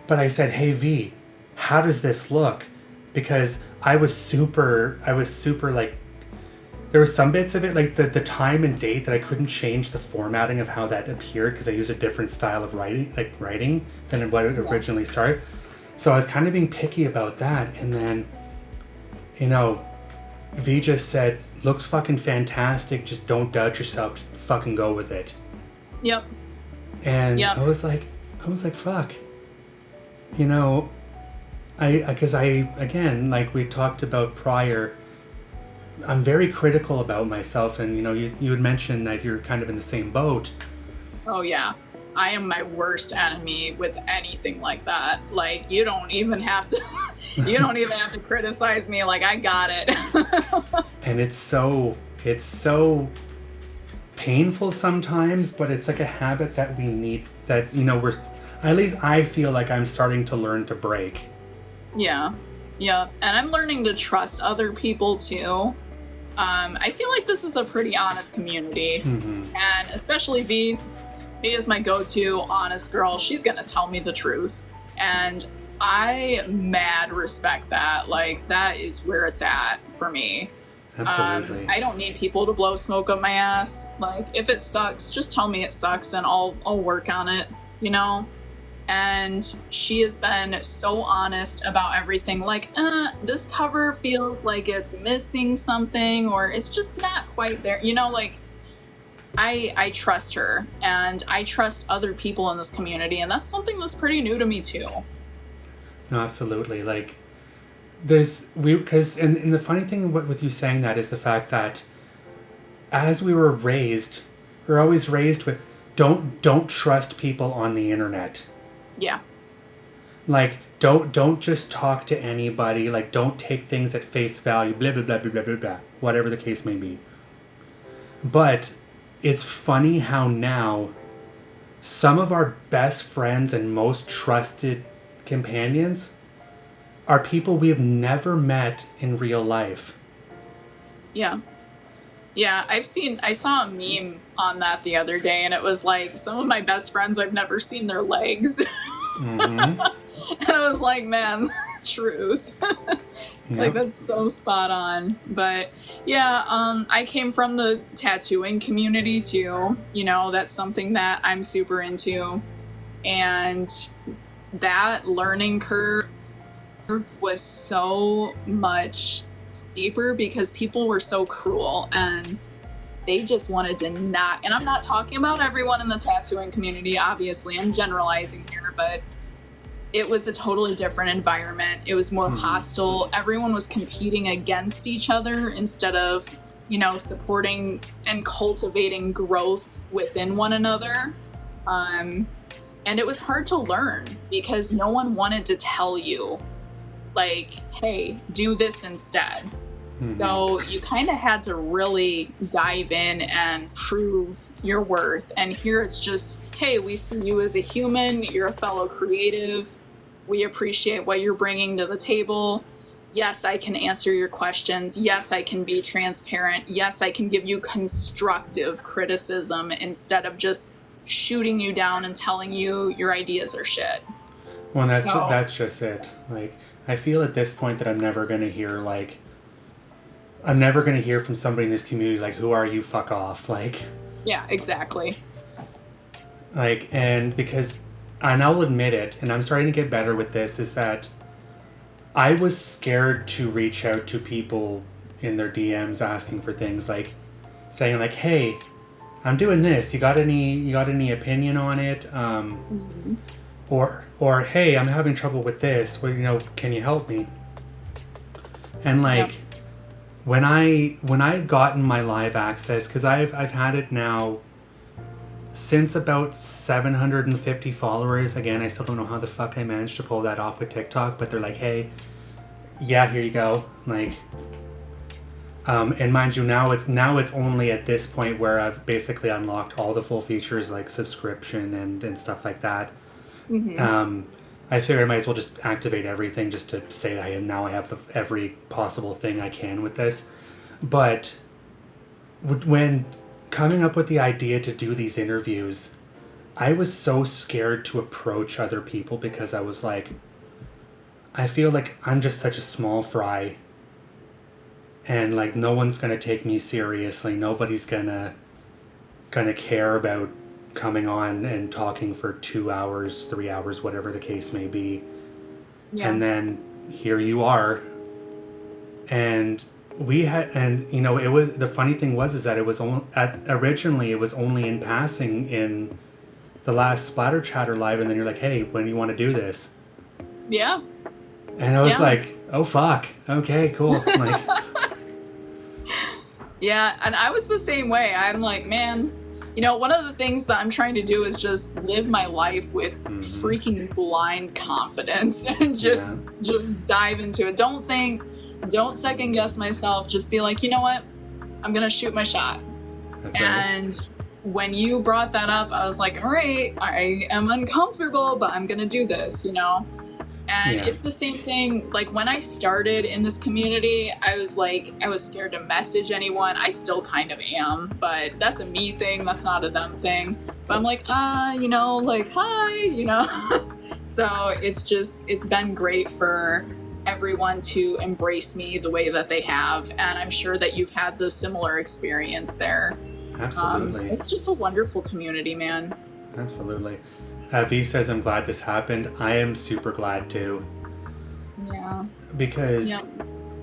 S2: But I said, hey V, how does this look? Because I was super like, there were some bits of it, like the time and date, that I couldn't change the formatting of how that appeared because I used a different style of writing than what it originally started. So I was kind of being picky about that. And then, V just said, looks fucking fantastic, just don't doubt yourself, just fucking go with it.
S3: Yep.
S2: And I was like, fuck. Because again, like we talked about prior, I'm very critical about myself, and you had mentioned that you're kind of in the same boat.
S3: Oh yeah, I am my worst enemy with anything like that. Like, you don't even have to criticize me. Like, I got it.
S2: And it's so painful sometimes, but it's like a habit that we need, that we're, at least I feel like I'm starting to learn to break.
S3: Yeah, and I'm learning to trust other people too. I feel like this is a pretty honest community, and especially V, Me is my go-to honest girl. She's gonna tell me the truth. And I mad respect that. Like, that is where it's at for me.
S2: Absolutely.
S3: I don't need people to blow smoke up my ass. Like, if it sucks, just tell me it sucks and I'll work on it, you know? And she has been so honest about everything. Like, this cover feels like it's missing something, or it's just not quite there. You know, like, I trust her, and I trust other people in this community, and that's something that's pretty new to me too.
S2: No, absolutely. Like, because the funny thing with you saying that is the fact that as we were always raised with, don't trust people on the internet.
S3: Yeah.
S2: Like, don't just talk to anybody. Like, don't take things at face value. Blah blah blah blah blah blah blah. Whatever the case may be. But it's funny how now some of our best friends and most trusted companions are people we have never met in real life.
S3: Yeah. Yeah, I saw a meme on that the other day, and it was like, some of my best friends, I've never seen their legs. Mm-hmm. And I was like, man, truth.
S2: Yep.
S3: Like, that's so spot on. But yeah, I came from the tattooing community too. You know, that's something that I'm super into. And that learning curve was so much steeper because people were so cruel and they just wanted to not, and I'm not talking about everyone in the tattooing community, obviously, I'm generalizing here, but it was a totally different environment. It was more hostile. Everyone was competing against each other instead of, you know, supporting and cultivating growth within one another. And it was hard to learn because no one wanted to tell you, like, hey, do this instead. So you kind of had to really dive in and prove your worth. And here it's just, hey, we see you as a human. You're a fellow creative. We appreciate what you're bringing to the table. Yes, I can answer your questions. Yes, I can be transparent. Yes, I can give you constructive criticism instead of just shooting you down and telling you your ideas are shit.
S2: Well, that's just it. Like, I feel at this point that I'm never going to hear from somebody in this community, like, who are you, fuck off. Like,
S3: yeah, exactly.
S2: Like, and because, and I'll admit it, and I'm starting to get better with this, is that I was scared to reach out to people in their DMs asking for things, like saying like, hey, I'm doing this. You got any opinion on it? Or hey, I'm having trouble with this. Well, you know, can you help me? And like, when I gotten my live access, because I've had it now since about 750 followers. Again, I still don't know how the fuck I managed to pull that off with TikTok, but they're like, hey, yeah, here you go. Like, and mind you, now it's only at this point where I've basically unlocked all the full features like subscription and stuff like that. I figured I might as well just activate everything just to say that I have every possible thing I can with this. But when coming up with the idea to do these interviews, I was so scared to approach other people because I was like, I feel like I'm just such a small fry. And like, no one's going to take me seriously. Nobody's going to care about coming on and talking for 2 hours, 3 hours, whatever the case may be. Yeah. And then here you are. And you know, it was, the funny thing was that it was originally it was only in passing in the last Splatter Chatter live, and then you're like, hey, when do you want to do this?
S3: Yeah.
S2: And I was like, oh fuck, okay, cool. Like,
S3: yeah, and I was the same way. I'm like, man, you know, one of the things that I'm trying to do is just live my life with freaking blind confidence and just dive into it. Don't second guess myself. Just be like, you know what? I'm going to shoot my shot.
S2: That's
S3: and right. When you brought that up, I was like, all right, I am uncomfortable, but I'm going to do this, you know? And it's the same thing, like when I started in this community, I was scared to message anyone. I still kind of am, but that's a me thing. That's not a them thing. But I'm like, like, hi, So it's been great for everyone to embrace me the way that they have. And I'm sure that you've had the similar experience there.
S2: Absolutely.
S3: It's just a wonderful community, man.
S2: Absolutely. V says, I'm glad this happened. I am super glad too.
S3: Yeah.
S2: Because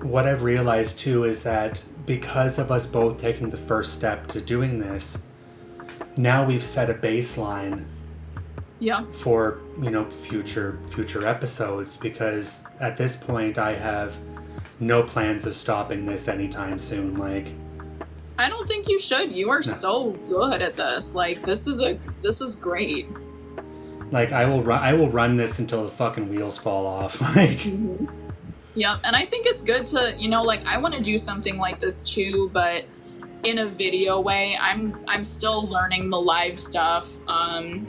S2: what I've realized too is that because of us both taking the first step to doing this, now we've set a baseline for, future episodes, because at this point I have no plans of stopping this anytime soon. Like,
S3: I don't think you should. You are so good at this. Like, this is great.
S2: Like, I will run this until the fucking wheels fall off. Like,
S3: yeah, and I think it's good to, I want to do something like this too, but in a video way. I'm still learning the live stuff.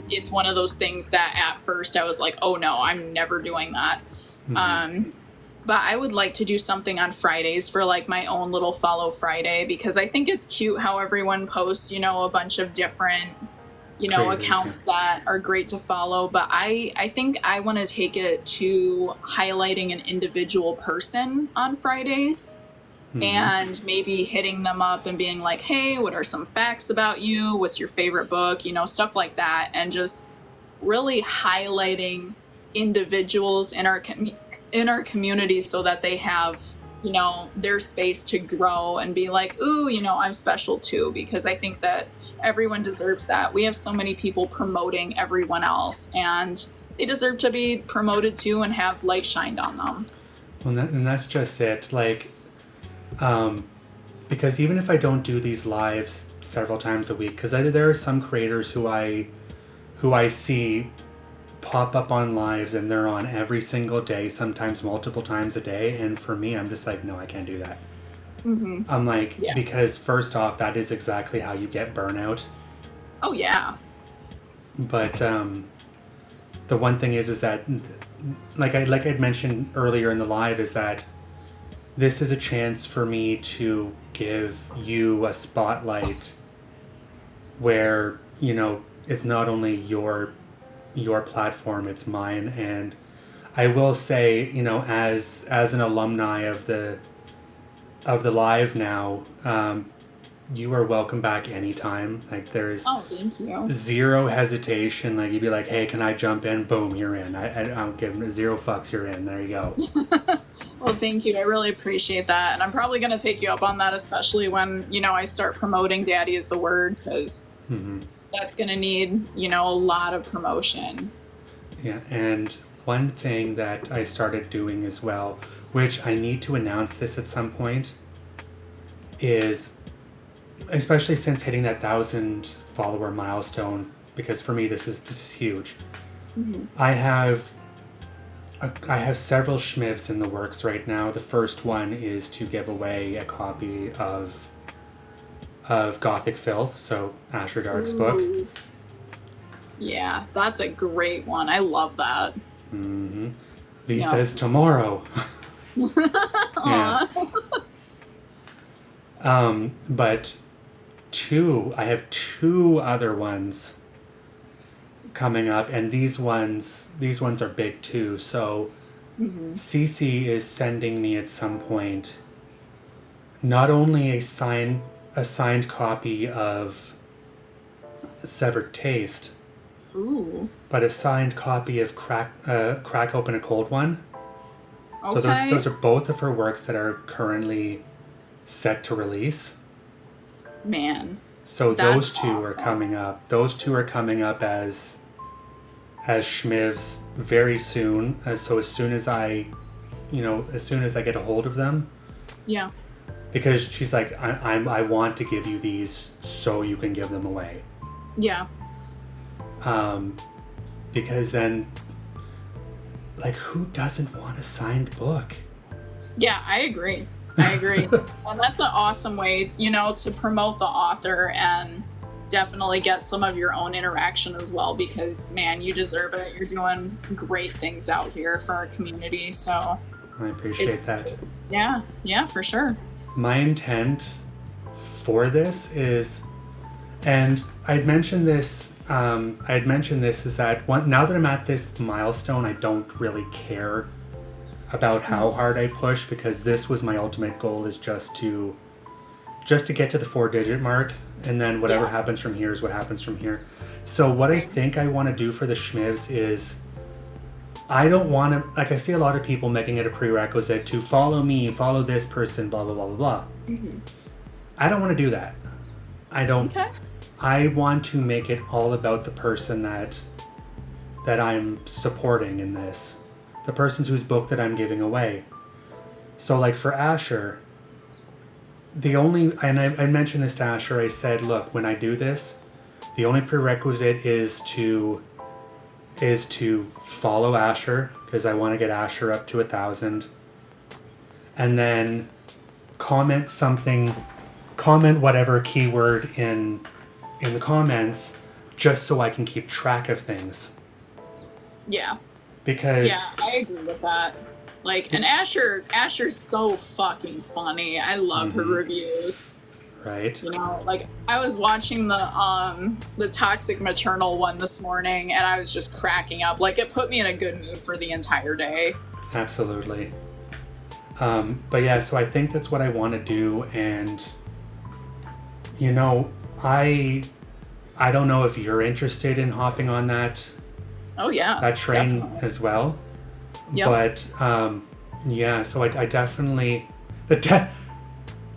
S3: It's one of those things that at first I was like, oh no, I'm never doing that. But I would like to do something on Fridays for like my own little Follow Friday, because I think it's cute how everyone posts, a bunch of different, accounts that are great to follow. But I think I want to take it to highlighting an individual person on Fridays and maybe hitting them up and being like, hey, what are some facts about you? What's your favorite book? Stuff like that. And just really highlighting individuals in our community so that they have, their space to grow and be like, ooh, I'm special too, because I think that everyone deserves that. We have so many people promoting everyone else, and they deserve to be promoted too and have light shined on them.
S2: Well, and that's just it. Like, because even if I don't do these lives several times a week, because there are some creators who I see pop up on lives and they're on every single day, sometimes multiple times a day, and for me, I'm just like, no, I can't do that. I'm like, because first off, that is exactly how you get burnout.
S3: Oh yeah.
S2: But the one thing is that like I'd mentioned earlier in the live, is that this is a chance for me to give you a spotlight where, it's not only your platform, it's mine. And I will say, as an alumni of the live now, you are welcome back anytime. Like, there's
S3: thank you.
S2: Zero hesitation. Like, you'd be like, hey, can I jump in? Boom, you're in. I don't give zero fucks, you're in. There you go.
S3: Well, thank you. I really appreciate that. And I'm probably going to take you up on that, especially when, I start promoting Daddy is the Word, because that's going to need, a lot of promotion. Yeah,
S2: and one thing that I started doing as well, which I need to announce this at some point, is, especially since hitting that 1,000 follower milestone, because for me this is huge. I have several schmivs in the works right now. The first one is to give away a copy of Gothic Filth, so Asher Dark's book.
S3: Yeah, that's a great one. I love that.
S2: V says tomorrow. Yeah. But I have two other ones coming up, and these ones are big too. So Cece is sending me at some point not only a signed copy of Severed Taste, but a signed copy of Crack Open a Cold One. Okay. So those are both of her works that are currently set to release.
S3: Man.
S2: So those two are coming up. Those two are coming up as schmivs very soon. So as soon as I get a hold of them. Yeah. Because she's like, I want to give you these so you can give them away. Yeah. Because then, like, who doesn't want a signed book?
S3: Yeah, I agree. And that's an awesome way, to promote the author and definitely get some of your own interaction as well, because, man, you deserve it. You're doing great things out here for our community, so
S2: I appreciate that.
S3: Yeah, for sure.
S2: My intent for this is, And I'd mentioned this. Is that now that I'm at this milestone, I don't really care about how hard I push, because this was my ultimate goal, is just to get to the 4-digit mark, and then whatever happens from here is what happens from here. So what I think I want to do for the Schmivs is, I don't want to, like, I see a lot of people making it a prerequisite to follow me, follow this person, blah, blah, blah, blah, blah. I don't want to do that. I don't.
S3: Okay.
S2: I want to make it all about the person that I'm supporting in this. The person whose book that I'm giving away. So, like, for Asher, I mentioned this to Asher, I said, look, when I do this, the only prerequisite is to follow Asher, because I want to get Asher up to 1,000. And then comment whatever keyword in the comments, just so I can keep track of things.
S3: Yeah.
S2: Because...
S3: Yeah, I agree with that. Like, and Asher's so fucking funny. I love her reviews.
S2: Right.
S3: You know, like, I was watching the Toxic Maternal one this morning, and I was just cracking up. Like, it put me in a good mood for the entire day.
S2: Absolutely. But yeah, so I think that's what I want to do, and, you know, I don't know if you're interested in hopping on that
S3: Oh, yeah.
S2: that train
S3: definitely.
S2: as well.
S3: Yep.
S2: But yeah, so I definitely the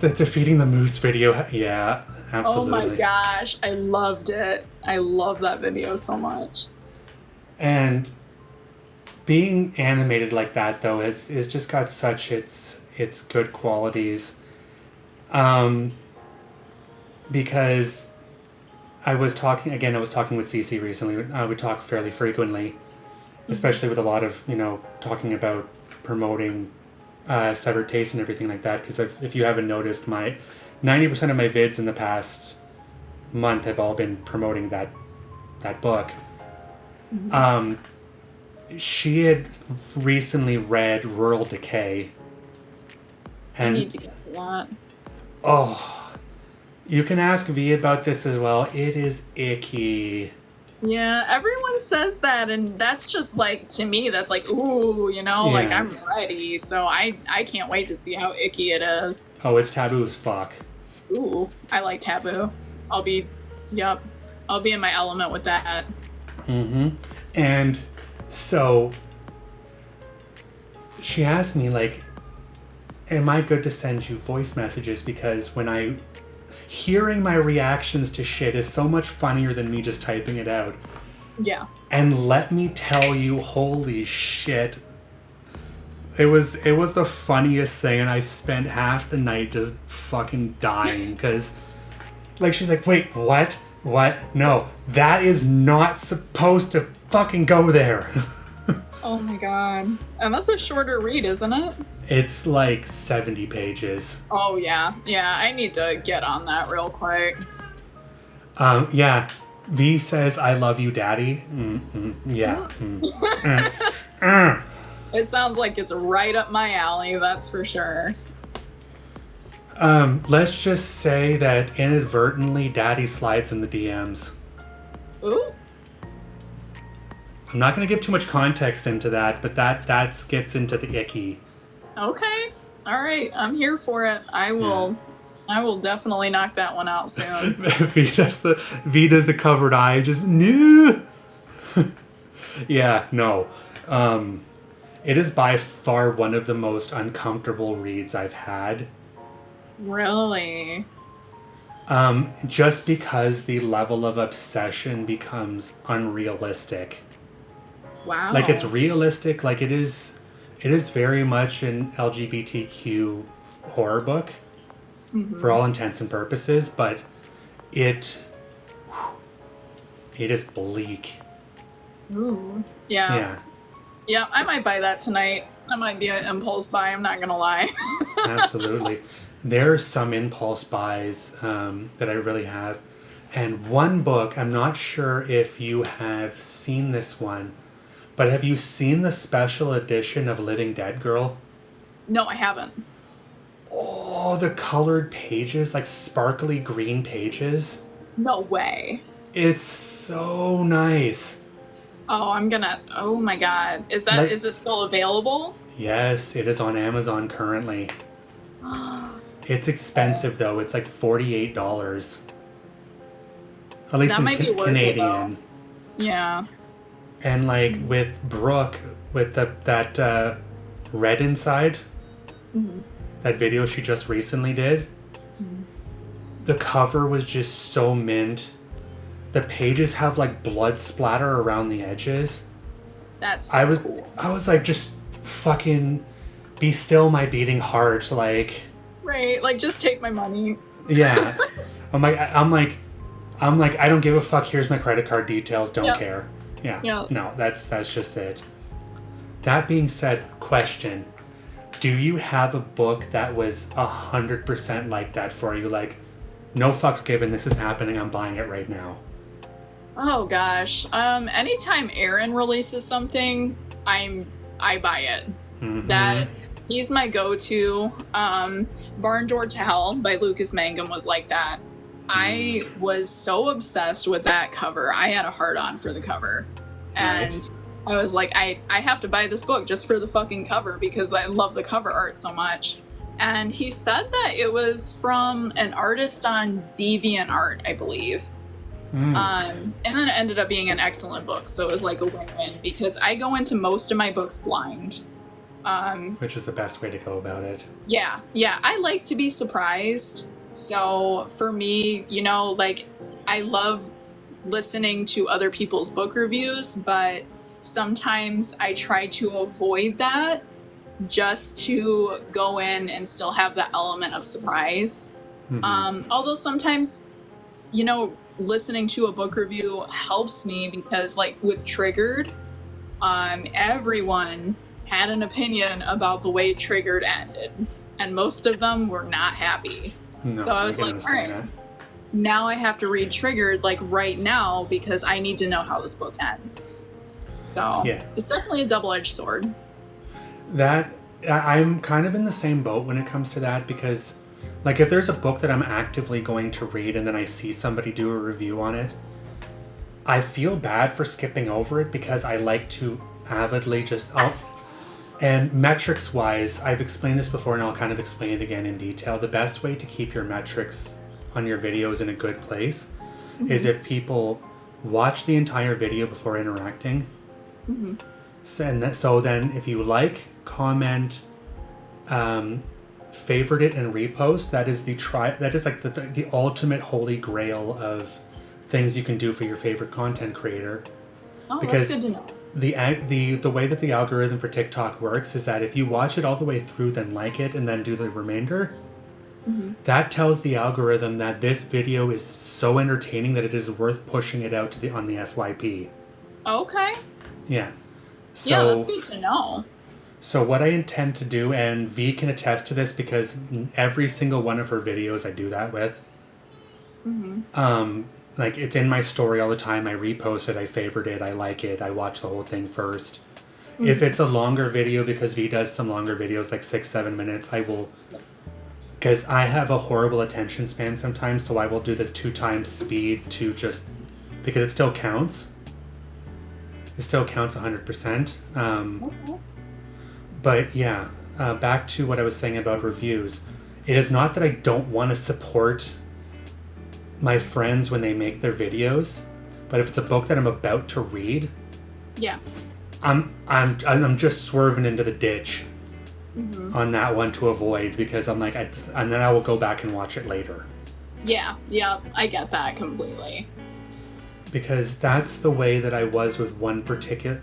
S2: defeating the moose video. Yeah, absolutely.
S3: Oh my gosh, I loved it. I love that video so much.
S2: And being animated like that, though, is just got such its good qualities. Because I was talking with Cece recently. We talk fairly frequently, especially with a lot of, you know, talking about promoting Severed Taste and everything like that. Because if you haven't noticed, my 90% of my vids in the past month have all been promoting that book. She had recently read Rural Decay. And
S3: I need to get that.
S2: oh, you can ask V about this as well. It is icky.
S3: Yeah, everyone says that, and that's just like, to me, that's like, ooh, you know, like,
S2: Yeah.
S3: I'm ready, so I can't wait to see how icky it is.
S2: Oh, it's taboo as fuck.
S3: Ooh, I like Taboo. I'll be in my element with that.
S2: And so she asked me, like, am I good to send you voice messages? Because hearing my reactions to shit is so much funnier than me just typing it out.
S3: Yeah.
S2: And let me tell you, holy shit. It was the funniest thing, and I spent half the night just fucking dying, because, like, she's like, wait, what? What? No, that is not supposed to fucking go there.
S3: Oh my god. And that's a shorter read, isn't it?
S2: It's like 70 pages.
S3: Oh yeah. Yeah, I need to get on that real quick.
S2: Yeah. V says, I love you, daddy. Yeah.
S3: It sounds like it's right up my alley, that's for sure.
S2: Let's just say that inadvertently daddy slides in the DMs.
S3: Ooh.
S2: I'm not going to give too much context into that, but that gets into the icky.
S3: Okay. All right. I'm here for it. I will definitely knock that one out soon.
S2: V does the covered eye, just no. Yeah, no. It is by far one of the most uncomfortable reads I've had.
S3: Really?
S2: Just because the level of obsession becomes unrealistic.
S3: Wow.
S2: Like, it's realistic, like it is very much an LGBTQ horror book for all intents and purposes, but it is bleak.
S3: Ooh. Yeah.
S2: Yeah.
S3: Yeah, I might buy that tonight. That might be an impulse buy, I'm not gonna lie.
S2: Absolutely. There are some impulse buys that I really have. And one book, I'm not sure if you have seen this one, but have you seen the special edition of Living Dead Girl?
S3: No, I haven't.
S2: Oh, the colored pages, like sparkly green pages.
S3: No way.
S2: It's so nice.
S3: Oh my god. Is it still available?
S2: Yes, it is on Amazon currently. It's expensive though. It's like $48. At least
S3: That
S2: in
S3: might be worth
S2: Canadian.
S3: it, though. Yeah.
S2: And like with Brooke, with that red inside, that video she just recently did, the cover was just so mint. The pages have like blood splatter around the edges.
S3: That's so cool.
S2: I was like, just fucking be still my beating heart, like.
S3: Right, like just take my money.
S2: Yeah. I'm like, I don't give a fuck. Here's my credit card details. Don't care. Yeah.
S3: Yep.
S2: No, that's just it. That being said, question: do you have a book that was 100% like that for you? Like, no fucks given. This is happening. I'm buying it right now.
S3: Oh gosh. Anytime Aaron releases something, I buy it. That he's my go-to. Barn Door to Hell by Lucas Mangum was like that. I was so obsessed with that cover. I had a heart-on for the cover. And
S2: Right.
S3: I was like, I have to buy this book just for the fucking cover because I love the cover art so much. And he said that it was from an artist on DeviantArt, I believe. And then it ended up being an excellent book, so it was like a win-win because I go into most of my books blind.
S2: Which is the best way to go about it.
S3: Yeah, I like to be surprised. So for me, you know, like I love listening to other people's book reviews, but sometimes I try to avoid that just to go in and still have the element of surprise. Although sometimes, you know, listening to a book review helps me because, like with Triggered, everyone had an opinion about the way Triggered ended, and most of them were not happy.
S2: No,
S3: So I was like, all right, now I have to read Triggered like right now because I need to know how this book ends. So
S2: Yeah.
S3: it's definitely a double-edged sword.
S2: I'm kind of in the same boat when it comes to that because, like, if there's a book that I'm actively going to read and then I see somebody do a review on it, I feel bad for skipping over it because I like to avidly and metrics wise, I've explained this before and I'll kind of explain it again in detail. The best way to keep your metrics on your videos in a good place is if people watch the entire video before interacting. So then if you like, comment, favorite it and repost, that is like the ultimate holy grail of things you can do for your favorite content creator.
S3: Oh,
S2: Because
S3: that's good to know.
S2: the way that the algorithm for TikTok works is that if you watch it all the way through, then like it, and then do the remainder, that tells the algorithm that this video is so entertaining that it is worth pushing it out on the FYP.
S3: Okay.
S2: Yeah.
S3: Yeah, that's good to know.
S2: So what I intend to do, and V can attest to this because every single one of her videos I do that with. Like, it's in my story all the time. I repost it, I favorite it, I like it, I watch the whole thing first. If it's a longer video, because V does some longer videos, like 6-7 minutes, I will, because I have a horrible attention span sometimes, so I will do the 2 times speed to just, because it still counts. It still counts 100%. But yeah, back to what I was saying about reviews. It is not that I don't want to support my friends when they make their videos, but if it's a book that I'm about to read,
S3: Yeah.
S2: I'm just swerving into the ditch on that one to avoid, because I'm like, and then I will go back and watch it later.
S3: Yeah, I get that completely.
S2: Because that's the way that I was with one particular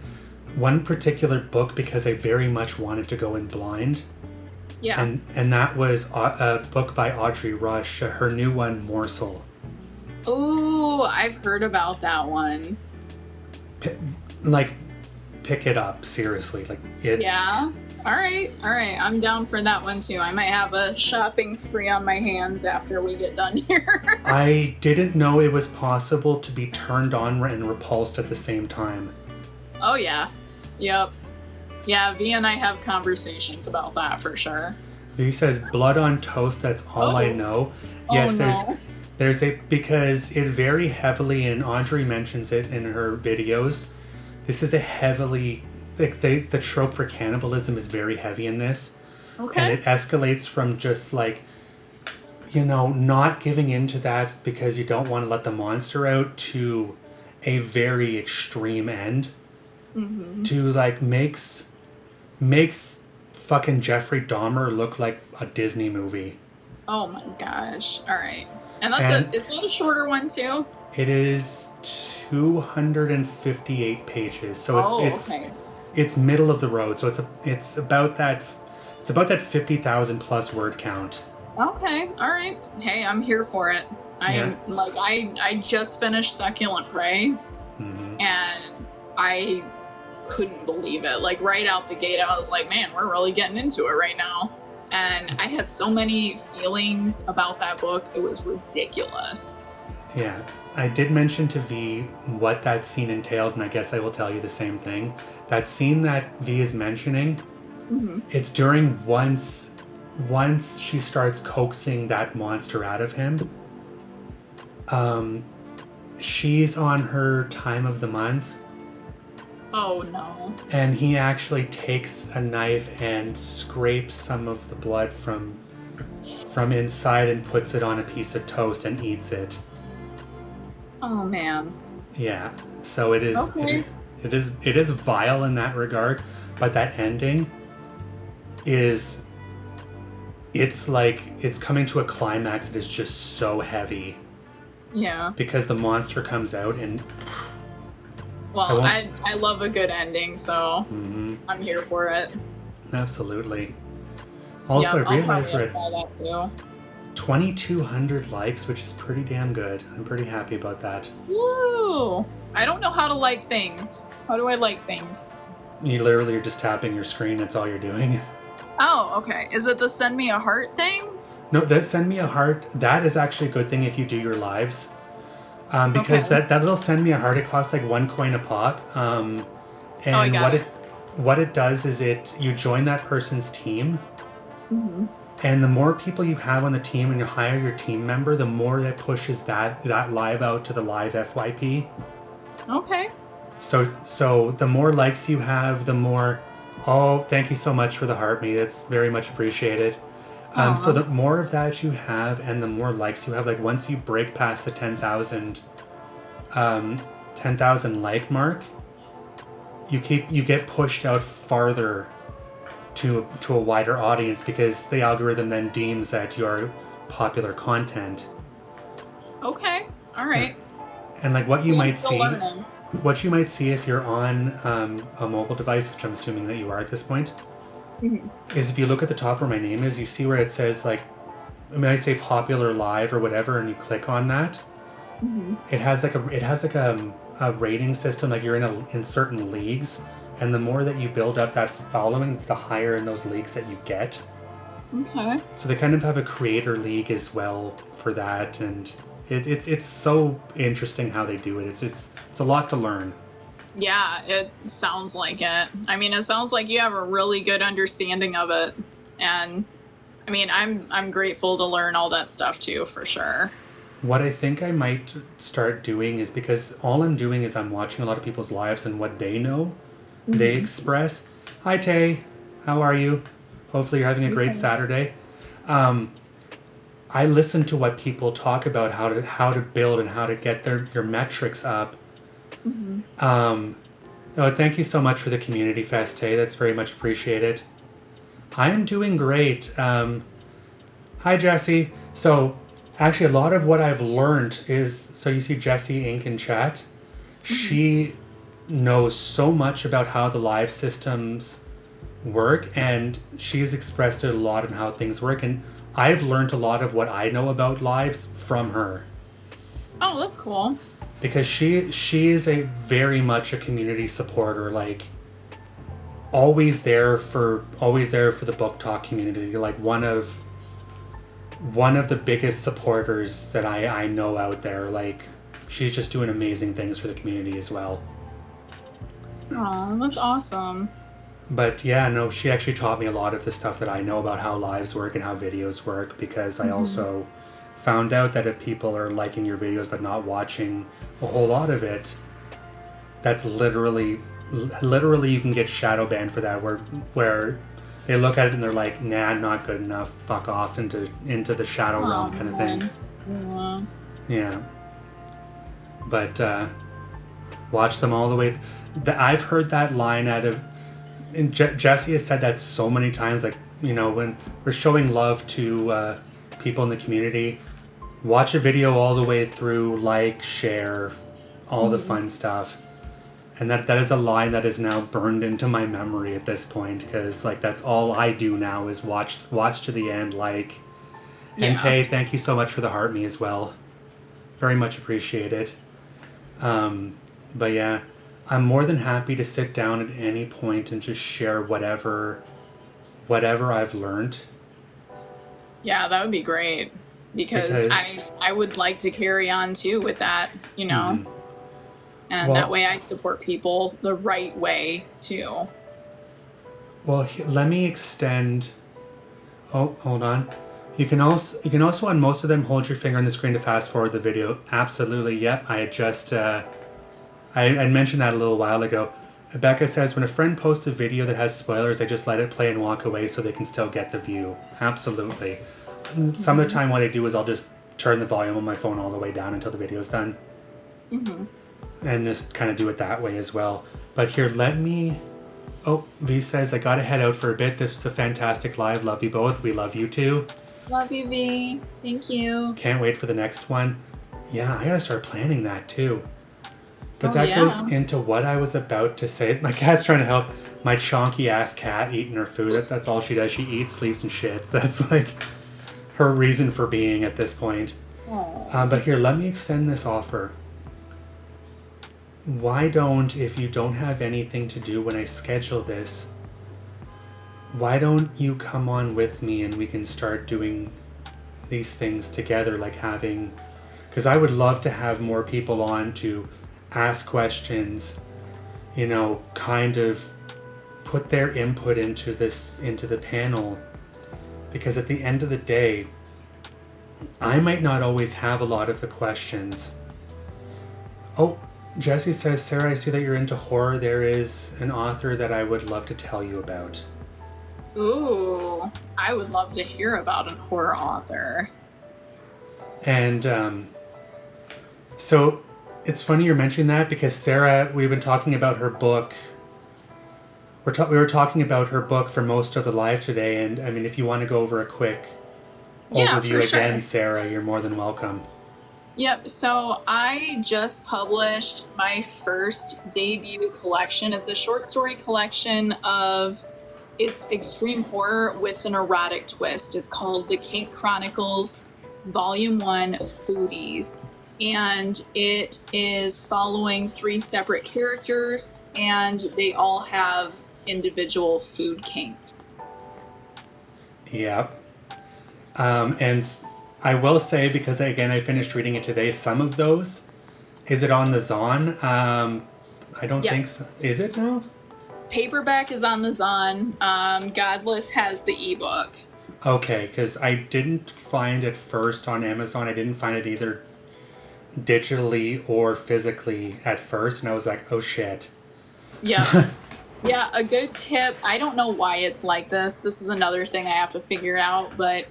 S2: book, because I very much wanted to go in blind.
S3: Yeah.
S2: And that was a book by Audrey Rush, her new one, Morsel.
S3: Oh, I've heard about that one.
S2: Pick it up, seriously.
S3: Yeah. All right. I'm down for that one too. I might have a shopping spree on my hands after we get done here.
S2: I didn't know it was possible to be turned on and repulsed at the same time.
S3: Oh yeah. Yep. Yeah, V and I have conversations about that for sure.
S2: V says, blood on toast, that's all I know.
S3: Oh,
S2: Yes,
S3: no.
S2: Because it very heavily, and Audrey mentions it in her videos, this is a heavily, like the trope for cannibalism is very heavy in this.
S3: Okay.
S2: And it escalates from just like, you know, not giving into that because you don't want to let the monster out to a very extreme end.
S3: Mm-hmm.
S2: To like makes fucking Jeffrey Dahmer look like a Disney movie.
S3: Oh my gosh. All right. And is that a shorter one too?
S2: It is 258 pages. So it's middle of the road. So it's about that 50,000 plus word count.
S3: Okay. All right. Hey, I'm here for it. I just finished Succulent Prey, and I couldn't believe it. Like right out the gate, I was like, man, we're really getting into it right now. And I had so many feelings about that book. It was ridiculous.
S2: Yeah, I did mention to V what that scene entailed, and I guess I will tell you the same thing. That scene that V is mentioning, it's during once she starts coaxing that monster out of him. She's on her time of the month.
S3: Oh no.
S2: And he actually takes a knife and scrapes some of the blood from inside and puts it on a piece of toast and eats it.
S3: Oh man.
S2: Yeah. So it is
S3: okay.
S2: it is vile in that regard, but that ending is it's like it's coming to a climax that is just so heavy.
S3: Yeah.
S2: Because the monster comes out and
S3: well, I love a good ending, so I'm here for it.
S2: Absolutely. Also, I realized we're
S3: at
S2: 2,200 likes, which is pretty damn good. I'm pretty happy about that.
S3: Woo! I don't know how to like things. How do I like things?
S2: You literally are just tapping your screen. That's all you're doing.
S3: Oh, okay. Is it the send me a heart thing?
S2: No, that send me a heart. That is actually a good thing if you do your lives. Because that little send me a heart, it costs like 1 coin a pop. And what it does is you join that person's team. And the more people you have on the team and you hire your team member, the more that pushes that live out to the live FYP.
S3: Okay.
S2: So the more likes you have, the more, oh, thank you so much for the heart me. That's very much appreciated. So the more of that you have and the more likes you have, like once you break past the 10,000 like mark, you get pushed out farther to a wider audience because the algorithm then deems that you are popular content.
S3: Okay. All right.
S2: And like what you might see if you're on a mobile device, which I'm assuming that you are at this point, is if you look at the top where my name is, you see where it says like, I mean, I'd say popular live or whatever, and you click on that. It has like a rating system, like you're in certain leagues, and the more that you build up that following, the higher in those leagues that you get.
S3: Okay.
S2: So they kind of have a creator league as well for that, and it's so interesting how they do it. It's a lot to learn.
S3: Yeah, it sounds like it. I mean, it sounds like you have a really good understanding of it, and I mean, I'm grateful to learn all that stuff too, for sure.
S2: What I think I might start doing is, because all I'm doing is I'm watching a lot of people's lives and what they know, they express. Hi Tay, how are you? Hopefully you're having a great Saturday. I listen to what people talk about, how to build and how to get your metrics up. Thank you so much for the community fest, Tay. That's very much appreciated. I am doing great. Hi Jesse. So actually a lot of what I've learned is, so you see Jessie Inc. in chat. She knows so much about how the live systems work, and she's expressed it a lot in how things work, and I've learned a lot of what I know about lives from her.
S3: Oh, that's cool.
S2: Because she is very much a community supporter, like always there for the book talk community, like one of the biggest supporters that I know out there. Like she's just doing amazing things for the community as well.
S3: Oh, that's awesome.
S2: But yeah, no, she actually taught me a lot of the stuff that I know about how lives work and how videos work, because I also found out that if people are liking your videos but not watching a whole lot of it, that's literally you can get shadow banned for that, where they look at it and they're like, nah, not good enough, fuck off into the shadow realm kind of thing. Yeah. But watch them all the way. I've heard that line out of, and Jesse has said that so many times, like, you know, when we're showing love to people in the community, watch a video all the way through, like, share, all the fun stuff. And that is a line that is now burned into my memory at this point, because, like, that's all I do now is watch to the end, like. Yeah. And Tay, thank you so much for the heart me as well. Very much appreciate it. But yeah, I'm more than happy to sit down at any point and just share whatever I've learned. Yeah,
S3: that would be great, because I would like to carry on too with that, you know. And that way I support people the right way too.
S2: Well, let me extend. Oh, hold on. You can also on most of them hold your finger on the screen to fast forward the video. Absolutely, yep. I had just I mentioned that a little while ago. Becca says, when a friend posts a video that has spoilers, I just let it play and walk away so they can still get the view. Absolutely. Some of the time what I do is I'll just turn the volume on my phone all the way down until the video's done. And just kind of do it that way as well. But here, let me... Oh, V says, I gotta head out for a bit. This was a fantastic live. Love you both. We love you too.
S3: Love you, V. Thank you.
S2: Can't wait for the next one. Yeah, I gotta start planning that too. But that goes into what I was about to say. My cat's trying to help my chonky ass cat eating her food. That's all she does. She eats, sleeps, and shits. That's like her reason for being at this point. But here, let me extend this offer. Why don't, if you don't have anything to do when I schedule this, why don't you come on with me and we can start doing these things together, like having... Because I would love to have more people on to ask questions, you know, kind of put their input into the panel, because at the end of the day, I might not always have a lot of the questions. Oh, Jesse says, Sarah, I see that you're into horror. There is an author that I would love to tell you about.
S3: Ooh, I would love to hear about a horror author.
S2: And so it's funny you're mentioning that, because Sarah, we've been talking about her book. We were talking about her book for most of the live today, and I mean, if you want to go over a quick overview again, sure. Sarah, you're more than welcome.
S3: Yep, so I just published my first debut collection. It's a short story collection of... It's extreme horror with an erotic twist. It's called The Kink Chronicles, Volume 1, Foodies. And it is following 3 separate characters, and they all have individual food kinks.
S2: Yep. And I will say, because again, I finished reading it today, some of those, is it on the Zon? I don't think so. Is it now?
S3: Paperback is on the Zon. Godless has the ebook.
S2: Okay, because I didn't find it first on Amazon. I didn't find it either digitally or physically at first, and I was like, oh shit.
S3: Yeah. Yeah, a good tip. I don't know why it's like this. This is another thing I have to figure out, but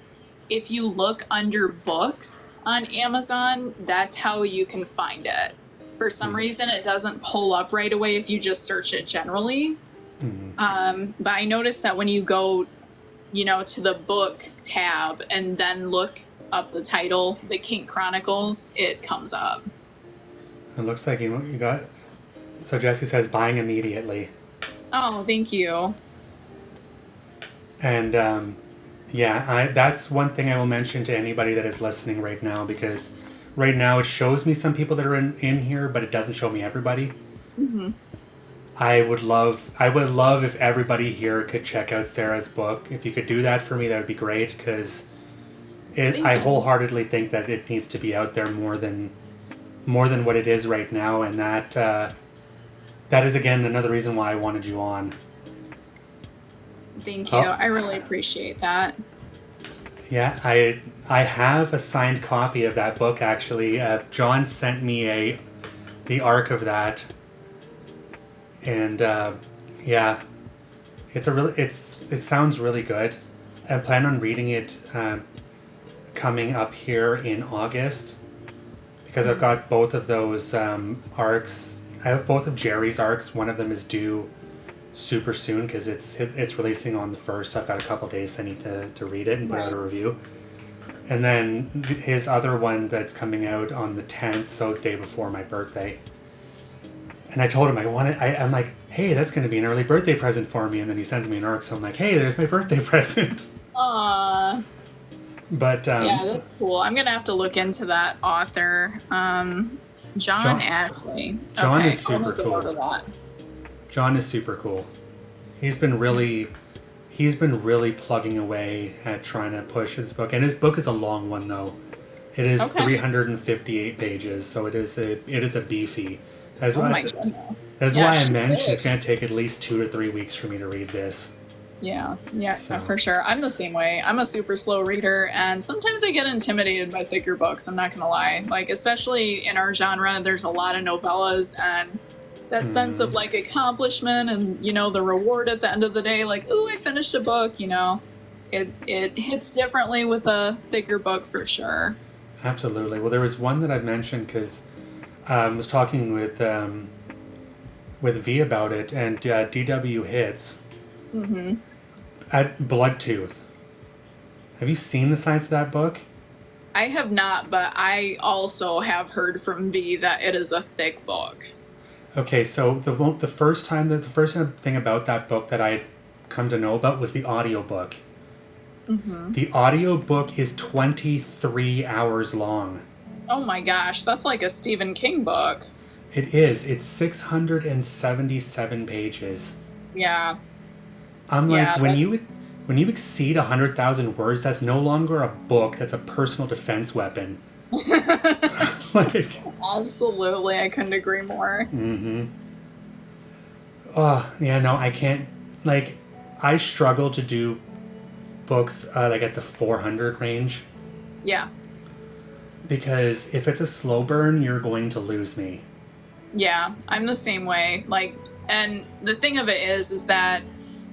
S3: if you look under books on Amazon, that's how you can find it. For some reason, it doesn't pull up right away if you just search it generally. But I noticed that when you go, you know, to the book tab and then look up the title, The Kink Chronicles, it comes up.
S2: It looks like you got... So Jesse says buying immediately.
S3: Oh, thank you.
S2: And that's one thing I will mention to anybody that is listening right now, because right now it shows me some people that are in here, but it doesn't show me everybody. I would love if everybody here could check out Sarah's book. If you could do that for me, that would be great, because I wholeheartedly think that it needs to be out there more than what it is right now, and that is again another reason why I wanted you on.
S3: Thank you. I really appreciate that.
S2: Yeah, I have a signed copy of that book actually. John sent me the arc of that, and yeah, it sounds really good. I plan on reading it coming up here in August because I've got both of those arcs. I have both of Jerry's arcs. One of them is due super soon because it's releasing on the 1st, so I've got a couple days I need to read it and put out a review. And then his other one that's coming out on the 10th, so day before my birthday. And I told him I'm like, hey, that's going to be an early birthday present for me. And then he sends me an arc, so I'm like, hey, there's my birthday present.
S3: Aww.
S2: But
S3: yeah, that's cool. I'm gonna have to look into that author, John Ashley.
S2: John
S3: okay,
S2: is super cool.
S3: Over that.
S2: John is super cool. He's been really plugging away at trying to push his book, and his book is a long one though. It is 358 pages, so it is a beefy. That's
S3: my goodness.
S2: That's why I mentioned it's going to take at least 2 to 3 weeks for me to read this.
S3: Yeah, for sure. I'm the same way. I'm a super slow reader, and sometimes I get intimidated by thicker books, I'm not gonna lie. Like, especially in our genre, there's a lot of novellas, and that sense of, like, accomplishment and, you know, the reward at the end of the day, like, ooh, I finished a book, you know. It hits differently with a thicker book, for sure.
S2: Absolutely. Well, there was one that I've mentioned, because I was talking with V about it, and DW Hits.
S3: Mm-hmm.
S2: At Bloodtooth. Have you seen the sides of that book?
S3: I have not, but I also have heard from V that it is a thick book.
S2: Okay, so the first thing about that book that I come to know about was the audiobook.
S3: Mm-hmm.
S2: The audiobook is 23 hours long.
S3: Oh my gosh, that's like a Stephen King book.
S2: It is. It's 677 pages.
S3: Yeah.
S2: I'm like, when you exceed 100,000 words, that's no longer a book. That's a personal defense weapon. Like,
S3: absolutely, I couldn't agree more.
S2: Mm-hmm. Oh yeah, no, I can't. Like, I struggle to do books like at the 400 range.
S3: Yeah.
S2: Because if it's a slow burn, you're going to lose me.
S3: Yeah, I'm the same way. Like, and the thing of it is that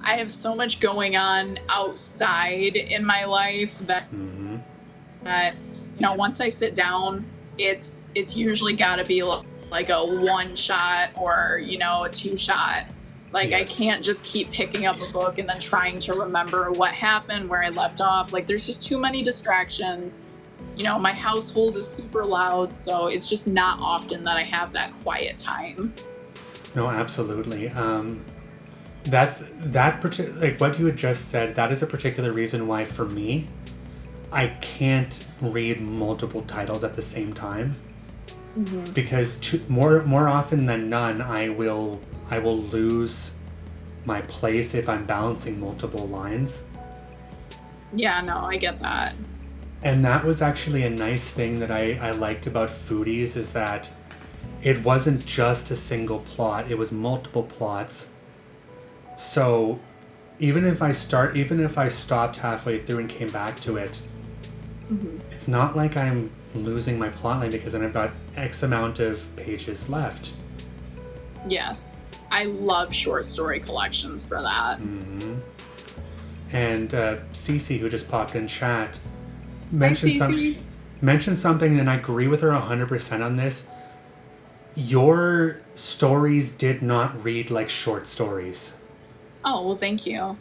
S3: I have so much going on outside in my life that you know, once I sit down, it's usually got to be like a one shot or, you know, a 2 shot. Like, yes. I can't just keep picking up a book and then trying to remember what happened, where I left off. Like, there's just too many distractions. You know, my household is super loud, so it's just not often that I have that quiet time.
S2: No, absolutely. Like what you had just said, that is a particular reason why, for me, I can't read multiple titles at the same time. Mm-hmm. Because more often than none, I will lose my place if I'm balancing multiple lines.
S3: Yeah, no, I get that.
S2: And that was actually a nice thing that I liked about Foodies, is that it wasn't just a single plot, it was multiple plots. So even if I stopped halfway through and came back to it, it's not like I'm losing my plotline, because then I've got X amount of pages left.
S3: Yes. I love short story collections for that.
S2: Mm-hmm. And Cece, who just popped in chat, mentioned something, and I agree with her 100% on this. Your stories did not read like short stories.
S3: Oh, well, thank you.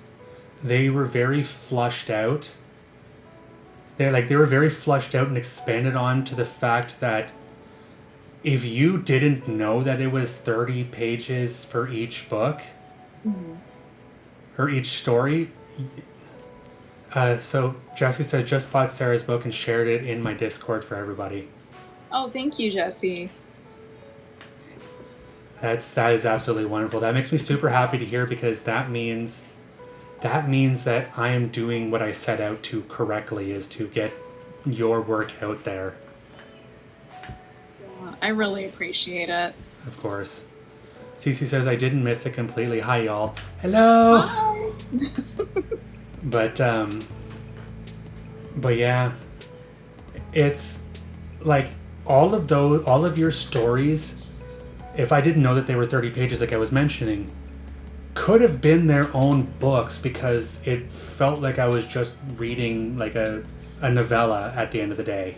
S2: They were very flushed out. They were very flushed out and expanded on to the fact that if you didn't know that it was 30 pages for each book, or each story. So Jessie says, just bought Sarah's book and shared it in my Discord for everybody.
S3: Oh, thank you, Jessie.
S2: That is absolutely wonderful. That makes me super happy to hear, because that means that I am doing what I set out to correctly, is to get your work out there.
S3: I really appreciate it.
S2: Of course. Cece says, I didn't miss it completely. Hi, y'all. Hello!
S3: Hi!
S2: But, But yeah, it's like all of your stories, if I didn't know that they were 30 pages like I was mentioning, could have been their own books because it felt like I was just reading like a novella at the end of the day.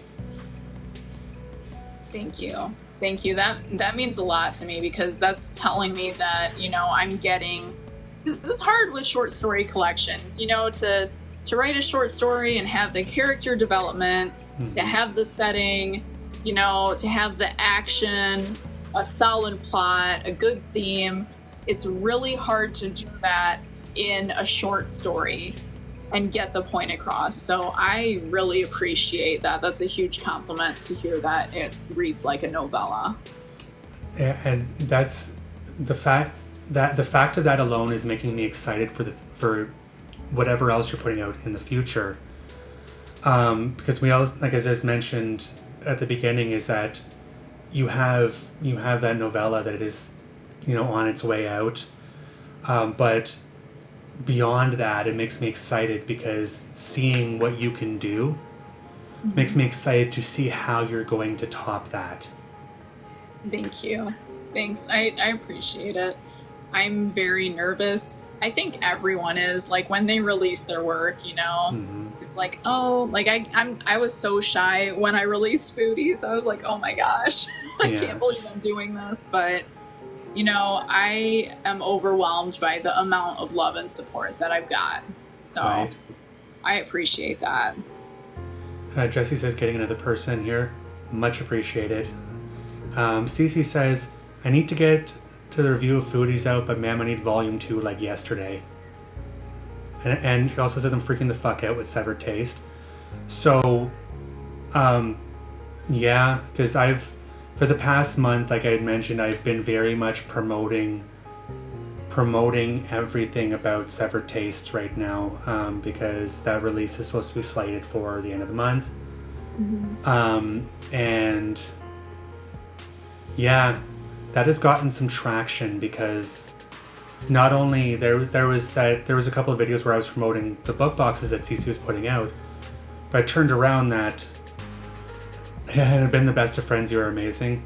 S3: Thank you. Thank you. That means a lot to me because that's telling me that, I'm getting, this is hard with short story collections, to write a short story and have the character development, to have the setting, to have the action, a solid plot, a good theme. It's really hard to do that in a short story and get the point across. So I really appreciate that. That's a huge compliment to hear that it reads like a novella.
S2: And that's the fact of that alone is making me excited for whatever else you're putting out in the future. Because we always, like as mentioned at the beginning, is that you have that novella that is, on its way out. But beyond that, it makes me excited because seeing what you can do makes me excited to see how you're going to top that.
S3: Thank you. Thanks. I appreciate it. I'm very nervous. I think everyone is, like, when they release their work, it's like, oh, like I was so shy when I released Foodies. I was like, oh my gosh, I can't believe I'm doing this. But, I am overwhelmed by the amount of love and support that I've got. So
S2: right.
S3: I appreciate that.
S2: Jesse says, getting another person here. Much appreciated. Cece says, I need to get to the review of Foodies out, but ma'am, I need volume 2 like yesterday. And she also says, I'm freaking the fuck out with Severed Taste. So, yeah, because for the past month, like I had mentioned, I've been very much promoting everything about Severed Taste right now, because that release is supposed to be slated for the end of the month. And yeah, that has gotten some traction because not only there was a couple of videos where I was promoting the book boxes that CC was putting out, but I turned around that it had been the best of friends. You are amazing.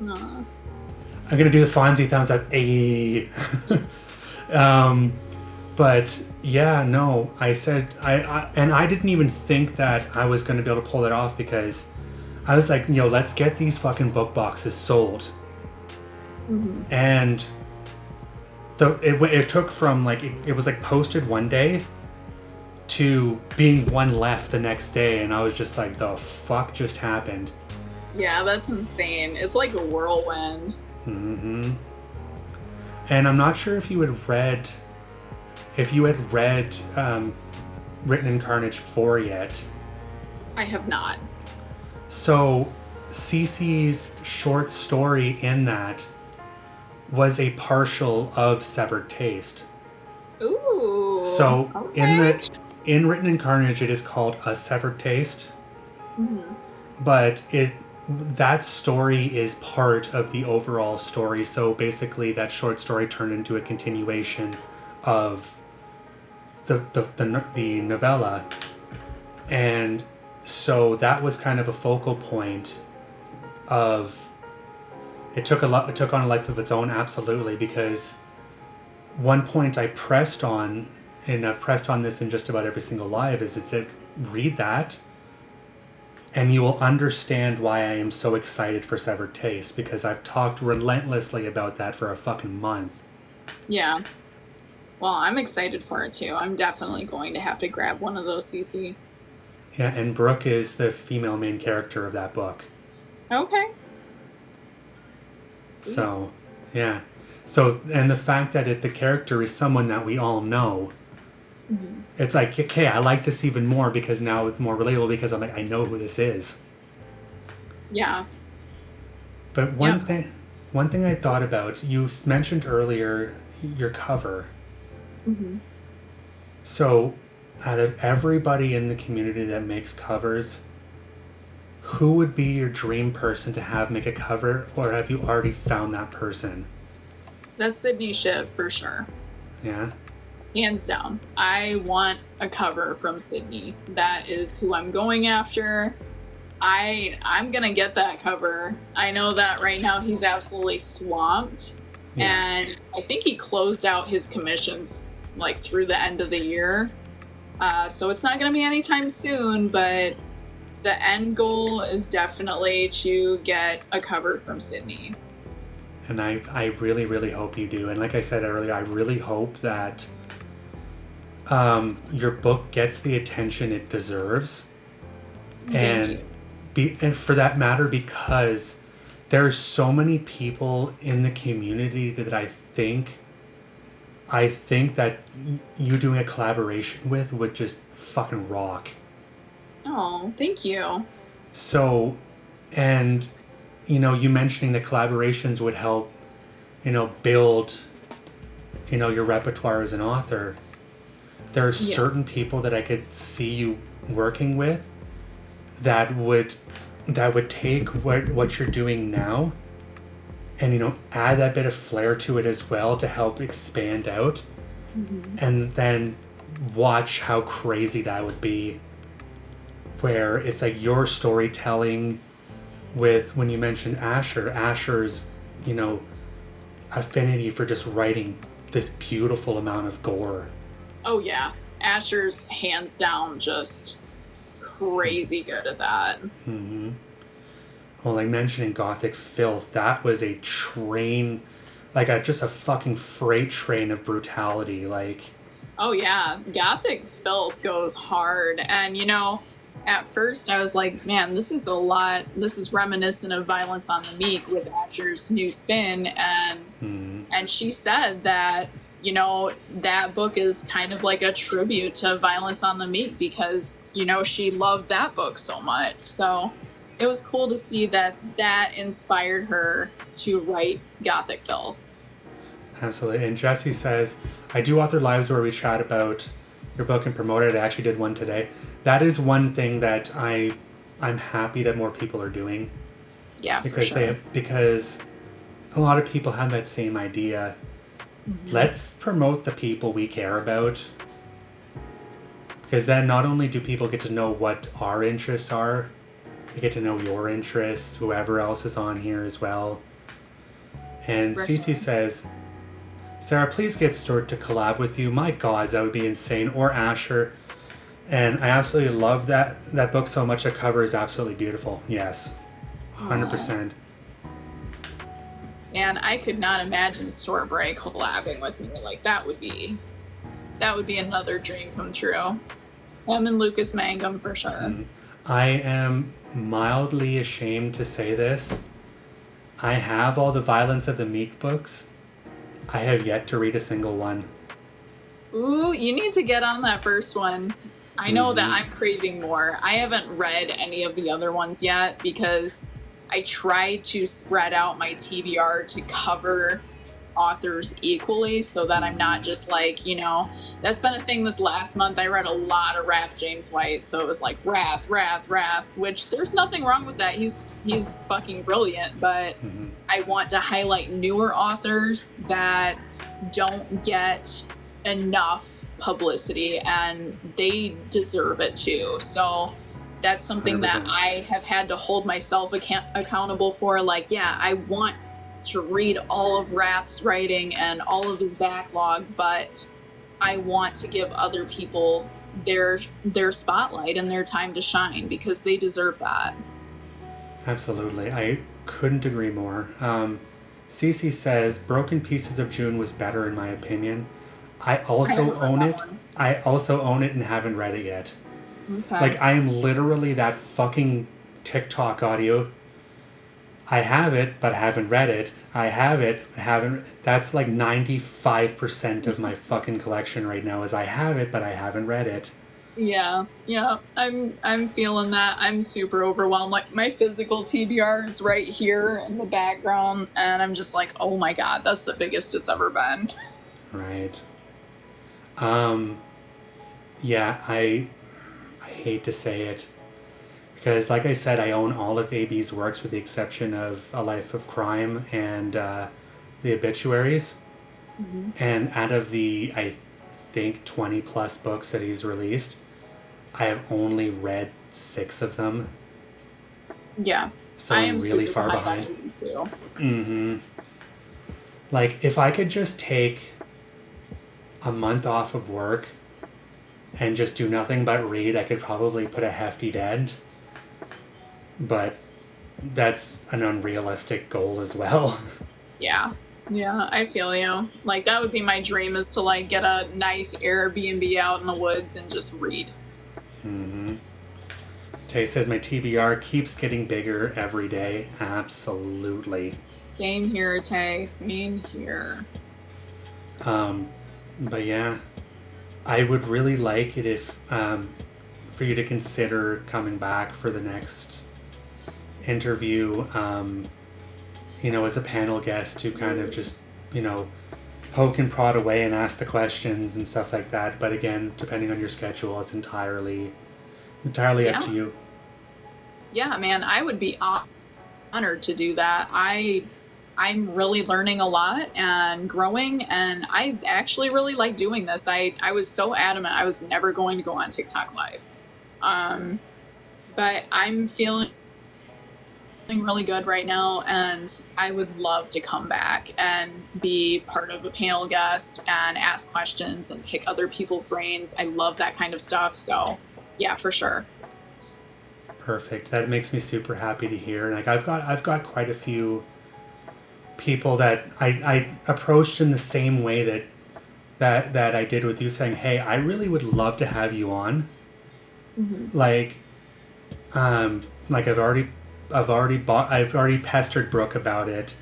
S3: Aww.
S2: I'm gonna do the Fonzie thumbs up. Ayy. But yeah, no, I said I didn't even think that I was gonna be able to pull it off because I was like, let's get these fucking book boxes sold. And it took from like it was like posted one day to being one left the next day, and I was just like, the fuck just happened?
S3: Yeah, that's insane. It's like a whirlwind.
S2: And I'm not sure if you had read Written in Carnage 4 yet.
S3: I have not.
S2: So Cece's short story in that was a partial of Severed Taste.
S3: Ooh.
S2: So
S3: okay.
S2: in Written in Carnage, it is called A Severed Taste. But that story is part of the overall story. So basically, that short story turned into a continuation of the novella, and so that was kind of a focal point of. It took on a life of its own, absolutely, because one point I pressed on, and I've pressed on this in just about every single live, is it said, read that, and you will understand why I am so excited for Severed Taste, because I've talked relentlessly about that for a fucking month.
S3: Yeah. Well, I'm excited for it too. I'm definitely going to have to grab one of those, CC.
S2: Yeah, and Brooke is the female main character of that book.
S3: Okay.
S2: So, yeah. So, and the fact that the character is someone that we all know, it's like, okay, I like this even more because now it's more relatable because I'm like, I know who this is.
S3: Yeah.
S2: But one thing I thought about, you mentioned earlier your cover. So, out of everybody in the community that makes covers, who would be your dream person to have make a cover, or have you already found that person?
S3: That's Sydney Shiv for sure.
S2: Yeah.
S3: Hands down. I want a cover from Sydney. That is who I'm going after. I'm gonna get that cover. I know that right now he's absolutely swamped.
S2: Yeah.
S3: And I think he closed out his commissions like through the end of the year. So it's not gonna be anytime soon, but the end goal is definitely to get a cover from Sydney.
S2: And I really, really hope you do. And like I said earlier, I really hope that your book gets the attention it deserves.
S3: Thank you.
S2: And for that matter, because there are so many people in the community that I think that you doing a collaboration with would just fucking rock.
S3: Oh, thank you.
S2: So, and you mentioning that collaborations would help, build, your repertoire as an author. There are certain people that I could see you working with that would take what you're doing now and add that bit of flair to it as well to help expand out.
S3: Mm-hmm.
S2: And then watch how crazy that would be, where it's like your storytelling with, when you mentioned Asher's affinity for just writing this beautiful amount of gore.
S3: Oh yeah, Asher's hands down just crazy good at that.
S2: Mm-hmm. Well, like mentioning Gothic Filth, that was a train, just a fucking freight train of brutality.
S3: Oh yeah, Gothic Filth goes hard, and at first I was like, man, this is a lot. This is reminiscent of Violence on the Meek with Asher's new spin, and she said that that book is kind of like a tribute to Violence on the Meek because she loved that book so much. So it was cool to see that inspired her to write Gothic Filth.
S2: Absolutely. And Jesse says, I do author lives where we chat about your book and promote it. I actually did one today. That is one thing that I'm happy that more people are doing.
S3: Yeah,
S2: because
S3: for sure.
S2: Because a lot of people have that same idea. Mm-hmm. Let's promote the people we care about. Because then not only do people get to know what our interests are, they get to know your interests, whoever else is on here as well. And Cece says, Sarah, please get Stuart to collab with you. My God, that would be insane. Or Asher. And I absolutely love that book so much. The cover is absolutely beautiful. Yes. 100%.
S3: And I could not imagine Storebray collabing with me. Like that would be another dream come true. Him and Lucas Mangum for sure.
S2: I am mildly ashamed to say this. I have all the Violence of the Meek books. I have yet to read a single one.
S3: Ooh, you need to get on that first one. I know that I'm craving more. I haven't read any of the other ones yet because I try to spread out my TBR to cover authors equally so that I'm not just like, that's been a thing this last month. I read a lot of Wrath James White, so it was like Wrath, which there's nothing wrong with that. He's fucking brilliant, but I want to highlight newer authors that don't get enough publicity and they deserve it too. So that's something
S2: 100%.
S3: that I have had to hold myself accountable for. Like, yeah, I want to read all of Wrath's writing and all of his backlog, but I want to give other people their spotlight and their time to shine because they deserve that.
S2: Absolutely. I couldn't agree more. Cece says, Broken Pieces of June was better in my opinion. I also own it. I also own it and haven't read it yet.
S3: Okay.
S2: I am literally that fucking TikTok audio. I have it, but haven't read it. I have it, but haven't. That's 95% of my fucking collection right now is I have it, but I haven't read it.
S3: Yeah. I'm feeling that. I'm super overwhelmed. My physical TBR is right here in the background, and I'm just like, oh my God, that's the biggest it's ever been.
S2: Right. Yeah, I hate to say it. Because, like I said, I own all of AB's works with the exception of A Life of Crime and the obituaries. And out of the, I think 20 plus books that he's released. I have only read 6 of them.
S3: Yeah.
S2: So
S3: I
S2: I'm
S3: am
S2: really
S3: super
S2: far
S3: behind
S2: behind.
S3: too.
S2: Mm-hmm. Like, if I could just take a month off of work and just do nothing but read, I could probably put a hefty dent. But that's an unrealistic goal as well.
S3: Yeah. Yeah, I feel you. Like, that would be my dream, is to, like, get a nice Airbnb out in the woods and just read.
S2: Mm-hmm. Tay says, my TBR keeps getting bigger every day. Absolutely.
S3: Same here, Tay. Same here.
S2: But yeah, I would really like it if, for you to consider coming back for the next interview, as a panel guest, to kind of just, poke and prod away and ask the questions and stuff like that. But again, depending on your schedule, it's entirely up to you.
S3: Yeah, man, I would be honored to do that. I'm really learning a lot and growing, and I actually really like doing this. I was so adamant I was never going to go on TikTok Live. But I'm feeling really good right now, and I would love to come back and be part of a panel guest and ask questions and pick other people's brains. I love that kind of stuff, so yeah, for sure.
S2: Perfect. That makes me super happy to hear. Like, I've got quite a few people that I approached in the same way that I did with you, saying, hey, I really would love to have you on. Mm-hmm. Like I've already pestered Brooke about it.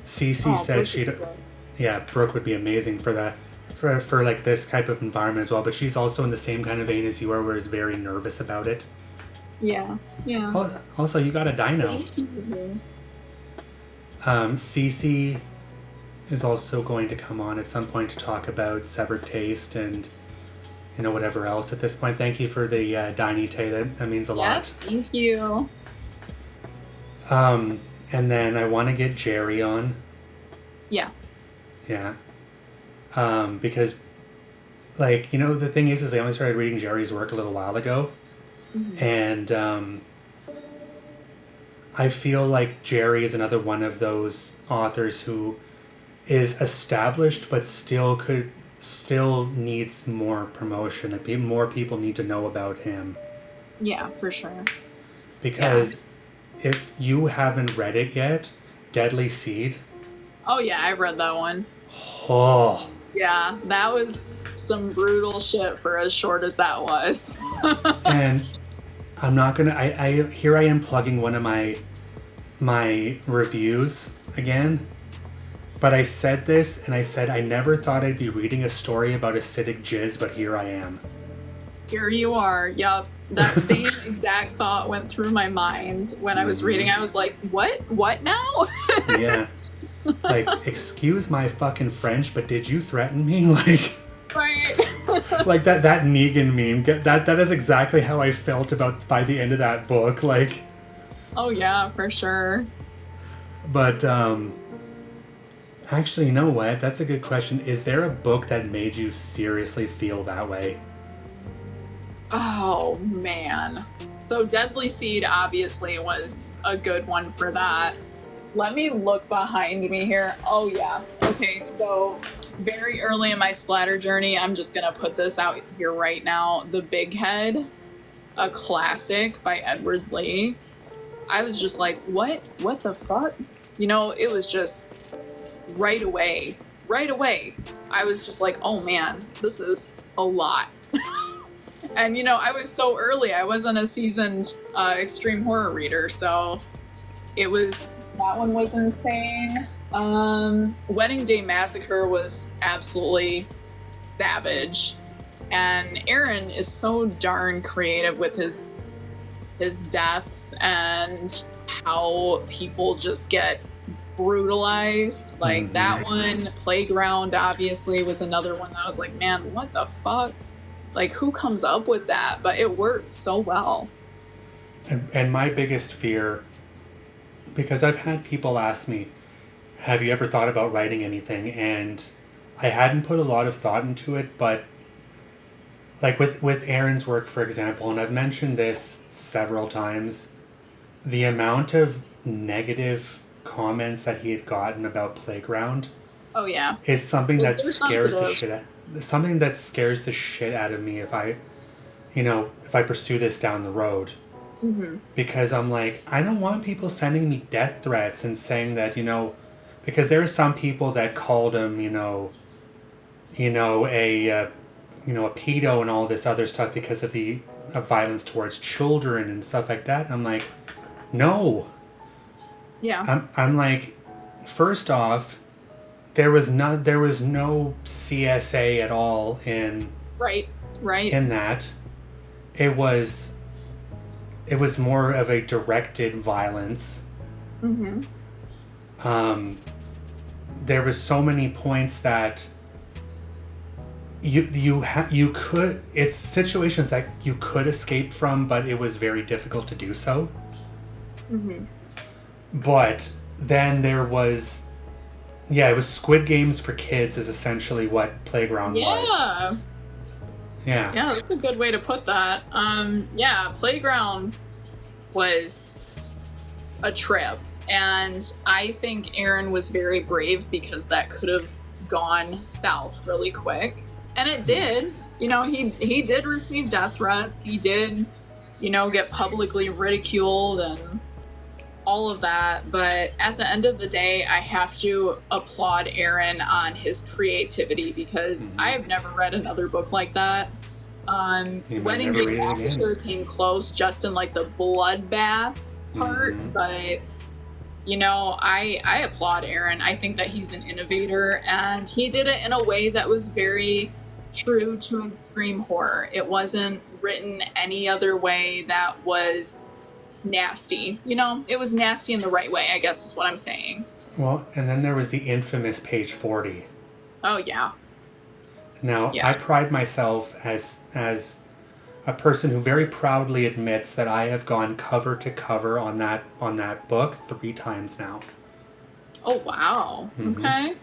S2: Cece said Brooke would be amazing for that, for like this type of environment as well. But she's also in the same kind of vein as you are, where is very nervous about it.
S3: Yeah.
S2: Also, you got a dino.
S3: Thank you.
S2: Cece is also going to come on at some point to talk about Severed Taste and whatever else at this point. Thank you for the Diney Tay. That means a lot.
S3: Yes, thank you.
S2: And then I want to get Jerry on.
S3: Yeah.
S2: Yeah. Because, the thing is I only started reading Jerry's work a little while ago. Mm-hmm. And I feel like Jerry is another one of those authors who is established but still needs more promotion. More people need to know about him.
S3: Yeah, for sure.
S2: Because if you haven't read it yet, Deadly Seed.
S3: Oh yeah, I read that one.
S2: Oh.
S3: Yeah, that was some brutal shit for as short as that was.
S2: And I'm not gonna. I here I am plugging one of my reviews again. But I said this, and I said I never thought I'd be reading a story about acidic jizz, but here I am.
S3: Here you are. Yup. That same exact thought went through my mind when I was reading. I was like, what? What now?
S2: Yeah. Like, excuse my fucking French, but did you threaten me? Like,
S3: right.
S2: Like that Negan meme. That is exactly how I felt by the end of that book. Like.
S3: Oh yeah, for sure.
S2: But actually, you know what? That's a good question. Is there a book that made you seriously feel that way?
S3: Oh man. So Deadly Seed obviously was a good one for that. Let me look behind me here. Oh yeah. Okay, so very early in my splatter journey, I'm just gonna put this out here right now. The Big Head, a classic by Edward Lee. I was just like, what the fuck? It was just right away. I was just like, oh man, this is a lot. And I was so early. I wasn't a seasoned extreme horror reader, so that one was insane. Wedding Day Massacre was absolutely savage. And Aaron is so darn creative with his deaths and how people just get brutalized. Like that one, Playground obviously was another one that I was like, man, what the fuck? Like, who comes up with that? But it worked so well.
S2: And my biggest fear, because I've had people ask me, have you ever thought about writing anything? And I hadn't put a lot of thought into it, but like with Aaron's work, for example, and I've mentioned this several times, the amount of negative comments that he had gotten about Playground
S3: Oh yeah.
S2: is something that
S3: They're
S2: scares the
S3: sensitive.
S2: shit something that scares the shit out of me if I pursue this down the road.
S3: Mm-hmm.
S2: Because I'm like, I don't want people sending me death threats and saying that, because there are some people that called him, a pedo and all this other stuff because of the violence towards children and stuff like that. I'm like, no.
S3: Yeah.
S2: I'm like, first off, there was no CSA at all in
S3: Right.
S2: in that. It was more of a directed violence.
S3: Mm-hmm.
S2: There was so many points that you could, it's situations that you could escape from, but it was very difficult to do so.
S3: Mm-hmm.
S2: But then there was, it was Squid Games for kids is essentially what Playground was. Yeah.
S3: Yeah, that's a good way to put that. Playground was a trip, and I think Aaron was very brave because that could have gone south really quick, and it did. He did receive death threats. He did, get publicly ridiculed and all of that. But at the end of the day, I have to applaud Aaron on his creativity because I have never read another book like that. Wedding Day Massacre came close just in like the bloodbath part, but I applaud Aaron. I think that he's an innovator, and he did it in a way that was very true to extreme horror. It wasn't written any other way that was nasty. It was nasty in the right way, I guess is what I'm saying.
S2: Well, and then there was the infamous page 40.
S3: Oh yeah.
S2: Now, I pride myself as a person who very proudly admits that I have gone cover to cover on that book 3 times now.
S3: Oh wow. Mm-hmm. Okay.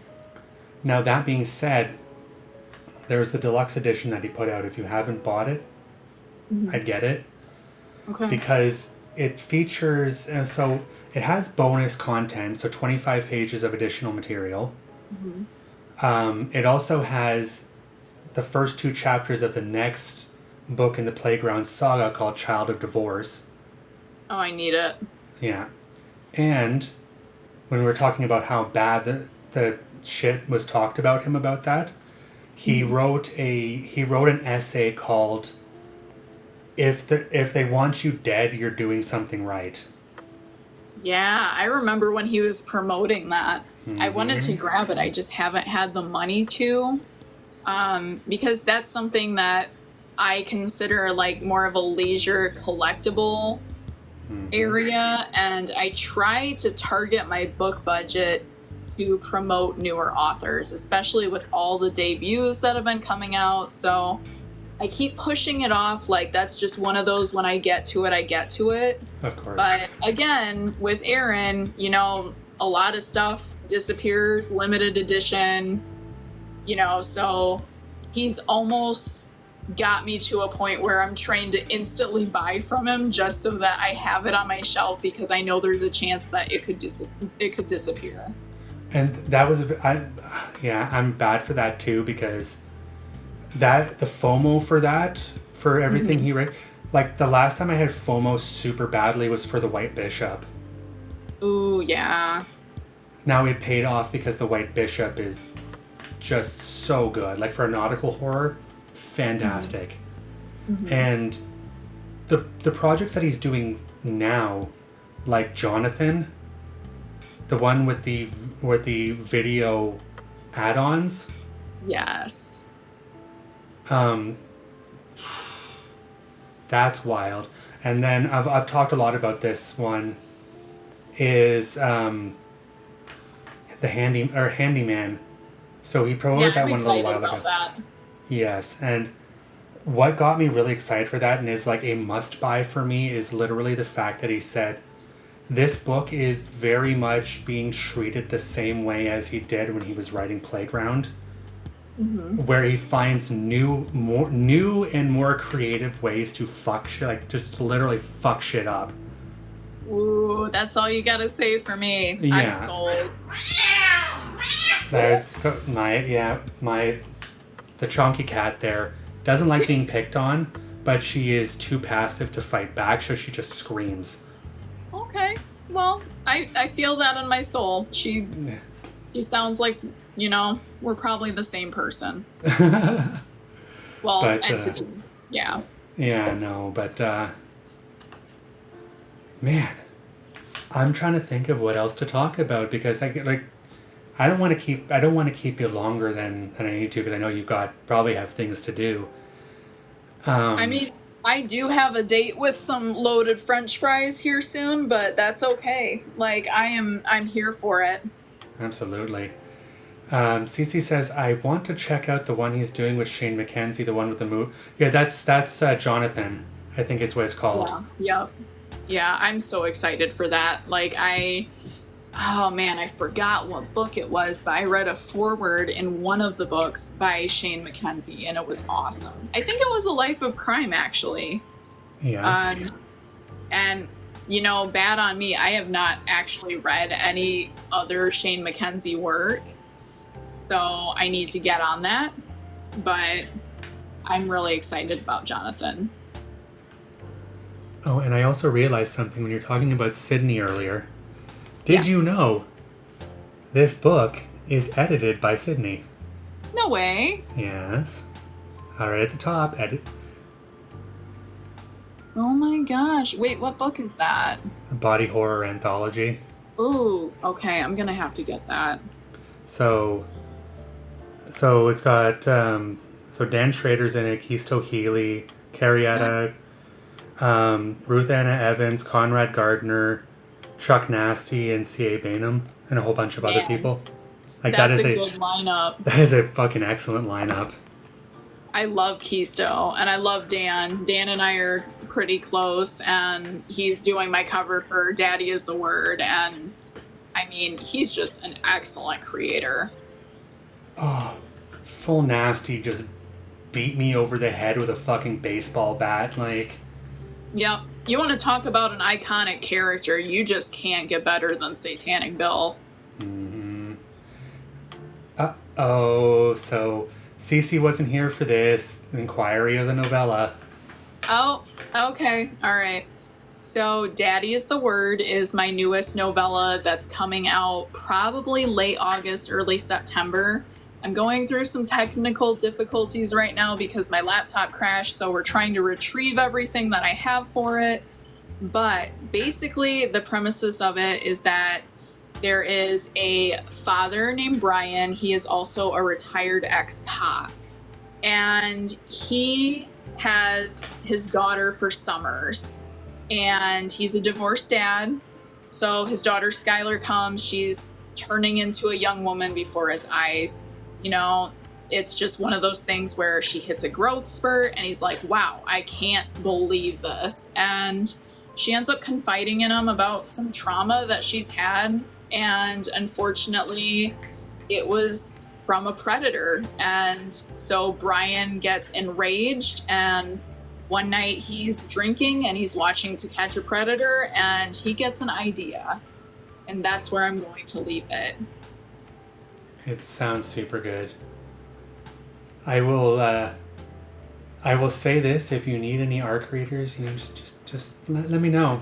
S2: Now, that being said, there's the deluxe edition that he put out. If you haven't bought it, I'd get it.
S3: Okay.
S2: Because it features, so it has bonus content, so 25 pages of additional material. Mm-hmm. It also has the first 2 chapters of the next book in the Playground saga called Child of Divorce.
S3: Oh, I need it.
S2: Yeah. And when we were talking about how bad the shit was talked about him about that, he wrote an essay called If they want you dead, you're doing something right.
S3: Yeah, I remember when he was promoting that. Mm-hmm. I wanted to grab it. I just haven't had the money to. Because that's something that I consider like more of a leisure collectible area, and I try to target my book budget to promote newer authors, especially with all the debuts that have been coming out. So I keep pushing it off. Like, that's just one of those, when I get to it, I get to it.
S2: Of course.
S3: But again, with Aaron, a lot of stuff disappears, limited edition, so he's almost got me to a point where I'm trying to instantly buy from him just so that I have it on my shelf, because I know there's a chance that it could disappear.
S2: And that was, I'm bad for that too, because the FOMO for everything he read, like the last time I had FOMO super badly was for the White Bishop.
S3: Ooh, yeah.
S2: Now it paid off because the White Bishop is just so good. Like, for a nautical horror, fantastic. Mm-hmm. And the projects that he's doing now, like Jonathan, the one with the video add-ons.
S3: Yes.
S2: That's wild. And then I've talked a lot about this one. Is the handyman. So he promoted that one a little while ago.
S3: That.
S2: Yes, and what got me really excited for that and is like a must-buy for me is literally the fact that he said, this book is very much being treated the same way as he did when he was writing Playground. where he finds new and more creative ways to fuck shit, like just literally fuck shit up.
S3: Ooh, that's all you gotta say for me.
S2: Yeah.
S3: I'm sold.
S2: There's the chonky cat there doesn't like being picked on, but she is too passive to fight back, so she just screams.
S3: Okay. Well, I feel that in my soul. She sounds like, we're probably the same person. Well,
S2: But,
S3: entity. Yeah.
S2: Yeah, no, but man, I'm trying to think of what else to talk about because I don't want to keep you longer than I need to because I know you probably have things to do.
S3: I mean, I do have a date with some loaded French fries here soon, but that's okay. Like I'm here for it.
S2: Absolutely. Cece says, I want to check out the one he's doing with Shane McKenzie, the one with the move. Yeah, that's Jonathan. I think it's what it's called.
S3: Yeah. Yep. Yeah, I'm so excited for that. Like oh man, I forgot what book it was, but I read a foreword in one of the books by Shane McKenzie, and it was awesome. I think it was A Life of Crime, actually.
S2: Yeah.
S3: And, bad on me, I have not actually read any other Shane McKenzie work, so I need to get on that, but I'm really excited about Jonathan.
S2: Oh, and I also realized something when you're talking about Sydney earlier. Did you know this book is edited by Sydney?
S3: No way.
S2: Yes. All right at the top, edit.
S3: Oh my gosh. Wait, what book is that?
S2: A body horror anthology.
S3: Ooh, okay, I'm gonna have to get that.
S2: So it's got Dan Schrader's in it, Keisto Healy, Carrietta, Ruth Anna Evans, Conrad Gardner, Chuck Nasty, and C.A. Bainham, and a whole bunch of other people. Like
S3: that's a good lineup.
S2: That is a fucking excellent lineup.
S3: I love Keisto, and I love Dan. Dan and I are pretty close, and he's doing my cover for Daddy is the Word, and I mean, he's just an excellent creator.
S2: Oh, Full Nasty just beat me over the head with a fucking baseball bat, like...
S3: Yep. You want to talk about an iconic character, you just can't get better than Satanic Bill.
S2: Mm-hmm. Uh-oh, so Cece wasn't here for this inquiry of the novella.
S3: Oh, okay. All right. So Daddy is the Word is my newest novella that's coming out probably late August, early September. I'm going through some technical difficulties right now because my laptop crashed, so we're trying to retrieve everything that I have for it. But basically, the premises of it is that there is a father named Brian. He is also a retired ex-cop. And he has his daughter for summers. And he's a divorced dad. So his daughter Skylar comes. She's turning into a young woman before his eyes. It's just one of those things where she hits a growth spurt and he's like, wow, I can't believe this. And she ends up confiding in him about some trauma that she's had. And unfortunately, it was from a predator. And so Brian gets enraged, and one night he's drinking and he's watching To Catch a Predator, and he gets an idea. And that's where I'm going to leave it.
S2: It sounds super good. I will say this: if you need any ARC readers, just let me know.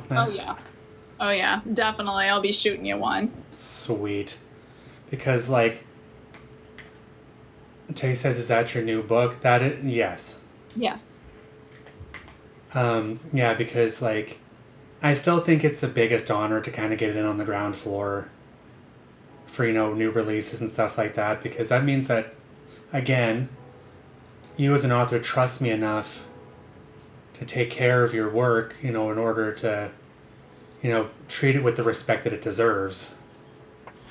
S3: Oh yeah, definitely. I'll be shooting you one.
S2: Sweet, because Tay says, "Is that your new book?" That is, yes.
S3: Yes.
S2: Yeah, because I still think it's the biggest honor to kind of get it in on the ground floor for new releases and stuff like that, because that means that, again, you as an author trust me enough to take care of your work, in order to, treat it with the respect that it deserves.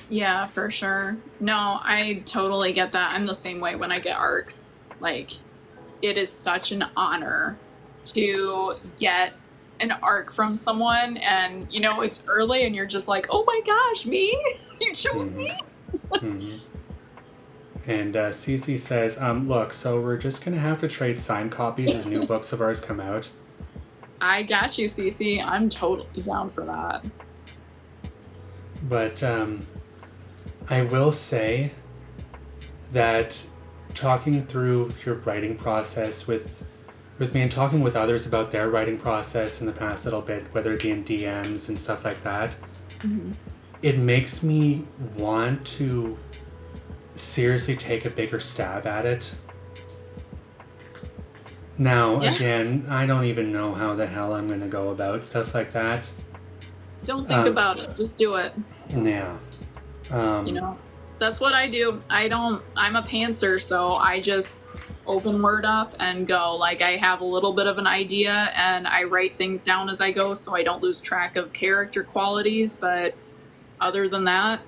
S3: Yeah, for sure. No, I totally get that. I'm the same way when I get ARCs. It is such an honor to get an ARC from someone, and it's early and you're just like, oh my gosh, me? You chose me?
S2: Mm-hmm. And Cece says, look, so we're just going to have to trade signed copies as new books of ours come out.
S3: I got you, Cece. I'm totally down for that.
S2: But I will say that talking through your writing process with me and talking with others about their writing process in the past little bit, whether it be in DMs and stuff like that, it makes me want to seriously take a bigger stab at it. Now, again, I don't even know how the hell I'm going to go about stuff like that.
S3: Don't think about it. Just do it.
S2: Yeah.
S3: You know, that's what I do. I'm a pantser, so I just open Word up and go. Like, I have a little bit of an idea and I write things down as I go so I don't lose track of character qualities. But other than that,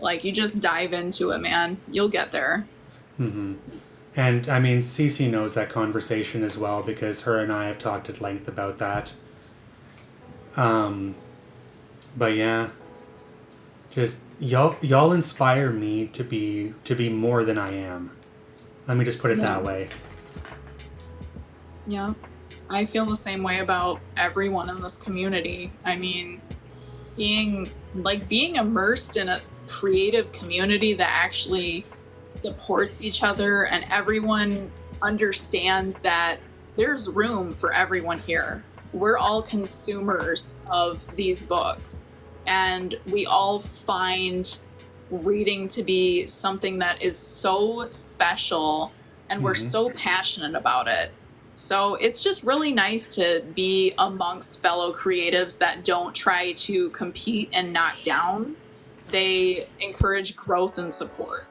S3: like, you just dive into it, man. You'll get there.
S2: Mm-hmm. And, I mean, Cece knows that conversation as well because her and I have talked at length about that. But yeah, just y'all inspire me to be more than I am. Let me just put it that way.
S3: Yeah. I feel the same way about everyone in this community. I mean, being immersed in a creative community that actually supports each other and everyone understands that there's room for everyone here. We're all consumers of these books and we all find reading to be something that is so special and we're so passionate about it. So it's just really nice to be amongst fellow creatives that don't try to compete and knock down. They encourage growth and support.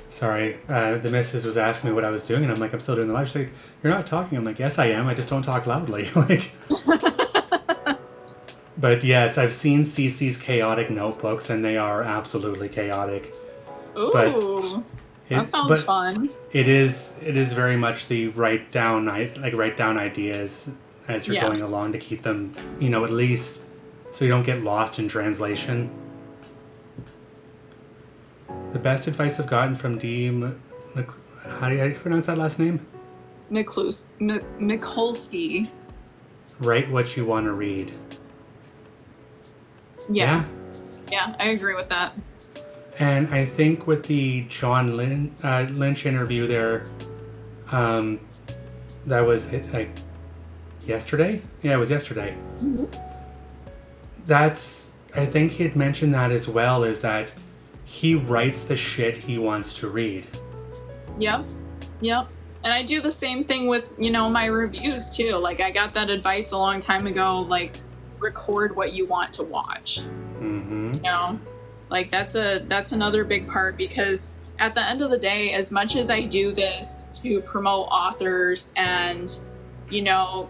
S2: Sorry, the missus was asking me what I was doing, and I'm like, I'm still doing the live. She's like, you're not talking. I'm like, yes, I am. I just don't talk loudly. Like, but yes, I've seen Cece's chaotic notebooks, and they are absolutely chaotic.
S3: Ooh, that sounds fun.
S2: It is very much the write down ideas as you're going along to keep them, at least so you don't get lost in translation. The best advice I've gotten from how do you pronounce that last name?
S3: Mikulski.
S2: Write what you want to read.
S3: Yeah, I agree with that.
S2: And I think with the John Lynch interview there, that was like yesterday? Yeah, it was yesterday. Mm-hmm. I think he had mentioned that as well, is that he writes the shit he wants to read.
S3: Yep. And I do the same thing with, my reviews too. Like, I got that advice a long time ago, like, record what you want to watch.
S2: Mm-hmm.
S3: Like, that's another big part, because at the end of the day, as much as I do this to promote authors and,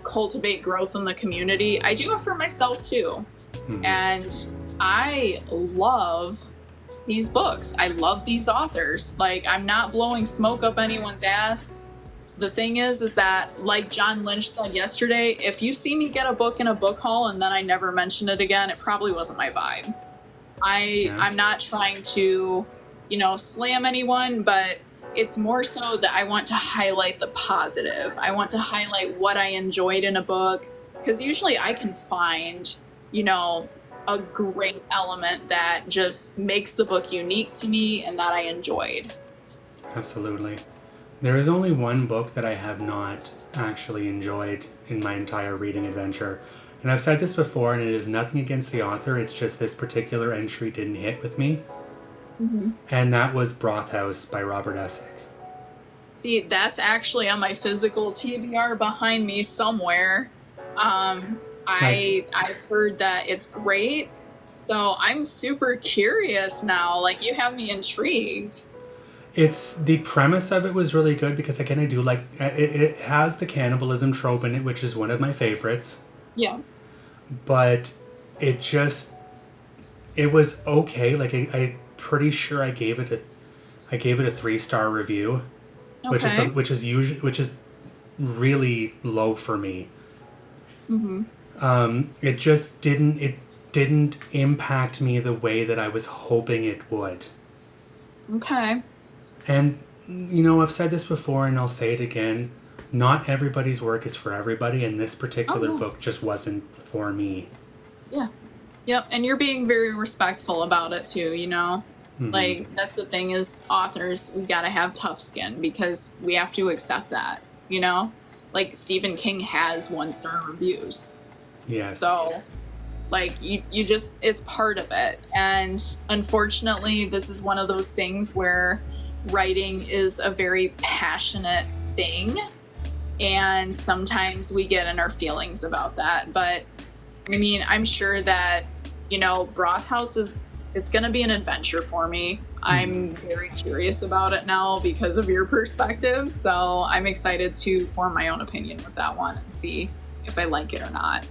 S3: cultivate growth in the community, I do it for myself too. Mm-hmm. And I love these books. I love these authors. Like, I'm not blowing smoke up anyone's ass. The thing is that, like John Lynch said yesterday, if you see me get a book in a book haul and then I never mention it again, it probably wasn't my vibe. I'm not trying to, slam anyone, but it's more so that I want to highlight the positive. I want to highlight what I enjoyed in a book, because usually I can find, a great element that just makes the book unique to me and that I enjoyed.
S2: Absolutely. There is only one book that I have not actually enjoyed in my entire reading adventure. And I've said this before, and it is nothing against the author, it's just this particular entry didn't hit with me. Mm-hmm. And that was Broth House by Robert Essick.
S3: See, that's actually on my physical TBR behind me somewhere. I've heard that it's great, so I'm super curious now. Like, you have me intrigued.
S2: The premise of it was really good because, again, I do like it has the cannibalism trope in it, which is one of my favorites.
S3: Yeah.
S2: But it was okay. Like, I'm pretty sure I gave it a 3-star review,
S3: okay.
S2: which is really low for me.
S3: Mm-hmm.
S2: It just didn't impact me the way that I was hoping it would.
S3: Okay.
S2: And, you know, I've said this before and I'll say it again. Not everybody's work is for everybody, and this particular book just wasn't for me.
S3: Yeah. Yep. And you're being very respectful about it too, you know?
S2: Mm-hmm.
S3: Like, that's the thing is, authors, we gotta have tough skin because we have to accept that, you know? Like, Stephen King has 1-star reviews.
S2: Yes.
S3: So, like, you just, it's part of it. And unfortunately, this is one of those things where writing is a very passionate thing. And sometimes we get in our feelings about that. But, I mean, I'm sure that, you know, Broth House it's going to be an adventure for me. I'm very curious about it now because of your perspective. So I'm excited to form my own opinion with that one and see if I like it or not.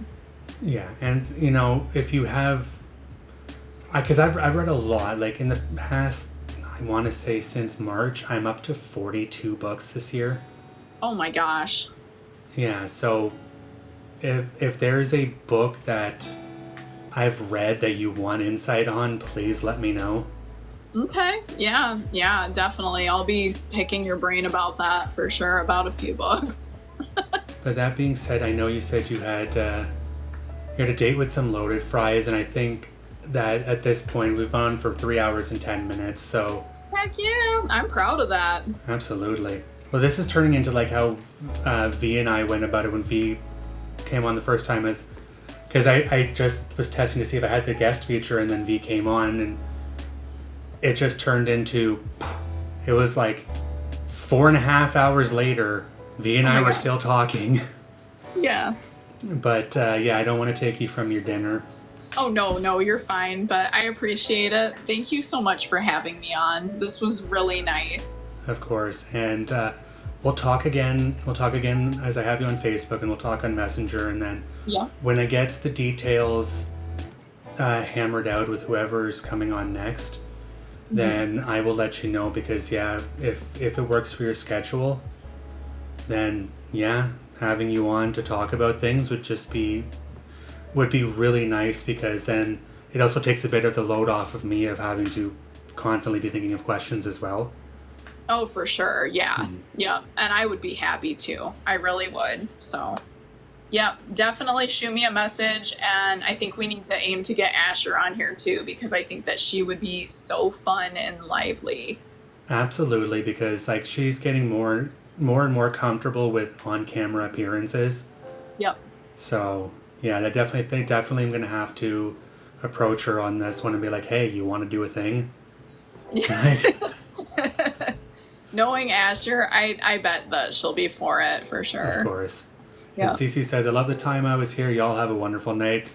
S2: Yeah, and, you know, if you have... Because I've read a lot. Like, in the past, I want to say since March, I'm up to 42 books this year.
S3: Oh my gosh.
S2: Yeah, so if there's a book that I've read that you want insight on, please let me know.
S3: Okay. Yeah, definitely. I'll be picking your brain about that for sure, about a few books.
S2: But that being said, I know you said you had a date with some loaded fries, and I think that at this point we've gone for 3 hours and 10 minutes, so...
S3: Heck yeah, I'm proud of that.
S2: Absolutely. Well, this is turning into like how V and I went about it when V came on the first time, as because I just was testing to see if I had the guest feature, and then V came on, and it just turned into, it was like 4.5 hours later, V and I were still talking.
S3: Yeah.
S2: But yeah, I don't want to take you from your dinner.
S3: Oh, no, you're fine, but I appreciate it. Thank you so much for having me on. This was really nice.
S2: Of course. And we'll talk again. We'll talk again as I have you on Facebook, and we'll talk on Messenger. And then when I get the details hammered out with whoever's coming on next, then I will let you know, because, yeah, if it works for your schedule, then, yeah, having you on to talk about things would be really nice, because then it also takes a bit of the load off of me of having to constantly be thinking of questions as well.
S3: Oh, for sure. Yeah. Yeah. And I would be happy to. I really would. So, yeah, definitely shoot me a message. And I think we need to aim to get Asher on here too, because I think that she would be so fun and lively. Absolutely.
S2: Because like she's getting more and more comfortable with on-camera appearances.
S3: Yep.
S2: So, yeah, they definitely am going to have to approach her on this one and be like, hey, you want to do a thing?
S3: Yeah. Knowing Asher, I bet that she'll be for it, for sure.
S2: Of course.
S3: Yeah.
S2: And Cece says, I love the time I was here. Y'all have a wonderful night.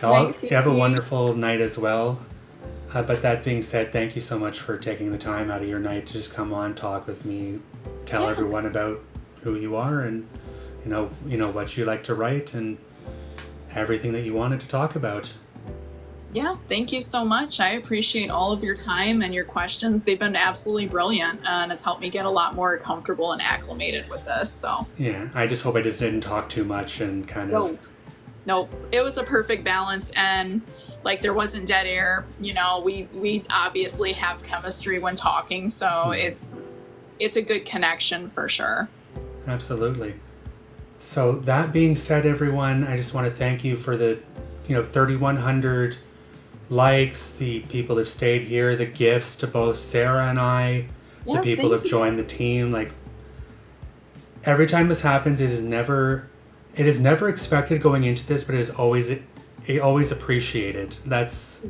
S2: Y'all have a wonderful night as well. But that being said, thank you so much for taking the time out of your night to just come on, talk with me, tell everyone about who you are, and you know what you like to write, and everything that you wanted to talk about.
S3: Yeah, thank you so much. I appreciate all of your time and your questions. They've been absolutely brilliant, and it's helped me get a lot more comfortable and acclimated with this. So
S2: yeah, I just hope I just didn't talk too much and kind of...
S3: Nope. It was a perfect balance, and like there wasn't dead air. You know, we obviously have chemistry when talking, so it's a good connection for sure.
S2: Absolutely. So that being said, everyone, I just want to thank you for the 3,100 likes, the people who've stayed here, the gifts to both Sarah and I, the people who've joined the team. Like, every time this happens, it is never expected going into this, but it is always appreciated. That's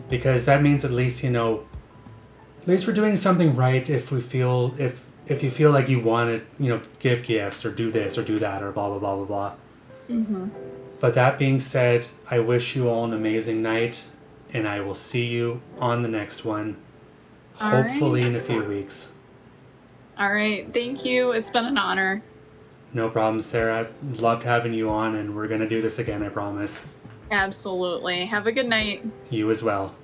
S2: because that means at least we're doing something right. If you feel like you want to give gifts or do this or do that or blah blah blah blah blah.
S3: Mm-hmm.
S2: But that being said, I wish you all an amazing night, and I will see you on the next one, hopefully in a few weeks.
S3: All right. Thank you. It's been an honor.
S2: No problem, Sarah. I loved having you on, and we're going to do this again, I promise.
S3: Absolutely. Have a good night.
S2: You as well.